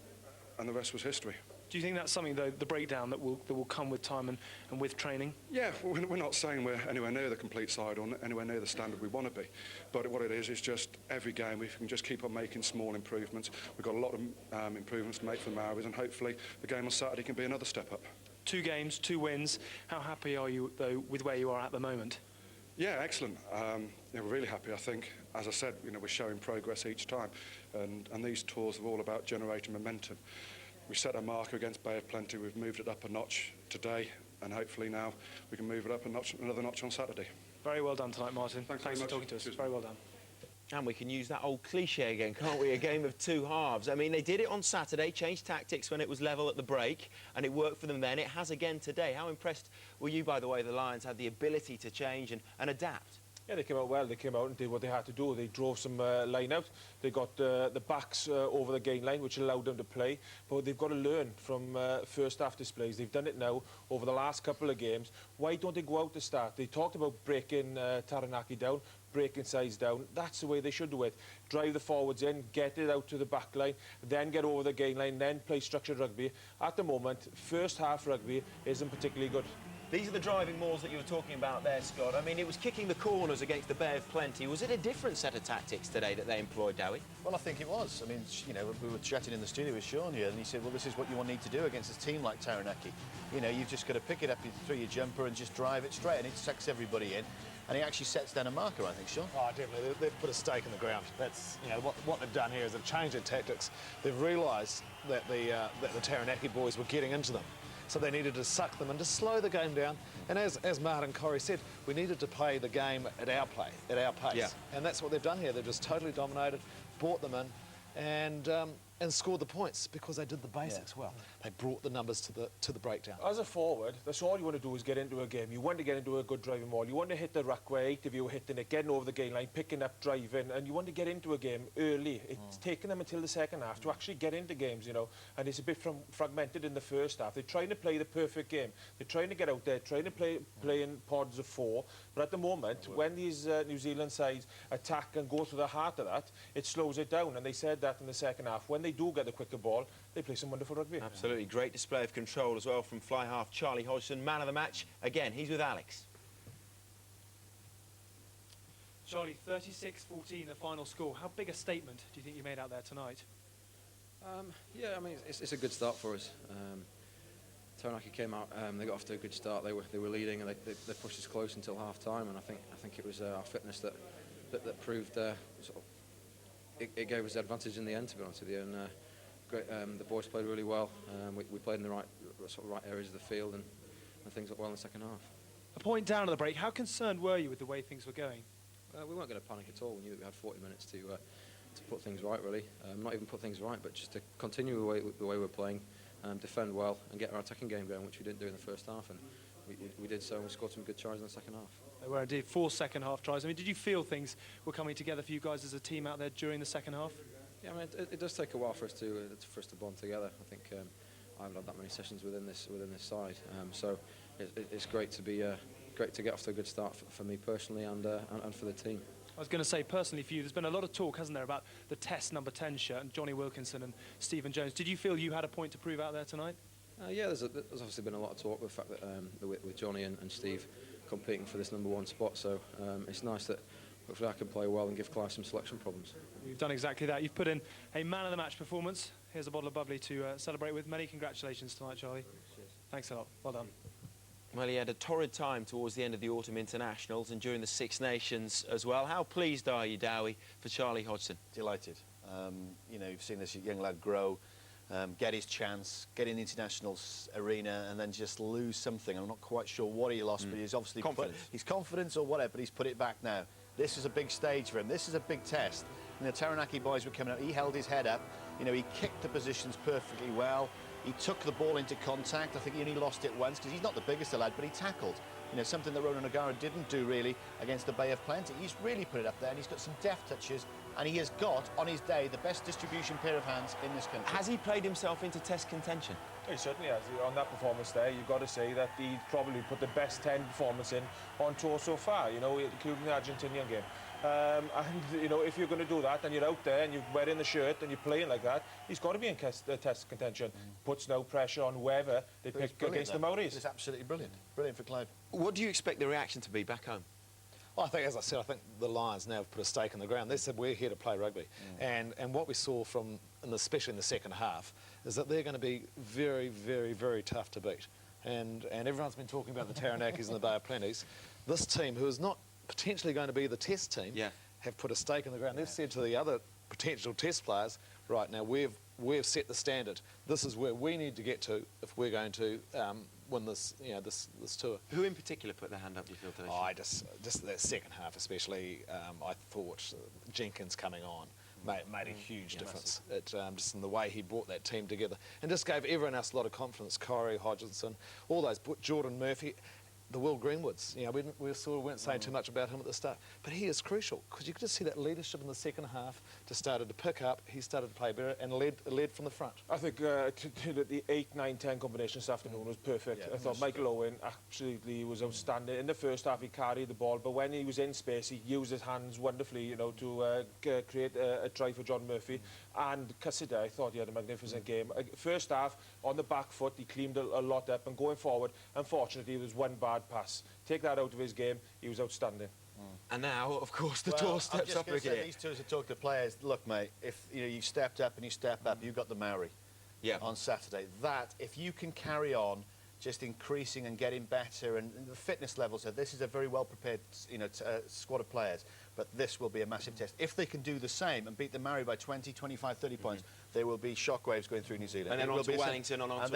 the rest was history. Do you think that's something, though, the breakdown that will come with time and with training? Yeah, we're not saying we're anywhere near the complete side or anywhere near the standard we want to be. But what it is just every game we can just keep on making small improvements. We've got a lot of improvements to make for the Maoris, and hopefully the game on Saturday can be another step up. 2 games, 2 wins. How happy are you, though, with where you are at the moment? Yeah, excellent. Yeah, we're really happy. I think, as I said, we're showing progress each time, and these tours are all about generating momentum. We set a marker against Bay of Plenty. We've moved it up a notch today, and hopefully now we can move it up another notch on Saturday. Very well done tonight, Martin. Thanks for talking to us. Cheers. Very well done. And we can use that old cliche again, can't we? A game of 2 halves. I mean, they did it on Saturday, changed tactics when it was level at the break, and it worked for them then. It has again today. How impressed were you, by the way, the Lions had the ability to change and adapt? Yeah, they came out well. They came out and did what they had to do. They drove some line out. They got the backs over the gain line, which allowed them to play. But they've got to learn from first half displays. They've done it now over the last couple of games. Why don't they go out to start? They talked about breaking Taranaki down, breaking sides down. That's the way they should do it. Drive the forwards in, get it out to the back line, then get over the gain line, then play structured rugby. At the moment, first half rugby isn't particularly good. These are the driving mauls that you were talking about there, Scott. I mean, it was kicking the corners against the Bay of Plenty. Was it a different set of tactics today that they employed, Dowie? Well, I think it was. I mean, we were chatting in the studio with Sean here, and he said, well, this is what you will need to do against a team like Taranaki. You've just got to pick it up through your jumper and just drive it straight, and it sucks everybody in. And he actually sets down a marker, I think, Sean. Oh, definitely. They've put a stake in the ground. That's, what they've done here is they've changed their tactics. They've realised that the Taranaki boys were getting into them. So they needed to suck them and to slow the game down. And as Martin Corrie said, we needed to play the game at our pace. Yeah. And that's what they've done here. They've just totally dominated, brought them in, and scored the points because they did the basics well. They brought the numbers to the breakdown. As a forward, that's all you want to do is get into a game. You want to get into a good driving maul. You want to hit the ruck where 8 of you are hitting it, getting over the gain line, picking up, driving, and you want to get into a game early. It's taken them until the second half to actually get into games, and it's a bit fragmented in the first half. They're trying to play the perfect game. They're trying to get out there, trying to play in pods of 4, but at the moment, when these New Zealand sides attack and go to the heart of that, it slows it down, and they said that in the second half. When they do get the quicker ball, they play some wonderful rugby. Absolutely. Great display of control as well from fly half Charlie Hodgson, man of the match. Again, he's with Alex. Charlie, 36-14, the final score. How big a statement do you think you made out there tonight? Yeah, I mean, it's a good start for us. Taranaki came out, they got off to a good start. They were leading, and they pushed us close until half-time, and I think it was our fitness that proved it gave us the advantage in the end, to be honest with you. And great, the boys played really well. We played in the right areas of the field, and things went well in the second half. A point down at the break. How concerned were you with the way things were going? We weren't going to panic at all. We knew that we had 40 minutes to put things right, really. Not even put things right, but just to continue the way we're playing, defend well, and get our attacking game going, which we didn't do in the first half. And we did so, and we scored some good tries in the second half. They were indeed 4 second-half tries. I mean, did you feel things were coming together for you guys as a team out there during the second half? Yeah, I mean, it does take a while for us to bond together. I think I haven't had that many sessions within this side, so it's great to get off to a good start for me personally and for the team. I was going to say, personally for you, there's been a lot of talk, hasn't there, about the Test number 10 shirt and Johnny Wilkinson and Stephen Jones. Did you feel you had a point to prove out there tonight? Yeah, there's obviously been a lot of talk with the fact that with Johnny and Steve competing for this number 1 spot, so it's nice that hopefully I can play well and give Clive some selection problems. You've done exactly that. You've put in a man-of-the-match performance. Here's a bottle of bubbly to celebrate with. Many congratulations tonight, Charlie. Cheers. Thanks a lot. Well done. Well, he had a torrid time towards the end of the autumn internationals and during the Six Nations as well. How pleased are you, Dowie, for Charlie Hodgson? Delighted. You've seen this young lad grow, get his chance, get in the international arena, and then just lose something. I'm not quite sure what he lost, but he's obviously his confidence or whatever, but he's put it back now. This is a big stage for him. This is a big test. And the Taranaki boys were coming up. He held his head up. He kicked the positions perfectly well. He took the ball into contact. I think he only lost it once because he's not the biggest lad, but he tackled. Something that Ronan O'Gara didn't do really against the Bay of Plenty. He's really put it up there, and he's got some deft touches, and he has got, on his day, the best distribution pair of hands in this country. Has he played himself into Test contention? He certainly has. On that performance there, you've got to say that he probably put the best 10 performance in on tour so far, you know, including the Argentinian game. And, you know, if you're going to do that and you're out there and you're wearing the shirt and you're playing like that, he's got to be in test contention. Puts no pressure on whoever they pick against the Maoris. It's absolutely brilliant. Brilliant for Clive. What do you expect the reaction to be back home? Well, I think, as I said, I think the Lions now have put a stake in the ground. They said, we're here to play rugby. And what we saw from, especially in the second half, is that they're going to be very, very, very tough to beat. And everyone's been talking about the Taranakis and the Bay of Plenties. This team, who is not potentially going to be the test team, have put a stake in the ground. They've said to the other potential test players, right, now we've set the standard. This is where we need to get to if we're going to win this, you know, this tour. Who in particular put their hand up, do you feel, today? Oh, just that second half especially, I thought Jenkins coming on made a huge difference. Just in the way he brought that team together and just gave everyone else a lot of confidence. Corey Hodgkinson, all those, Jordan Murphy, the Will Greenwoods. You know, we sort of weren't saying too much about him at the start, but he is crucial because you could just see that leadership in the second half just started to pick up. He started to play better and led from the front. I think the 8, 9, 10 combination this afternoon was perfect. I thought Michael Owen absolutely was outstanding. In the first half, he carried the ball, but when he was in space, he used his hands wonderfully, you know, to create a try for John Murphy. And Cassidy, I thought he had a magnificent game. First half, on the back foot, he cleaned a lot up, and going forward, unfortunately, there was one bad pass. Take that out of his game, he was outstanding. And now, of course, the tour steps up again. These two to talk to players. Look, mate, if you know you've stepped up and you step up, you've got the Maori on Saturday. That, if you can carry on just increasing and getting better, and the fitness levels, so this is a very well prepared, you know, squad of players. But this will be a massive test. If they can do the same and beat the Maori by 20, 25, 30 points, there will be shockwaves going through New Zealand. And then on to Wellington, on to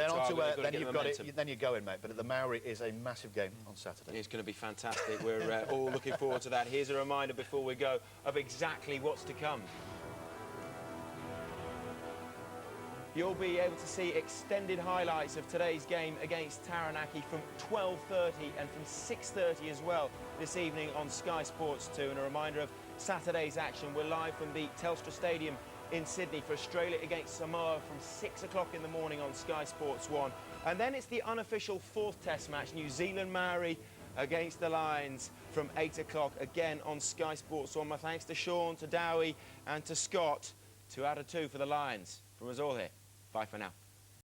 then you've got it. Then you're going, mate. But the Maori is a massive game on Saturday. It's going to be fantastic. We're all looking forward to that. Here's a reminder before we go of exactly what's to come. You'll be able to see extended highlights of today's game against Taranaki from 12:30 and from 6:30 as well this evening on Sky Sports 2. And a reminder of Saturday's action. We're live from the Telstra Stadium in Sydney for Australia against Samoa from 6 o'clock in the morning on Sky Sports 1. And then it's the unofficial 4th Test match, New Zealand Maori against the Lions from 8 o'clock again on Sky Sports 1. My thanks to Sean, to Dowie and to Scott. 2 out of 2 for the Lions. From us all here, bye for now.